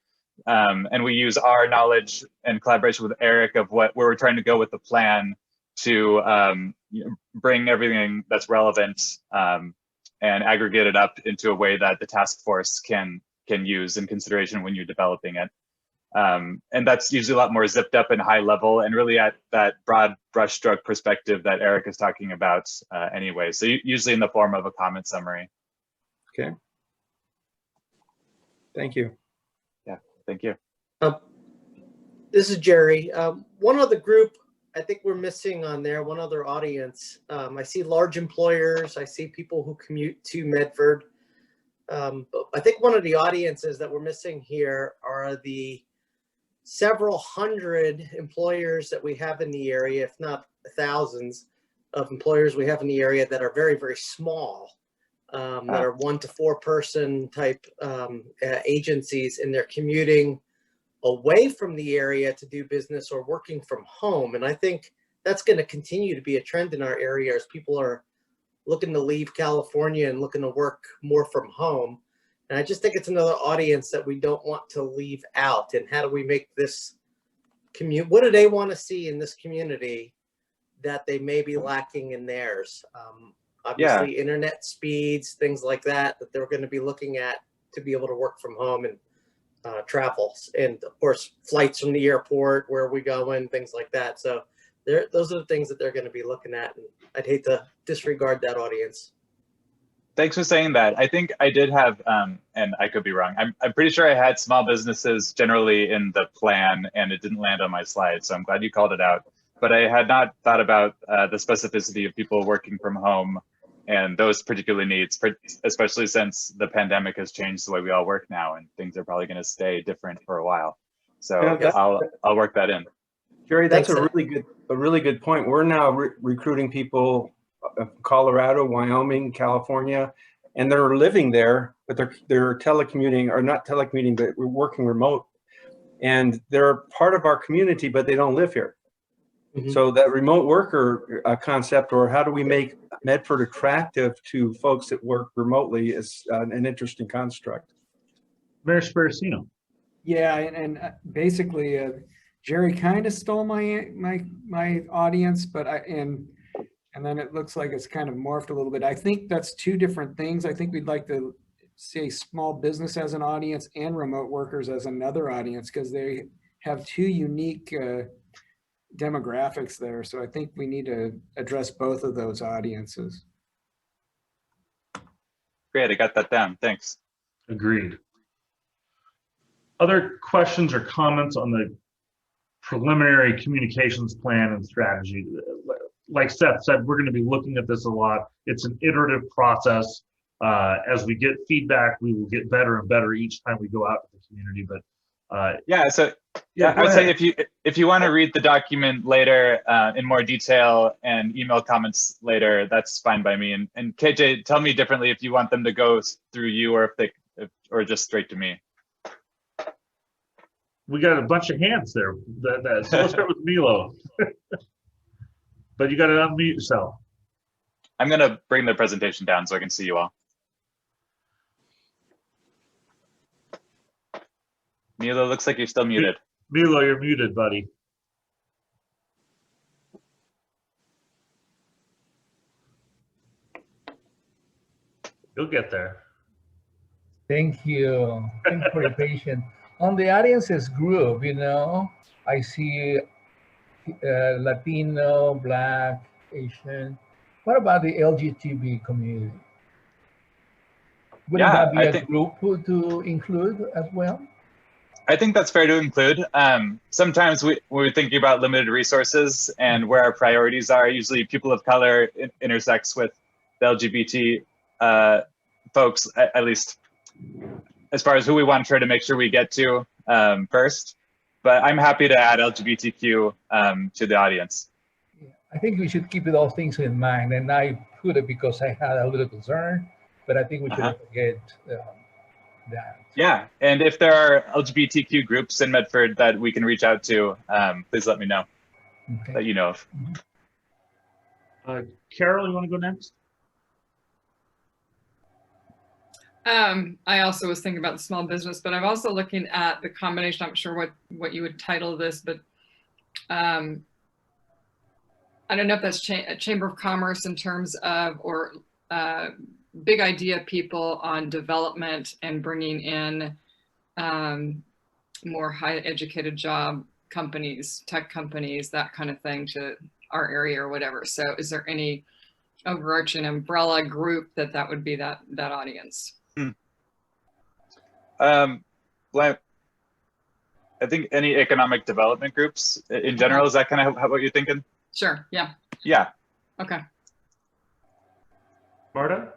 And we use our knowledge and collaboration with Eric of where we're trying to go with the plan to bring everything that's relevant and aggregate it up into a way that the task force can use in consideration when you're developing it. And that's usually a lot more zipped up and high level and really at that broad brushstroke perspective that Eric is talking about anyway. So usually in the form of a comment summary. Okay. Thank you. Yeah, thank you. This is Jerry. One other group I think we're missing on there, one other audience. I see large employers. I see people who commute to Medford. But I think one of the audiences that we're missing here are the several hundred employers that we have in the area, if not thousands of employers we have in the area that are very, very small, that are 1 to 4 person type agencies, and they're commuting away from the area to do business or working from home. And I think that's going to continue to be a trend in our area as people are looking to leave California and looking to work more from home. And I just think it's another audience that we don't want to leave out. And how do we make this commute? What do they want to see in this community that they may be lacking in theirs? Obviously, internet speeds, things like that they're going to be looking at to be able to work from home and travels. And of course, flights from the airport, where are we going, things like that. So those are the things that they're going to be looking at. And I'd hate to disregard that audience. Thanks for saying that. I think I did have, and I could be wrong, I'm pretty sure I had small businesses generally in the plan and it didn't land on my slide. So I'm glad you called it out. But I had not thought about the specificity of people working from home and those particular needs, especially since the pandemic has changed the way we all work now and things are probably going to stay different for a while. So I'll work that in. Jerry, that's a really good point. We're now recruiting people Colorado, Wyoming, California, and they're living there, but they're telecommuting, or not telecommuting, but we're working remote. And they're part of our community, but they don't live here. Mm-hmm. So that remote worker concept, or how do we make Medford attractive to folks that work remotely, is an interesting construct. Mayor Sparacino. Yeah, and basically, Jerry kind of stole my audience, but and then it looks like it's kind of morphed a little bit. I think that's 2 different things. I think we'd like to say small business as an audience and remote workers as another audience, because they have 2 unique demographics there. So I think we need to address both of those audiences. Great, I got that down. Thanks. Agreed. Other questions or comments on the preliminary communications plan and strategy? Like Seth said, we're going to be looking at this a lot. It's an iterative process. As we get feedback, we will get better and better each time we go out to the community. But I would say if you want to read the document later in more detail and email comments later, that's fine by me. And KJ, tell me differently if you want them to go through you or or just straight to me. We got a bunch of hands there. So let's start with Milo. But you got to unmute yourself. I'm going to bring the presentation down so I can see you all. Milo, looks like you're still muted. Milo, you're muted, buddy. You'll get there. Thank you. Thank you for your patience. On the audiences group, I see Latino, Black, Asian. What about the LGBT community? Wouldn't Yeah, that be I a think group to include as well? I think that's fair to include. Sometimes we're thinking about limited resources and where our priorities are. Usually people of color intersects with the LGBT folks, at least as far as who we want to try to make sure we get to first. But I'm happy to add LGBTQ to the audience. I think we should keep those things in mind. And I put it because I had a little concern, but I think we shouldn't forget that. Yeah, and if there are LGBTQ groups in Medford that we can reach out to, please let me know, that you know of. Carol, you want to go next? I also was thinking about the small business, but I'm also looking at the combination. I'm not sure what you would title this, but I don't know if that's a Chamber of Commerce in terms of, or big idea people on development and bringing in more high educated job companies, tech companies, that kind of thing to our area or whatever. So is there any overarching umbrella group that would be that audience? Well, I think any economic development groups in general, is that kind of what you're thinking? Sure, yeah. Yeah. Okay. Marta?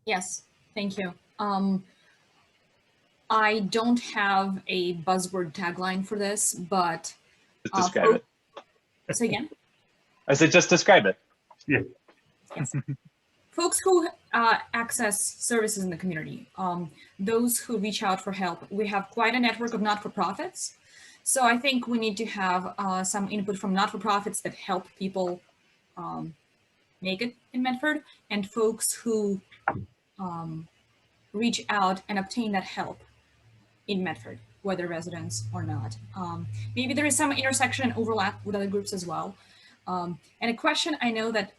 Yes, thank you. I don't have a buzzword tagline for this, but Just describe it. say again. I said just describe it. Yeah. Yes. Folks who access services in the community, those who reach out for help. We have quite a network of not-for-profits. So I think we need to have some input from not-for-profits that help people make it in Medford, and folks who reach out and obtain that help in Medford, whether residents or not. Maybe there is some intersection and overlap with other groups as well. And a question I know that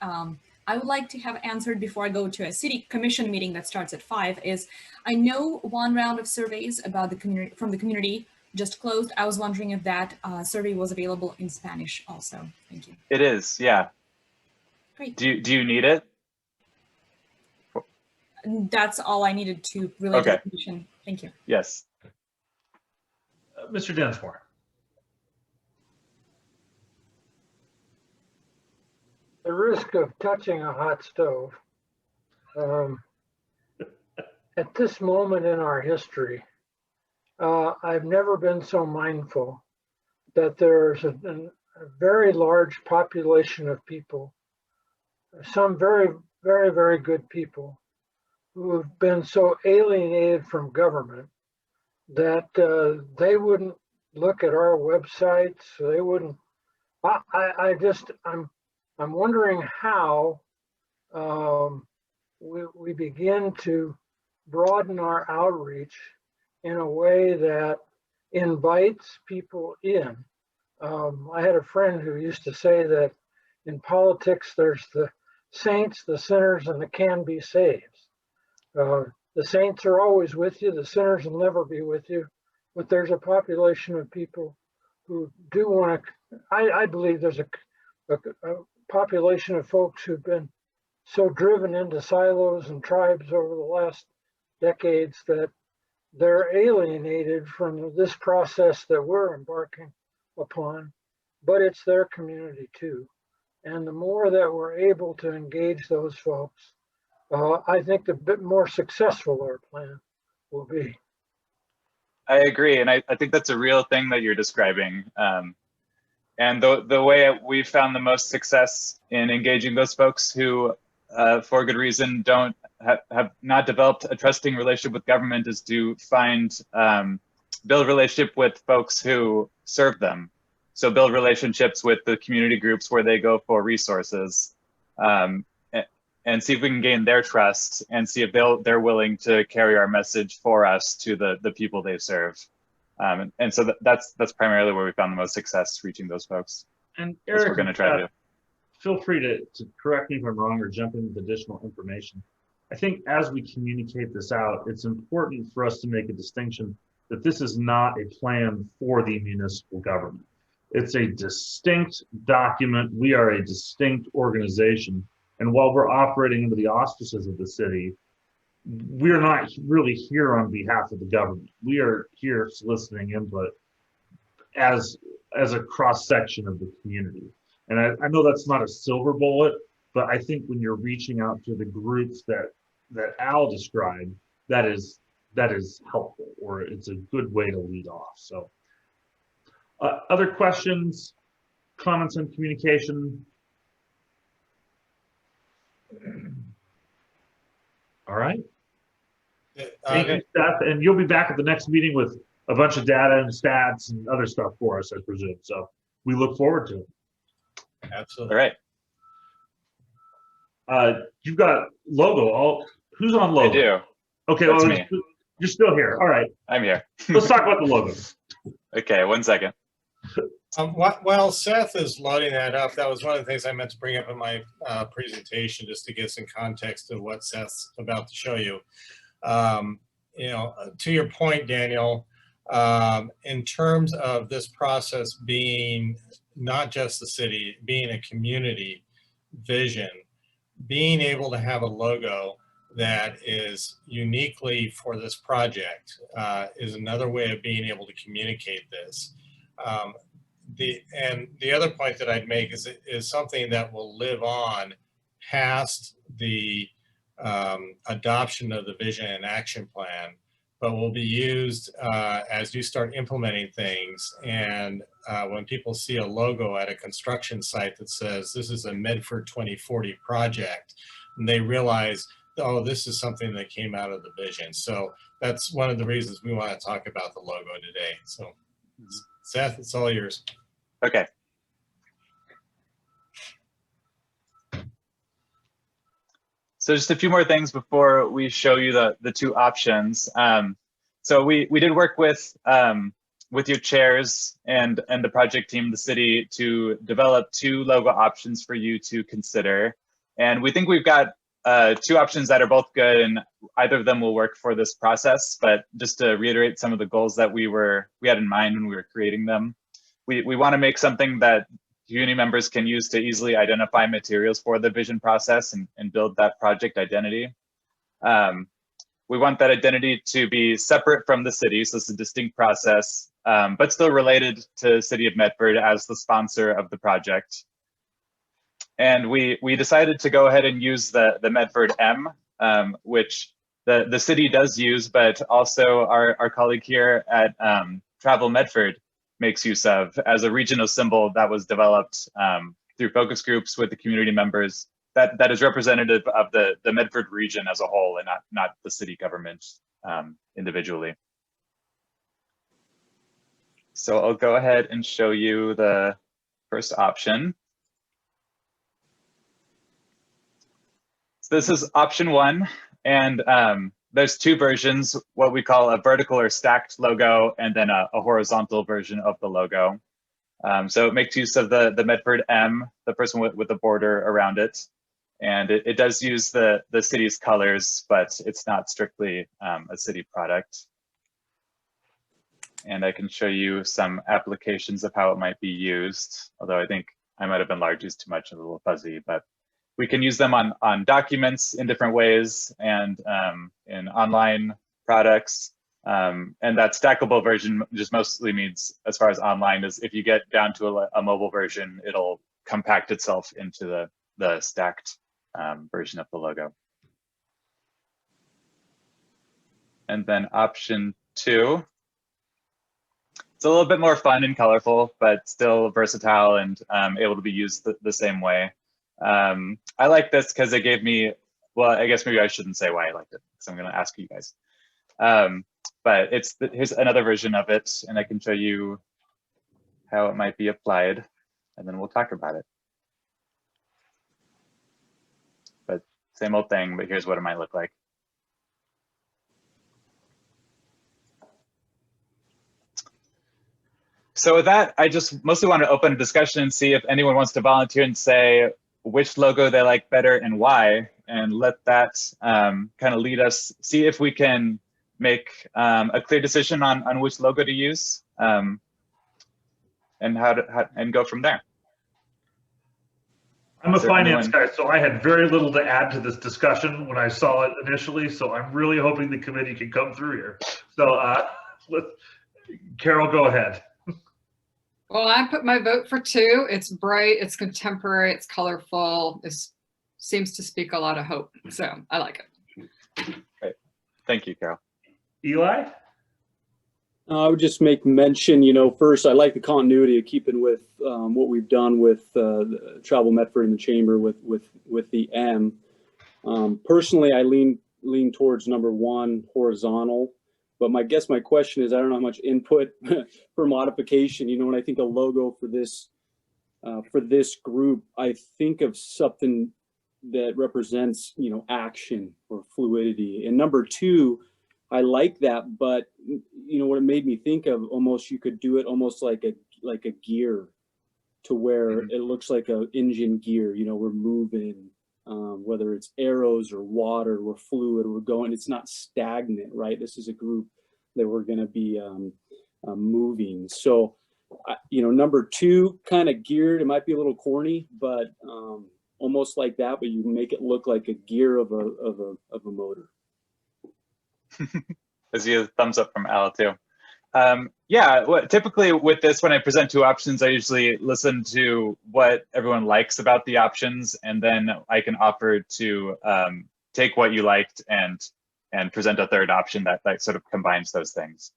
I would like to have answered before I go to a city commission meeting that starts at 5 is, I know one round of surveys about the community from the community just closed. I was wondering if that survey was available in Spanish also. Thank you. It is, yeah. Great. Do you need it? That's all I needed to relate to the commission. Thank you. Yes. Mr. Densmore. The risk of touching a hot stove. At this moment in our history, I've never been so mindful that there's a very large population of people, some very, very, very good people, who have been so alienated from government that they wouldn't look at our websites. They wouldn't. I'm wondering how we begin to broaden our outreach in a way that invites people in. I had a friend who used to say that in politics, there's the saints, the sinners, and the can-be saves. The saints are always with you, the sinners will never be with you, but there's a population of people who do want to, I believe there's a population of folks who've been so driven into silos and tribes over the last decades that they're alienated from this process that we're embarking upon, but it's their community too. And the more that we're able to engage those folks, I think the bit more successful our plan will be. I agree, and I think that's a real thing that you're describing. And the way we've found the most success in engaging those folks who, for good reason, have not developed a trusting relationship with government is to build relationship with folks who serve them. So build relationships with the community groups where they go for resources, and see if we can gain their trust and see if they're willing to carry our message for us to the people they serve. And so that's primarily where we found the most success reaching those folks. And Eric, Eric, we're going to try to do. Feel free to correct me if I'm wrong or jump in with additional information. I think as we communicate this out, it's important for us to make a distinction that this is not a plan for the municipal government. It's a distinct document. We are a distinct organization. And while we're operating under the auspices of the city, we're not really here on behalf of the government. We are here soliciting input as a cross section of the community. And I know that's not a silver bullet, but I think when you're reaching out to the groups that Al described, that is helpful, or it's a good way to lead off. So other questions, comments on communication? All right. Thank you, Seth. And you'll be back at the next meeting with a bunch of data and stats and other stuff for us, I presume. So we look forward to it. Absolutely. All right. You've got logo. Who's on logo? I do. Okay, That's well, me. you're still here. All right. I'm here. Let's talk about the logo. Okay, 1 second. While Seth is loading that up, that was one of the things I meant to bring up in my presentation, just to get some context of what Seth's about to show you. You know, to your point, Daniel, in terms of this process being not just the city, being a community vision, being able to have a logo that is uniquely for this project is another way of being able to communicate this. The other point that I'd make is something that will live on past the adoption of the vision and action plan, but will be used as you start implementing things. And when people see a logo at a construction site that says this is a Medford 2040 project, and they realize, oh, this is something that came out of the vision. So that's one of the reasons we want to talk about the logo today. So Seth, it's all yours. Okay. So just a few more things before we show you the two options. So we did work with your chairs and the project team, the city, to develop two logo options for you to consider. And we think we've got two options that are both good, and either of them will work for this process. But just to reiterate some of the goals that we had in mind when we were creating them, we want to make something that community members can use to easily identify materials for the vision process and build that project identity. We want that identity to be separate from the city, so it's a distinct process, but still related to City of Medford as the sponsor of the project. And we decided to go ahead and use the Medford M, which the city does use, but also our colleague here at Travel Medford makes use of as a regional symbol that was developed through focus groups with the community members that is representative of the Medford region as a whole, and not the city government individually. So I'll go ahead and show you the first option. So this is option one, and there's two versions, what we call a vertical or stacked logo, and then a horizontal version of the logo. So it makes use of the Medford M, the first one with the border around it. And it does use the city's colors, but it's not strictly a city product. And I can show you some applications of how it might be used, although I think I might have been large used too much, a little fuzzy, but we can use them on documents in different ways and in online products. And that stackable version just mostly means, as far as online, is if you get down to a mobile version, it'll compact itself into the stacked version of the logo. And then option two, it's a little bit more fun and colorful, but still versatile and able to be used the same way. I like this because it gave me, well, I guess maybe I shouldn't say why I liked it, because I'm going to ask you guys. But here's another version of it, and I can show you how it might be applied, and then we'll talk about it. But same old thing, but here's what it might look like. So with that, I just mostly want to open a discussion and see if anyone wants to volunteer and say which logo they like better and why, and let that kind of lead us, see if we can make a clear decision on which logo to use, and and go from there. I'm a Is there finance anyone- guy, so I had very little to add to this discussion when I saw it initially. So I'm really hoping the committee can come through here. So Carol, go ahead. Well, I put my vote for 2. It's bright, it's contemporary, it's colorful. It seems to speak a lot of hope. So I like it. Great. Thank you, Carol. Eli? I would just make mention, first, I like the continuity of keeping with what we've done with Travel Medford and the Chamber with the M. Personally, I lean towards number 1, horizontal. But my question is, I don't know how much input for modification. When I think a logo for this group, I think of something that represents, action or fluidity. And number 2, I like that, but what it made me think of, almost you could do it almost like a gear, to where it looks like a engine gear. We're moving, whether it's arrows or water, we're fluid, we're going. It's not stagnant, right? This is a group that we're going to be moving. So, number 2, kind of geared. It might be a little corny, but almost like that. But you make it look like a gear of a motor. I see a thumbs up from Al too. Typically with this, when I present 2 options, I usually listen to what everyone likes about the options, and then I can offer to take what you liked and present a third option that sort of combines those things.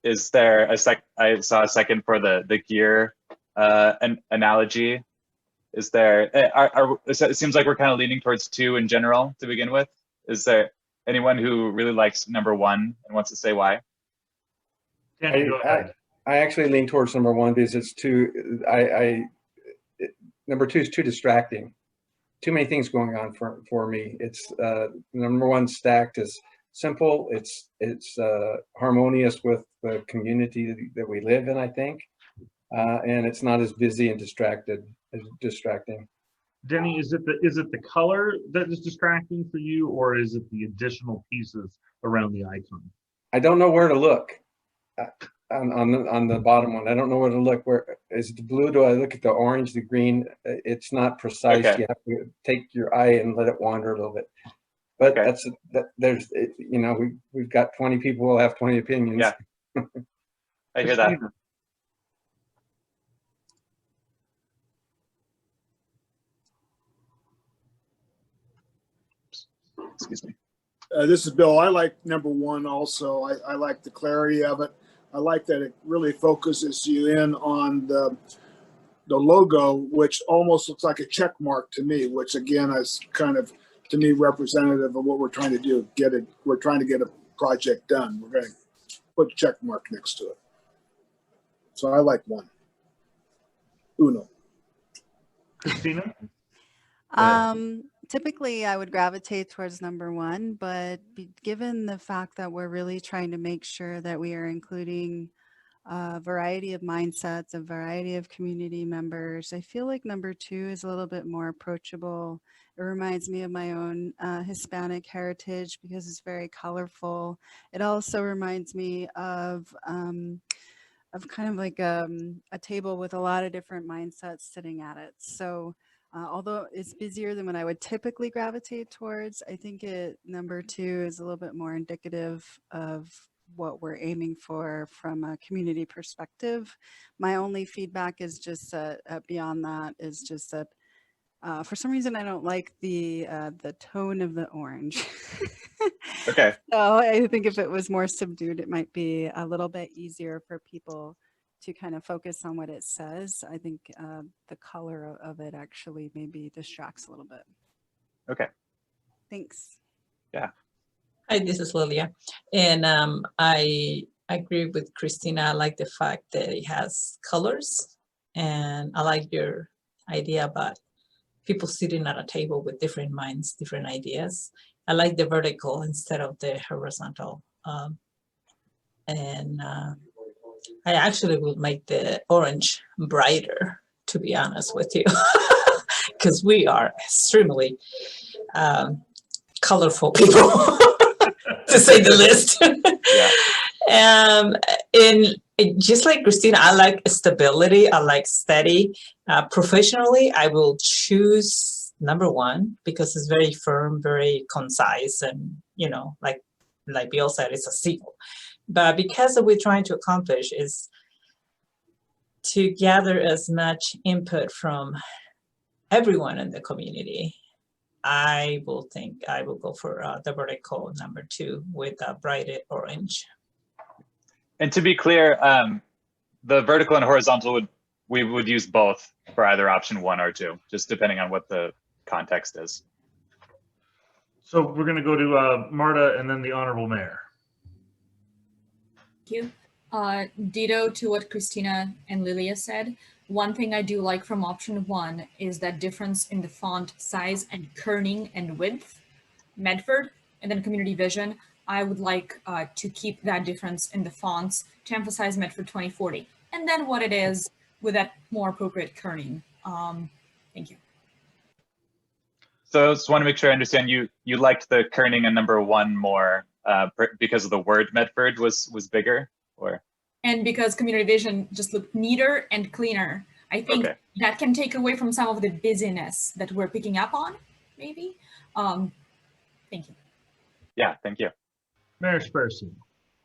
Is there a I saw a second for the gear analogy. Is there, it seems like we're kind of leaning towards 2 in general to begin with. Is there anyone who really likes number 1 and wants to say why? Danny, go ahead. I actually lean towards number 1 because it's number 2 is too distracting. Too many things going on for me. It's number 1 stacked is simple. It's harmonious with the community that we live in, I think. And it's not as busy and distracting. Denny, is it the color that is distracting for you, or is it the additional pieces around the icon? I don't know where to look on the bottom one. I don't know where to look. Where is it? The blue? Do I look at the orange, the green? It's not precise. Okay. You have to take your eye and let it wander a little bit. But there's we've got 20 people who'll have 20 opinions. Yeah, I hear that. Excuse me. This is Bill. I like number 1 also. I like the clarity of it. I like that it really focuses you in on the logo, which almost looks like a check mark to me, which again is kind of, to me, representative of what we're trying to do. We're trying to get a project done. We're going to put a check mark next to it. So I like 1. Uno. Christina? Typically, I would gravitate towards number 1, but given the fact that we're really trying to make sure that we are including a variety of mindsets, a variety of community members, I feel like number 2 is a little bit more approachable. It reminds me of my own Hispanic heritage because it's very colorful. It also reminds me of kind of like a table with a lot of different mindsets sitting at it. So although it's busier than what I would typically gravitate towards, I think number 2 is a little bit more indicative of what we're aiming for from a community perspective. My only feedback is just that beyond that is just that for some reason I don't like the tone of the orange. Okay. So I think if it was more subdued, it might be a little bit easier for people to kind of focus on what it says. I think the color of it actually maybe distracts a little bit. Okay. Thanks. Yeah. Hi, this is Lilia. And I agree with Christina. I like the fact that it has colors. And I like your idea about people sitting at a table with different minds, different ideas. I like the vertical instead of the horizontal. I actually would make the orange brighter, to be honest with you, because we are extremely colorful people, to say the least. Yeah. And Just like Christina, I like stability. I like steady. Professionally, I will choose number one because it's very firm, very concise, and like Bill said, it's a sequel. But because what we're trying to accomplish is to gather as much input from everyone in the community, I will go for the vertical number 2 with a bright orange. And to be clear, the vertical and horizontal we would use both for either option 1 or 2, just depending on what the context is. So we're going to go to Marta and then the Honorable Mayor. Thank you. Ditto to what Christina and Lilia said. One thing I do like from option 1 is that difference in the font size and kerning and width. Medford and then Community Vision, I would like to keep that difference in the fonts to emphasize Medford 2040. And then what it is with that more appropriate kerning. Thank you. So I just want to make sure I understand you liked the kerning in number 1 more because of the word Medford was bigger, or? And because Community Vision just looked neater and cleaner. I think that can take away from some of the busyness that we're picking up on, maybe. Thank you. Yeah, thank you. Mayor Sparcy.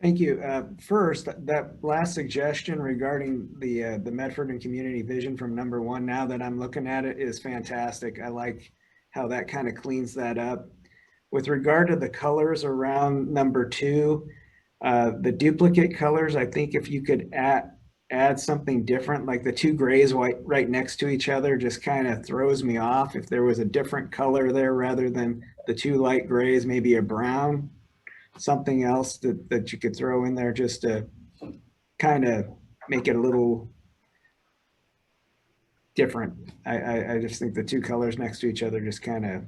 Thank you. First, that last suggestion regarding the Medford and Community Vision from number 1, now that I'm looking at it, is fantastic. I like how that kind of cleans that up. With regard to the colors around number 2, the duplicate colors, I think if you could add something different, like the 2 grays right next to each other just kind of throws me off. If there was a different color there rather than the 2 light grays, maybe a brown, something else that you could throw in there just to kind of make it a little different. I just think the 2 colors next to each other just kind of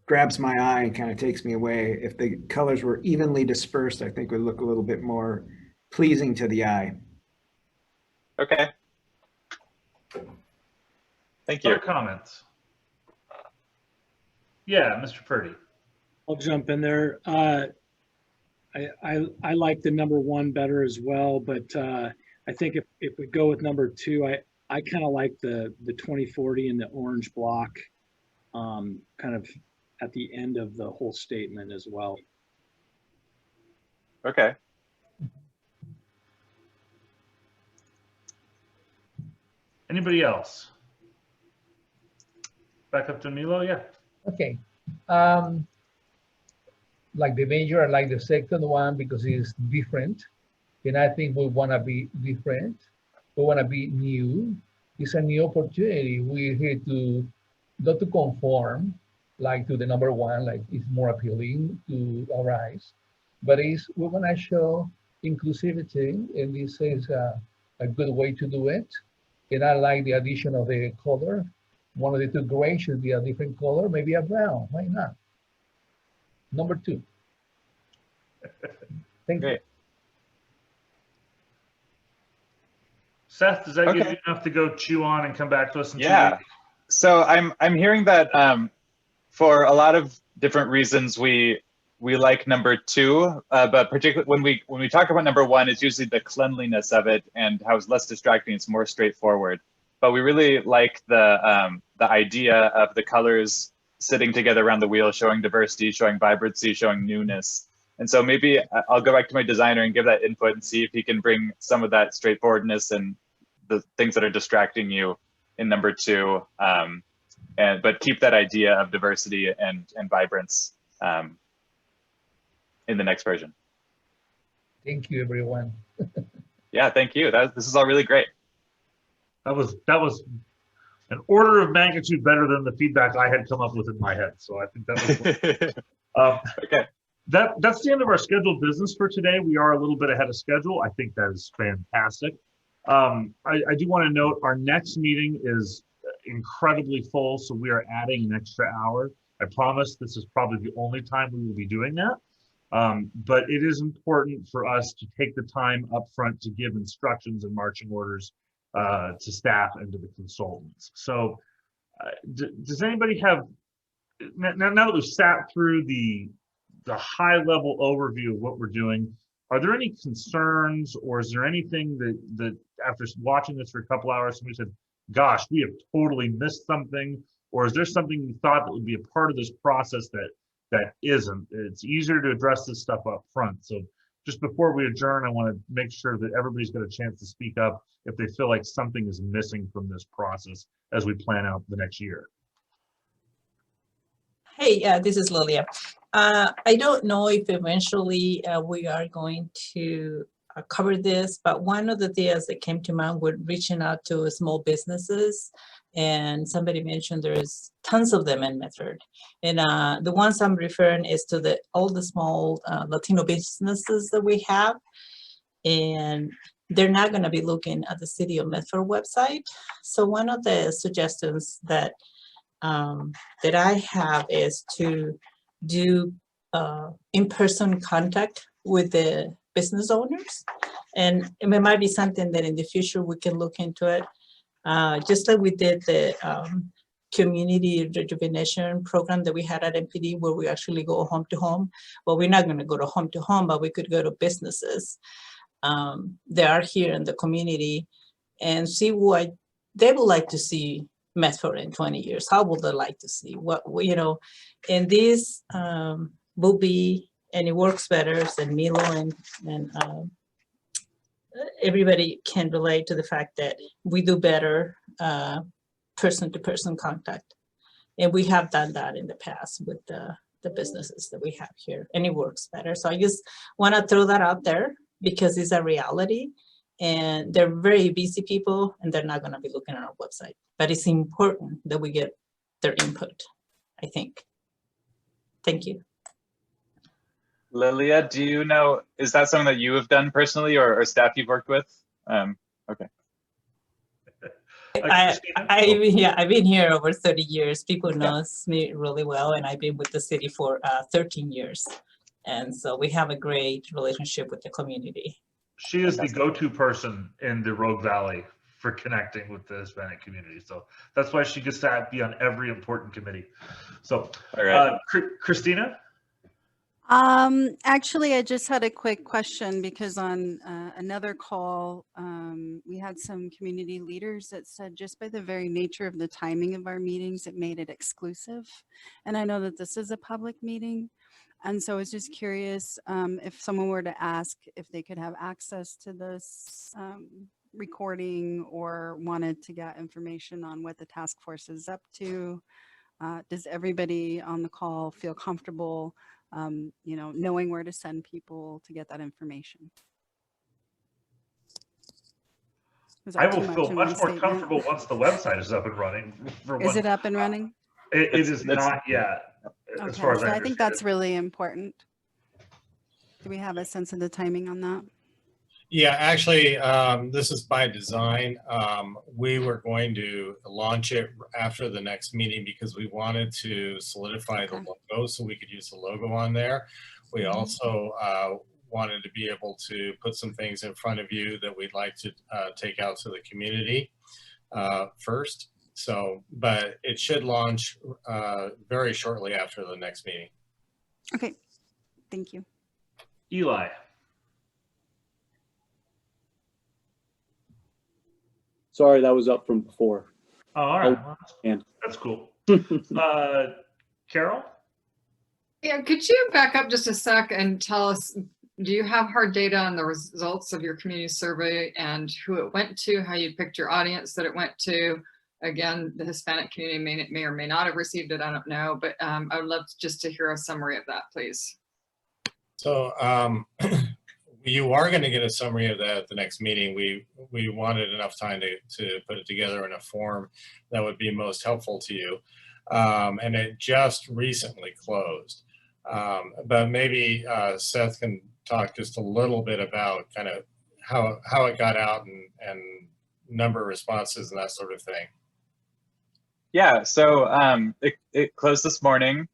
grabs my eye and kind of takes me away. If the colors were evenly dispersed, I think would look a little bit more pleasing to the eye. Okay. Thank you. Other comments? Yeah, Mr. Purdy. I'll jump in there. I like the number 1 better as well, but I think if we go with number 2, I kind of like the 2040 and the orange block kind of at the end of the whole statement as well. Okay. Anybody else? Back up to Milo, yeah. Okay. Like the major, I like the second one because it's different. And I think we want to be different. We want to be new. It's a new opportunity. We're here to not to conform like to the number 1, like it's more appealing to our eyes, but we want to show inclusivity, and this is a good way to do it. And I like the addition of the color. One of the 2 gray should be a different color, maybe a brown. Why not? Number 2. Thank you. Seth, does that give you enough to go chew on and come back to us in 2 weeks? So I'm hearing that for a lot of different reasons we like number 2, but particularly when we talk about number 1, it's usually the cleanliness of it and how it's less distracting. It's more straightforward. But we really like the idea of the colors sitting together around the wheel, showing diversity, showing vibrancy, showing newness. And so maybe I'll go back to my designer and give that input and see if he can bring some of that straightforwardness and the things that are distracting you in number 2, but keep that idea of diversity and vibrance in the next version. Thank you, everyone. Yeah, thank you. This is all really great. That was an order of magnitude better than the feedback I had come up with in my head. So I think that was okay. That's the end of our scheduled business for today. We are a little bit ahead of schedule. I think that is fantastic. I do want to note our next meeting is incredibly full, so we are adding an extra hour. I promise this is probably the only time we will be doing that. But it is important for us to take the time up front to give instructions and marching orders to staff and to the consultants. So does anybody have, now that we've sat through the high level overview of what we're doing, Are there any concerns, or is there anything that after watching this for a couple hours, somebody said, gosh, we have totally missed something? Or is there something you thought that would be a part of this process that isn't? It's easier to address this stuff up front. So just before we adjourn, I want to make sure that everybody's got a chance to speak up if they feel like something is missing from this process as we plan out the next year. Hey, this is Lilia. I don't know if eventually we are going to cover this, but one of the things that came to mind with reaching out to small businesses, and somebody mentioned there's tons of them in Medford. And the ones I'm referring is to all the small Latino businesses that we have. And they're not going to be looking at the City of Medford website. So one of the suggestions that I have is to do in-person contact with the business owners. And it might be something that in the future we can look into it. Just like we did the community rejuvenation program that we had at MPD, where we actually go home to home. Well, we're not going to go to home, but we could go to businesses that are here in the community and see what they would like to see Medford in 20 years. How would they like to see what, you know, and this will be, and it works better than Milo and everybody can relate to the fact that we do better person-to-person contact. And we have done that in the past with the businesses that we have here, and it works better. So I just want to throw that out there because it's a reality, and they're very busy people and they're not going to be looking at our website. But it's important that we get their input, I think. Thank you. Lilia, do you know, is that something that you have done personally or staff you've worked with? Okay. I've been here over 30 years. People know me really well, and I've been with the city for 13 years. And so we have a great relationship with the community. She is the go-to person in the Rogue Valley for connecting with the Hispanic community. So that's why she gets to be on every important committee. So, all right. Christina? Actually, I just had a quick question because on another call, we had some community leaders that said just by the very nature of the timing of our meetings, it made it exclusive. And I know that this is a public meeting. And so I was just curious if someone were to ask if they could have access to this recording or wanted to get information on what the task force is up to. Does everybody on the call feel comfortable you know, knowing where to send people to get that information? I will feel much more comfortable once the website is up and running. Is it up and running? It is not yet, as far as I understand. I think that's really important. Do we have a sense of the timing on that? Yeah, actually, this is by design. We were going to launch it after the next meeting because we wanted to solidify the logo so we could use the logo on there. We also wanted to be able to put some things in front of you that we'd like to take out to the community first. So, but it should launch very shortly after the next meeting. Okay, thank you. Eli. Sorry, that was up from before. Oh, all right. And that's cool. Carol? Yeah, could you back up just a sec and tell us, do you have hard data on the results of your community survey and who it went to, how you picked your audience that it went to? Again, the Hispanic community may or may not have received it, I don't know, but I would love just to hear a summary of that, please. So you are going to get a summary of that at the next meeting. We wanted enough time to put it together in a form that would be most helpful to you. And it just recently closed. But maybe Seth can talk just a little bit about kind of how it got out and number of responses and that sort of thing. Yeah, so it closed this morning,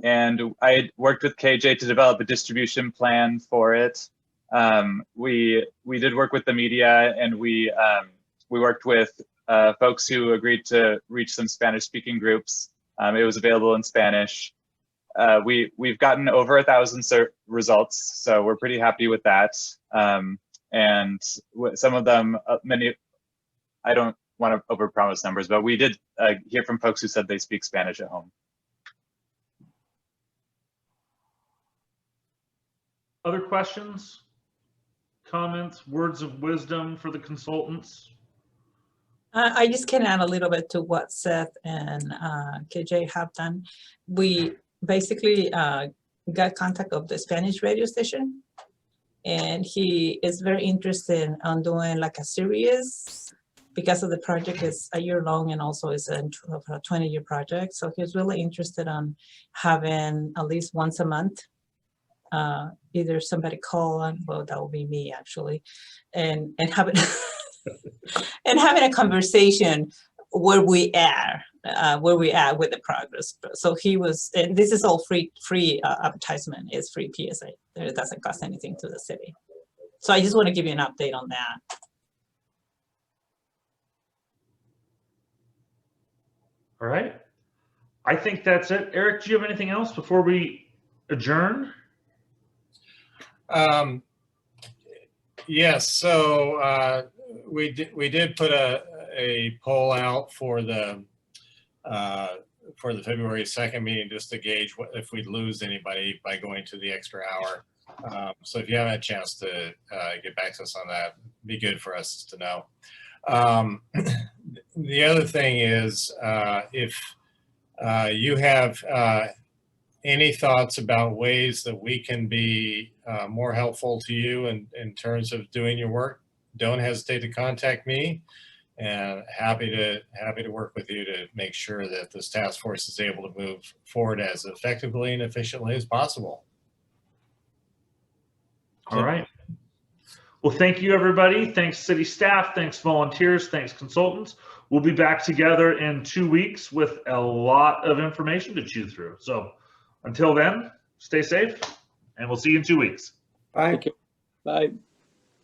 and I had worked with KJ to develop a distribution plan for it. We did work with the media, and we worked with folks who agreed to reach some Spanish-speaking groups. It was available in Spanish. we've gotten over 1,000 results, so we're pretty happy with that. And some of them, many, I don't want to overpromise numbers, but we did hear from folks who said they speak Spanish at home. Other questions, comments, words of wisdom for the consultants? I just can add a little bit to what Seth and KJ have done. We basically got contact of the Spanish radio station, and he is very interested in doing like a series because of the project is a year long and also is a 20-year project. So he's really interested on having at least once a month, either somebody call on, well, that will be me actually, and having and having a conversation where we are with the progress. So he was, and this is all free advertisement, is free PSA. It doesn't cost anything to the city. So I just want to give you an update on that. All right. I think that's it. Eric, do you have anything else before we adjourn? Yes. So we did put a poll out for the February 2nd meeting, just to gauge if we'd lose anybody by going to the extra hour. So if you haven't had a chance to get back to us on that, it'd be good for us to know. The other thing is, if you have any thoughts about ways that we can be more helpful to you in terms of doing your work, don't hesitate to contact me, and happy to work with you to make sure that this task force is able to move forward as effectively and efficiently as possible. All right. Well, thank you, everybody. Thanks, city staff. Thanks, volunteers. Thanks, consultants. We'll be back together in 2 weeks with a lot of information to chew through. So until then, stay safe, and we'll see you in 2 weeks. Bye. Bye.